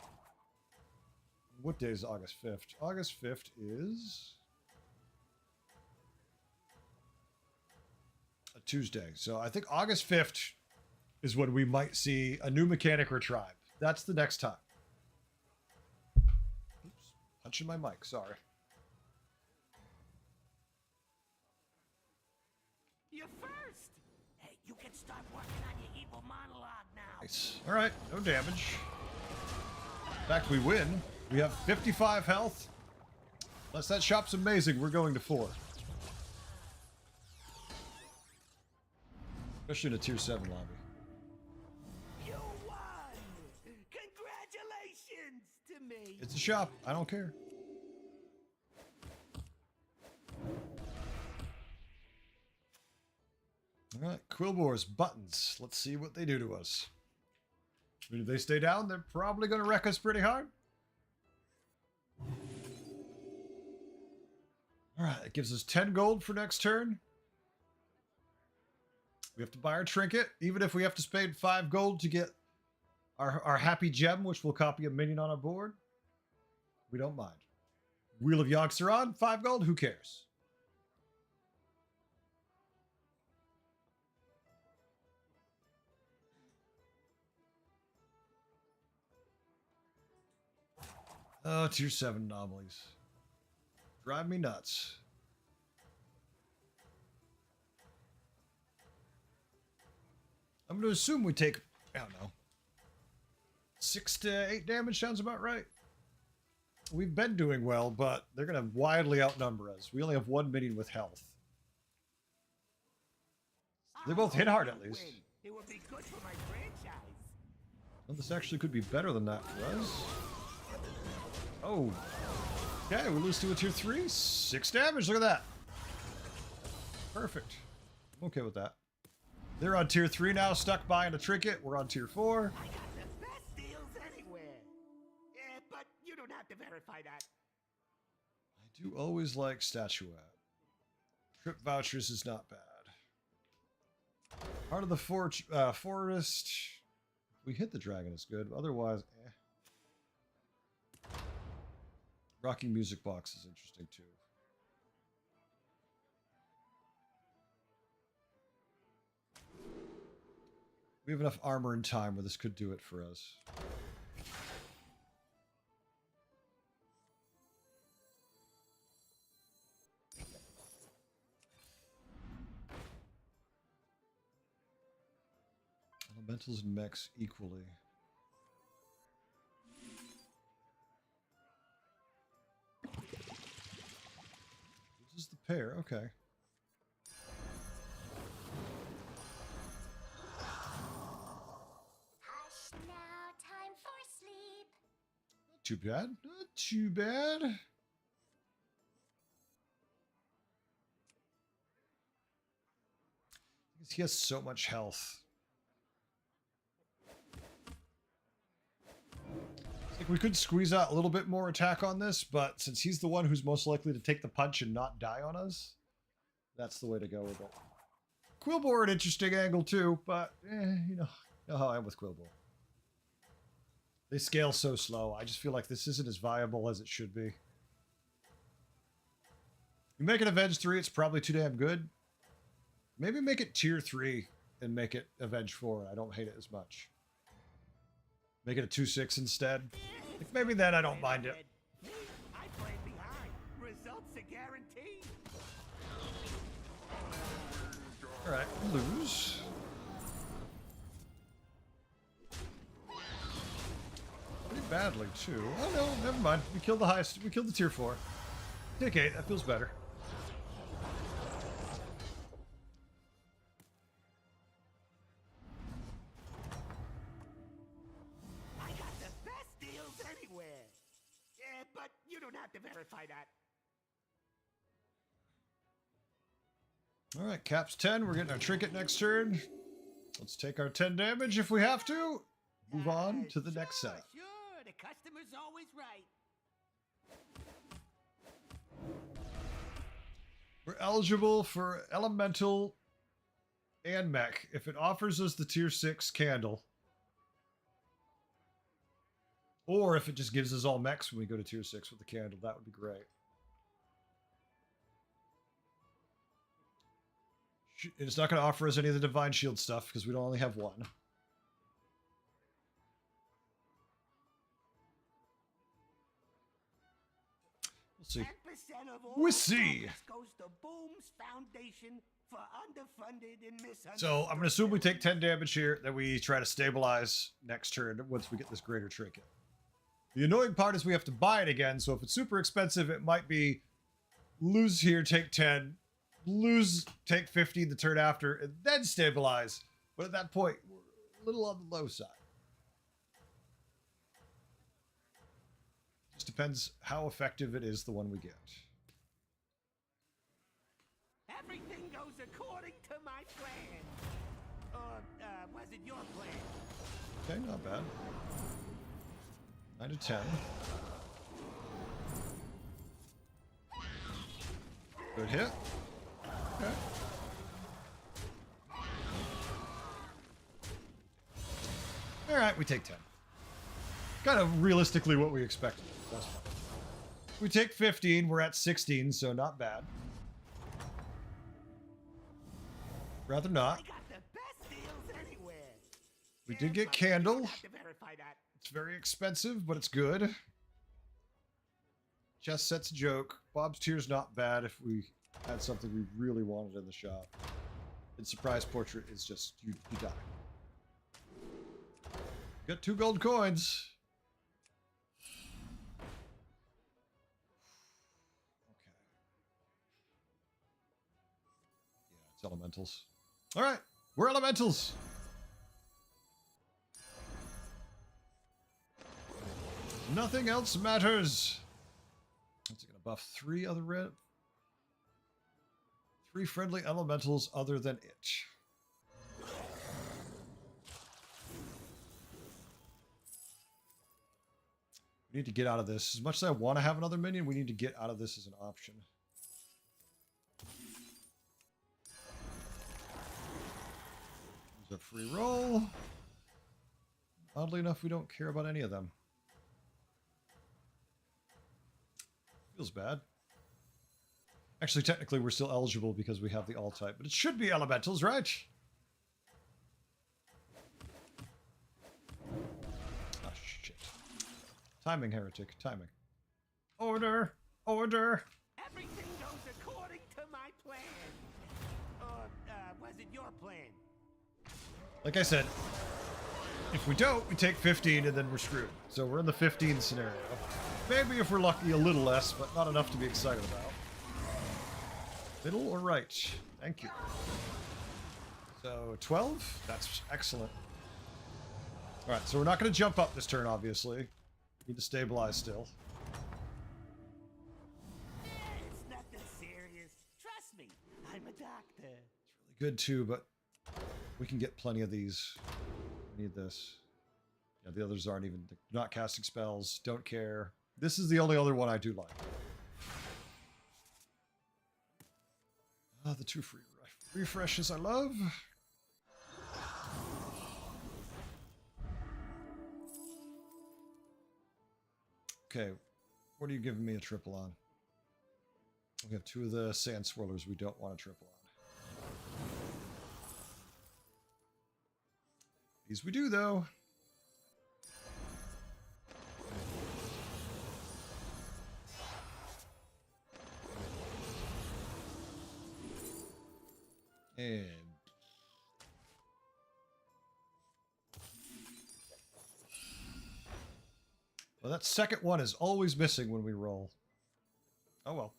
Speaker 1: What day is August 5th? August 5th is a Tuesday. So I think August 5th is when we might see a new mechanic or tribe. That's the next time. Oops. Punching my mic. Sorry.
Speaker 2: You first. Hey, you can start working on your evil monologue now.
Speaker 1: Nice. All right. No damage. In fact, we win. We have 55 health. Unless that shop's amazing, we're going to 4. Especially in a tier 7 lobby.
Speaker 2: You won. Congratulations to me.
Speaker 1: It's a shop. I don't care. All right, Quillboar's buttons. Let's see what they do to us. I mean, if they stay down, they're probably going to wreck us pretty hard. All right, it gives us 10 gold for next turn. We have to buy our trinket, even if we have to spend 5 gold to get our happy gem, which will copy a minion on our board. We don't mind. Wheel of Yogg-Saron, 5 gold, who cares? Oh, tier 7 anomalies. Drive me nuts. I'm going to assume we take, I don't know, 6 to 8 damage sounds about right. We've been doing well, but they're going to widely outnumber us. We only have 1 minion with health. They both hit hard, at least.
Speaker 2: It would be good for my franchise.
Speaker 1: Well, this actually could be better than that for us. Oh. Okay, we lose to a tier 3. 6 damage, look at that. Perfect. I'm okay with that. They're on tier 3 now, stuck buying a trinket. We're on tier 4.
Speaker 2: I got the best deals anywhere. Yeah, but you don't have to verify that.
Speaker 1: I do always like statuette. Trip vouchers is not bad. Heart of the forest. We hit the dragon is good. Otherwise, eh. Rocking music box is interesting too. We have enough armor and time where this could do it for us. Elementals and mechs equally. This is the pair, okay.
Speaker 3: Hush now, time for sleep.
Speaker 1: Not too bad. Not too bad. He has so much health. Like we could squeeze out a little bit more attack on this, but since he's the one who's most likely to take the punch and not die on us, that's the way to go with it. Quillbore, an interesting angle too, but you know how I am with Quillbore. They scale so slow. I just feel like this isn't as viable as it should be. You make it Avenge 3, it's probably too damn good. Maybe make it tier 3 and make it Avenge 4. I don't hate it as much. Make it a 2/6 instead. Like maybe then I don't mind it.
Speaker 2: I play behind. Results are guaranteed.
Speaker 1: Alright, lose. Pretty badly too. Oh no, never mind. We killed the highest. We killed the tier 4. Take 8, that feels better.
Speaker 2: But you don't have to verify that.
Speaker 1: Alright, caps 10. We're getting our trinket next turn. Let's take our 10 damage if we have to. Move on to the next set.
Speaker 2: Sure, the customer's always right.
Speaker 1: We're eligible for elemental and mech if it offers us the tier 6 candle. Or if it just gives us all mechs when we go to tier 6 with the candle, that would be great. It's not going to offer us any of the Divine Shield stuff because we don't only have one. We'll see.
Speaker 2: 10% of all
Speaker 1: We'll see.
Speaker 2: goes to Boom's Foundation for underfunded and misunderstood.
Speaker 1: So I'm going to assume we take 10 damage here, then we try to stabilize next turn once we get this greater trinket. The annoying part is we have to buy it again, so if it's super expensive, it might be lose here, take 10, lose, take 50 the turn after, and then stabilize. But at that point, we're a little on the low side. Just depends how effective it is, the one we get.
Speaker 2: Everything goes according to my plan. Or, was it your plan?
Speaker 1: Okay, not bad. 9 to 10. Good hit. Okay. All right, we take 10. Kind of realistically what we expected. That's fine. We take 15. We're at 16, so not bad. Rather
Speaker 2: I
Speaker 1: not.
Speaker 2: got the best deals anywhere.
Speaker 1: We did get
Speaker 2: but
Speaker 1: Candle.
Speaker 2: you'd have to verify that.
Speaker 1: It's very expensive, but it's good. Chess set's a joke. Bob's Tier's not bad if we had something we really wanted in the shop. And Surprise Portrait is just, you die. Got 2 gold coins. Okay. Yeah, it's elementals. All right, we're elementals. Nothing else matters. What's it gonna buff? 3 other red? 3 friendly elementals other than it. We need to get out of this. As much as I want to have another minion, we need to get out of this as an option. There's a free roll. Oddly enough, we don't care about any of them. Feels bad. Actually, technically, we're still eligible because we have the all type, but it should be elementals, right? Oh, shit. Timing, heretic. Timing. Order! Order!
Speaker 2: Everything goes according to my plan. Or, was it your plan?
Speaker 1: Like I said, if we don't, we take 15 and then we're screwed. So we're in the 15 scenario. Maybe if we're lucky, a little less, but not enough to be excited about. Middle or right? Thank you. So 12? That's excellent. Alright, so we're not going to jump up this turn, obviously. Need to stabilize still.
Speaker 2: It's nothing serious. Trust me, I'm a doctor.
Speaker 1: It's really good too, but we can get plenty of these. We need this. Yeah, the others aren't even... Not casting spells. Don't care. This is the only other one I do like. Ah, the 2 free refreshes I love. Okay, what are you giving me a triple on? We have 2 of the sand swirlers we don't want a triple on. These we do, though. And well, that second one is always missing when we roll. Oh well.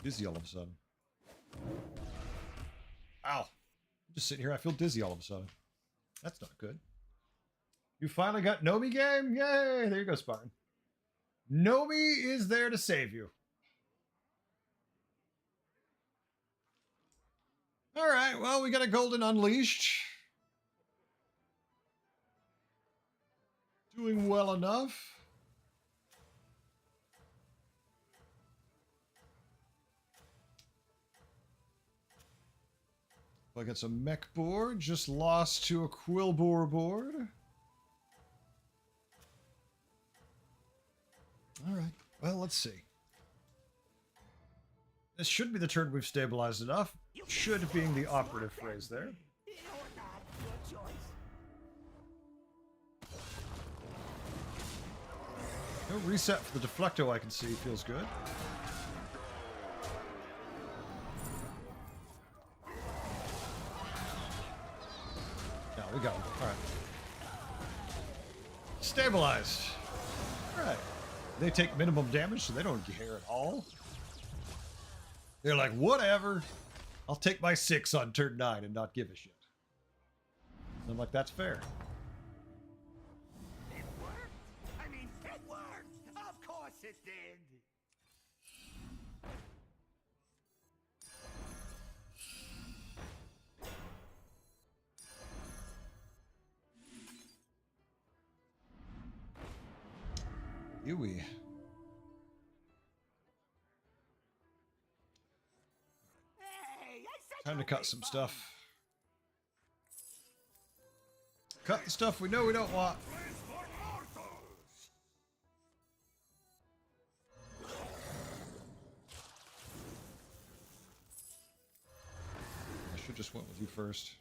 Speaker 1: Dizzy all of a sudden. Ow. I'm just sitting here, I feel dizzy all of a sudden. That's not good. You finally got Nomi game? Yay! There you go, Spartan. Nomi is there to save you. Alright, well, we got a Golden Unleashed. Doing well enough. Like it's a mech board, just lost to a Quillbore board. Alright, well, let's see. This should be the turn we've stabilized enough. Should being the operative phrase there.
Speaker 2: Or not, your choice.
Speaker 1: No reset for the Deflecto I can see, feels good. No, we got him. Alright. Stabilized. Alright. They take minimum damage, so they don't care at all. They're like, whatever. I'll take my 6 on turn 9 and not give a shit. And I'm like, that's fair.
Speaker 2: It worked. I mean, it worked. Of course it did.
Speaker 1: Yui.
Speaker 2: Hey, I said
Speaker 1: Time to
Speaker 2: don't
Speaker 1: cut
Speaker 2: make
Speaker 1: some
Speaker 2: fun.
Speaker 1: stuff. Cut the stuff we know we don't want. I should just went with you first.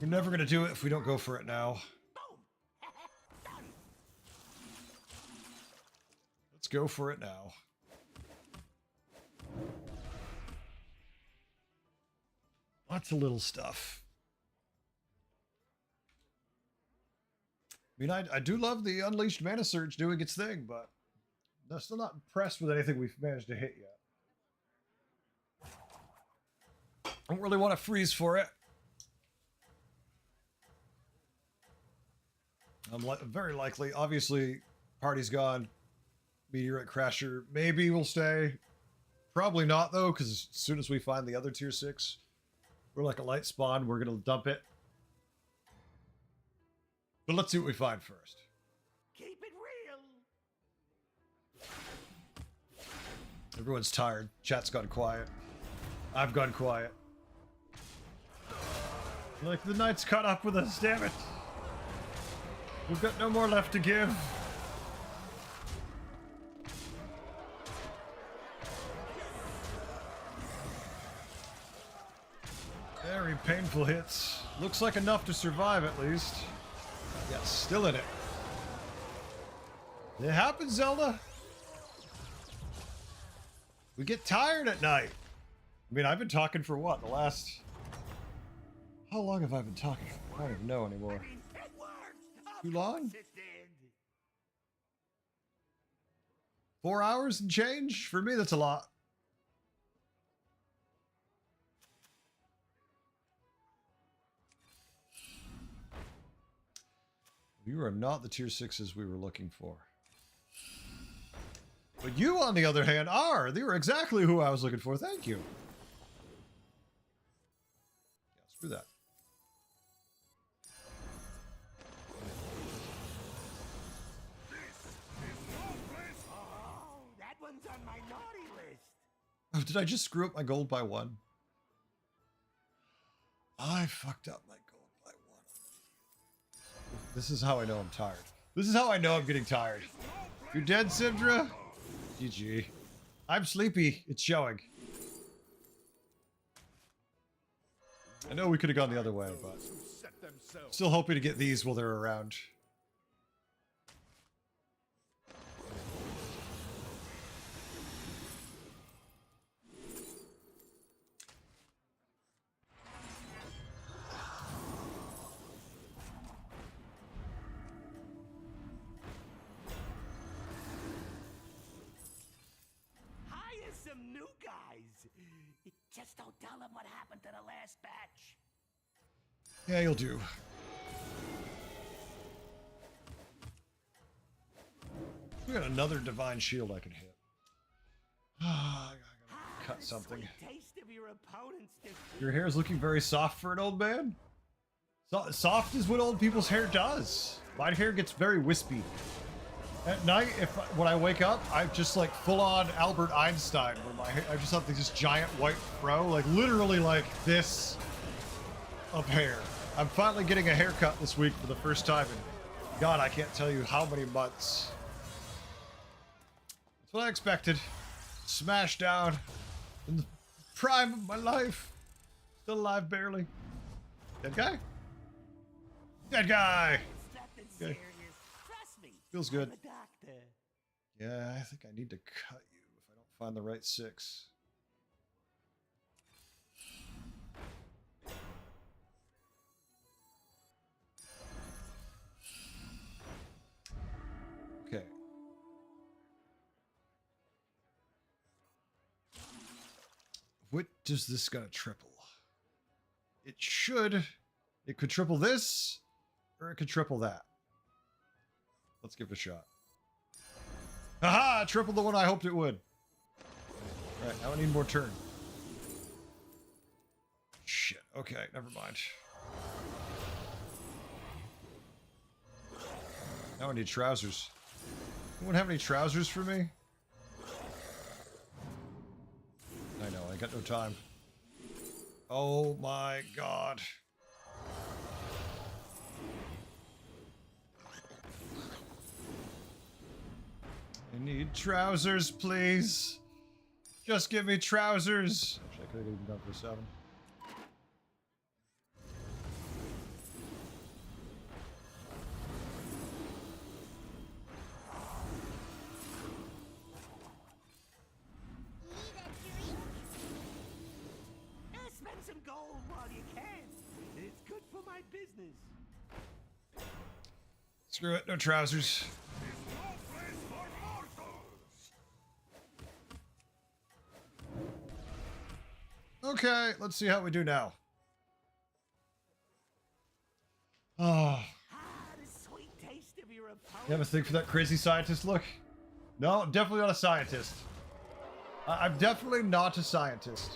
Speaker 1: We're never gonna do it if we don't go for it now.
Speaker 2: Boom. Done.
Speaker 1: Let's go for it now. Lots of little stuff. I mean, I do love the Unleashed Mana Surge doing its thing, but I'm still not impressed with anything we've managed to hit yet. I don't really want to freeze for it. I'm very likely. Obviously, party's gone. Meteorite Crasher maybe will stay. Probably not, though, because as soon as we find the other tier 6, we're like a light spawn. We're going to dump it. But let's see what we find first.
Speaker 2: Keep it real.
Speaker 1: Everyone's tired. Chat's gone quiet. I've gone quiet. Like the night's caught up with us, damn it. We've got no more left to give. Very painful hits. Looks like enough to survive at least. Yes, still in it. It happens, Zelda. We get tired at night. I mean, I've been talking for what? The last... How long have I been talking? I don't even know anymore.
Speaker 2: I mean, it worked.
Speaker 1: Too long?
Speaker 2: Of course it did.
Speaker 1: 4 hours and change? For me, that's a lot. You are not the tier 6s we were looking for. But you, on the other hand, are. You are exactly who I was looking for. Thank you. Yeah, screw that.
Speaker 2: Oh, that one's on my naughty list.
Speaker 1: Oh, did I just screw up my gold by 1? I fucked up my gold by 1. This is how I know I'm tired. This is how I know I'm getting tired. You're dead, Sindra? GG. I'm sleepy. It's showing. I know we could have gone the other way, but still hoping to get these while they're around.
Speaker 2: Hire some new guys. Just don't tell them what happened to the last batch.
Speaker 1: Yeah, you'll do. We got another divine shield I can hit. I gotta cut
Speaker 2: The
Speaker 1: something.
Speaker 2: sweet taste of your opponent's defeat.
Speaker 1: Your hair is looking very soft for an old man. Soft is what old people's hair does. My hair gets very wispy. At night, when I wake up, I'm just like full-on Albert Einstein, where my hair, I just have this giant white fro, like literally like this of hair. I'm finally getting a haircut this week for the first time in, God, I can't tell you how many months. That's what I expected. Smashed down in the prime of my life. Still alive, barely. Dead guy? Dead guy!
Speaker 2: It's nothing
Speaker 1: Okay.
Speaker 2: serious. Trust me.
Speaker 1: Feels good.
Speaker 2: I'm a doctor.
Speaker 1: Yeah, I think I need to cut you if I don't find the right 6. Okay. What does this gonna triple? It should. It could triple this, or it could triple that. Let's give it a shot. Haha! Triple the one I hoped it would. Alright, now I need more turn. Okay, never mind. Now I need trousers. Anyone have any trousers for me? I know, I got no time. Oh my god. I need trousers, please. Just give me trousers. Actually, I could have even gone for 7.
Speaker 2: Spend some gold while you can. It's good for my business.
Speaker 1: Screw it, no trousers. Okay, let's see how we do now. Oh,
Speaker 2: The sweet taste of your opponent.
Speaker 1: you have a thing for that crazy scientist look? No, I'm definitely not a scientist. I'm definitely not a scientist.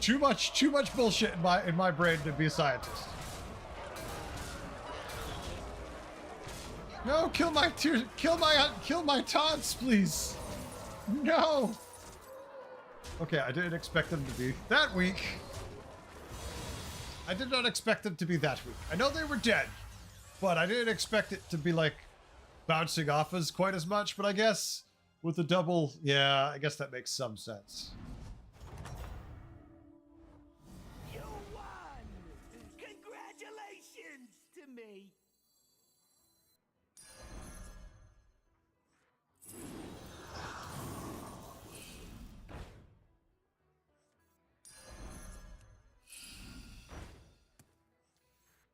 Speaker 1: Too much bullshit in my brain to be a scientist. No, kill my taunts, please. No. Okay, I didn't expect them to be that weak. I did not expect them to be that weak. I know they were dead, but I didn't expect it to be like bouncing off us quite as much. But I guess with the double, yeah, I guess that makes some sense.
Speaker 2: You won! Congratulations to me.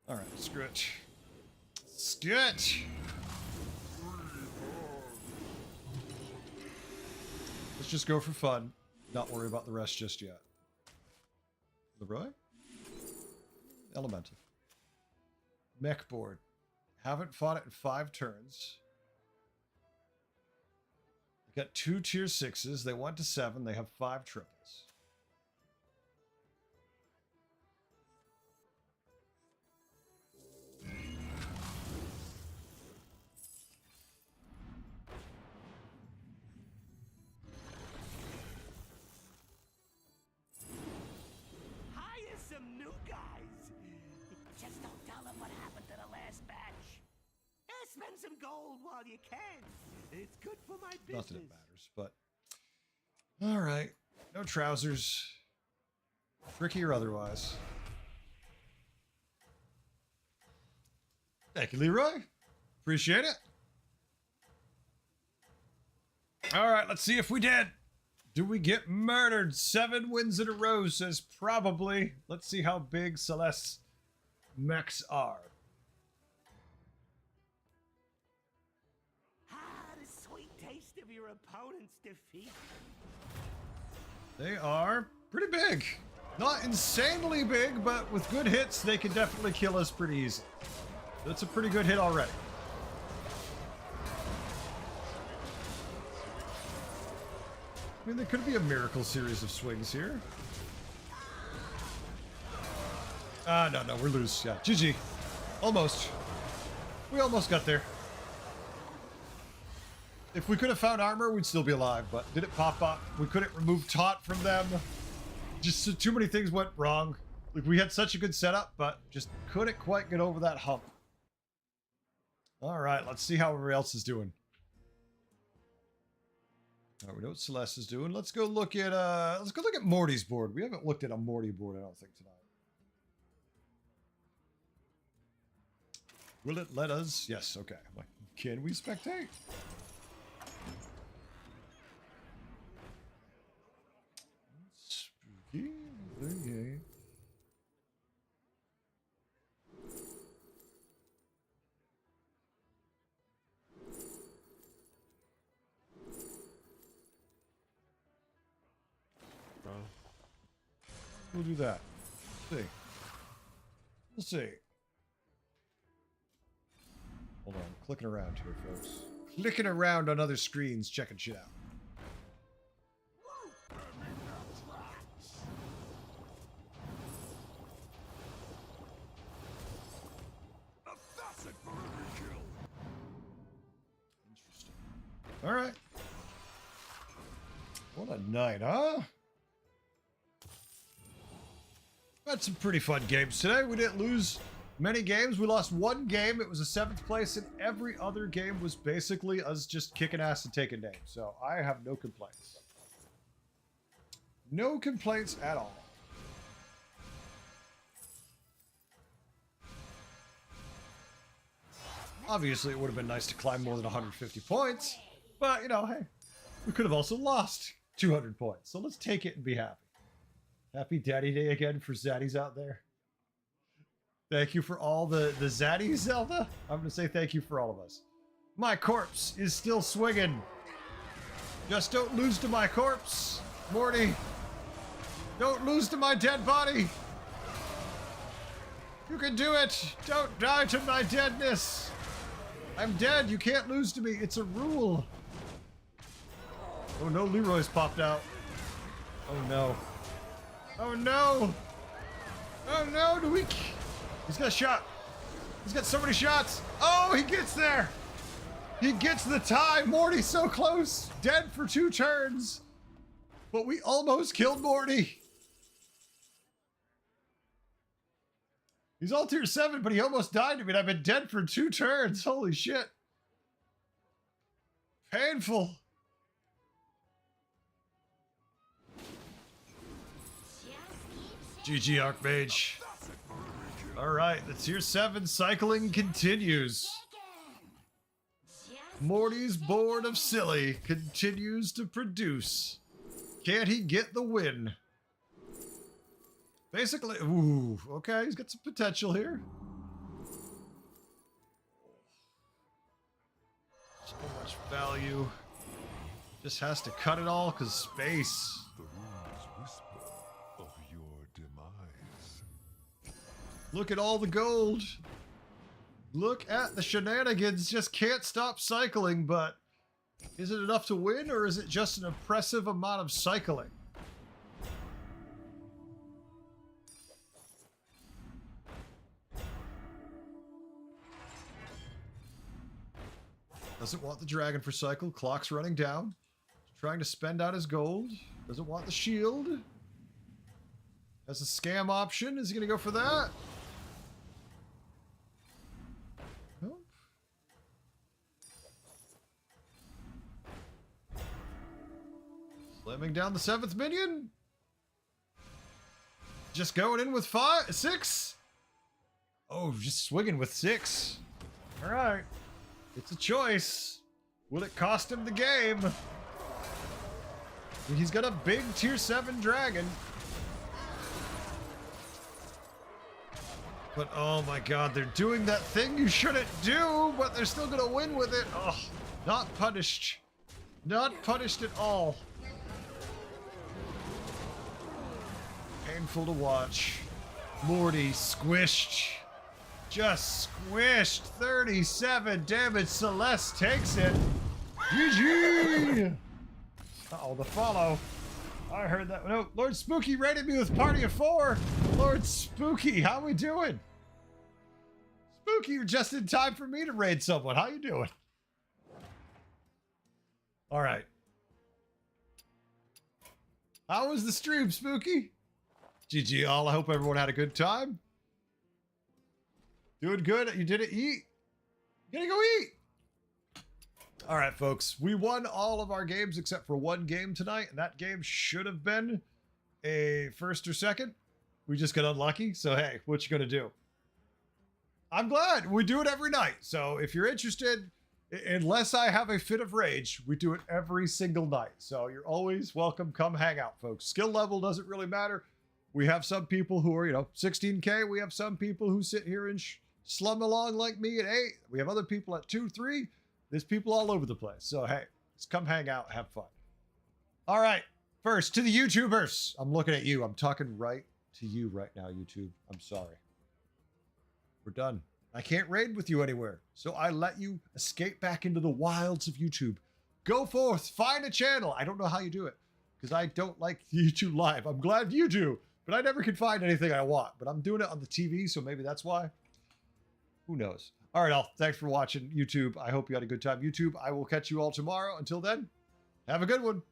Speaker 1: All right, screw it. Screw it. Let's just go for fun. Not worry about the rest just yet. Leroy? Elemental. Mech board. Haven't fought it in 5 turns. They got 2 tier 6s. They went to 7. They have 5 triples.
Speaker 2: Hire some new guys. Just don't tell them what happened to the last batch. Spend some gold while you can. It's good for my business.
Speaker 1: Not that it matters, but... Alright. No trousers. Tricky or otherwise. Thank you, Leroy. Appreciate it. Alright, let's see if we did. Do we get murdered? 7 wins in a row says probably. Let's see how big Celeste's mechs are.
Speaker 2: The sweet taste of your opponent's defeat.
Speaker 1: They are pretty big. Not insanely big, but with good hits, they can definitely kill us pretty easy. That's a pretty good hit already. I mean, there could be a miracle series of swings here. No, we're loose. Yeah, GG. Almost. We almost got there. If we could have found armor, we'd still be alive, but did it pop up? We couldn't remove taunt from them. Just too many things went wrong. Like, we had such a good setup, but just couldn't quite get over that hump. All right, let's see how everybody else is doing. All right, we know what Celeste is doing. Let's go look at Morty's board. We haven't looked at a Morty board, I don't think, tonight. Will it let us? Yes, okay. I'm like, can we spectate? Spooky. Okay. We'll do that. See. We'll see. Hold on. Clicking around here, folks. Clicking around on other screens, checking shit out. All right. What a night, huh? Had some pretty fun games today. We didn't lose many games. We lost one game. It was a 7th place, and every other game was basically us just kicking ass and taking names. So I have no complaints. No complaints at all. Obviously, it would have been nice to climb more than 150 points, but, you know, hey, we could have also lost 200 points. So let's take it and be happy. Happy Daddy Day again for Zaddies out there. Thank you for all the Zaddies, Zelda. I'm going to say thank you for all of us. My corpse is still swinging. Just don't lose to my corpse, Morty. Don't lose to my dead body. You can do it. Don't die to my deadness. I'm dead. You can't lose to me. It's a rule. Oh no, Leroy's popped out. Oh no. Oh no. Oh no, do we... He's got a shot. He's got so many shots. Oh, he gets there. He gets the tie. Morty's so close. Dead for 2 turns. But we almost killed Morty. He's all tier 7, but he almost died to me, and I've been dead for 2 turns. Holy shit. Painful. GG Archmage. Alright, the tier 7 cycling continues. Morty's board of silly continues to produce. Can he get the win? Basically, ooh, okay, he's got some potential here. So much value. Just has to cut it all because space.
Speaker 6: The runes whisper of your demise.
Speaker 1: Look at all the gold. Look at the shenanigans. Just can't stop cycling, but is it enough to win, or is it just an oppressive amount of cycling? Doesn't want the dragon for cycle. Clock's running down. Trying to spend out his gold. Doesn't want the shield. Has a scam option. Is he going to go for that? Nope. Slamming down the 7th minion. Just going in with 6. Oh, just swinging with 6. All right. It's a choice. Will it cost him the game? He's got a big tier 7 dragon. But oh my god, they're doing that thing you shouldn't do, but they're still gonna win with it. Oh, not punished. Not punished at all. Painful to watch. Morty squished. Just squished. 37 damage. Celeste takes it. GG! Uh-oh, the follow. I heard that. No, Lord Spooky raided me with party of 4. Lord Spooky, how we doing? Spooky, you're just in time for me to raid someone. How you doing? All right. How was the stream, Spooky? GG all. I hope everyone had a good time. Doing good. You didn't eat? You gotta go eat. All right, folks. We won all of our games except for one game tonight, and that game should have been a 1st or 2nd. We just got unlucky. So, hey, what you gonna do? I'm glad. We do it every night. So, if you're interested, unless I have a fit of rage, we do it every single night. So, you're always welcome. Come hang out, folks. Skill level doesn't really matter. We have some people who are, 16K. We have some people who sit here and slum along like me at 8. We have other people at 2, 3. There's people all over the place. So, hey, let's come hang out, have fun. All right. First, to the YouTubers. I'm looking at you. I'm talking right to you right now, YouTube. I'm sorry. We're done. I can't raid with you anywhere. So I let you escape back into the wilds of YouTube. Go forth. Find a channel. I don't know how you do it because I don't like YouTube Live. I'm glad you do, but I never can find anything I want. But I'm doing it on the TV, so maybe that's why. Who knows? All right, all. Thanks for watching YouTube. I hope you had a good time. YouTube, I will catch you all tomorrow. Until then, have a good one.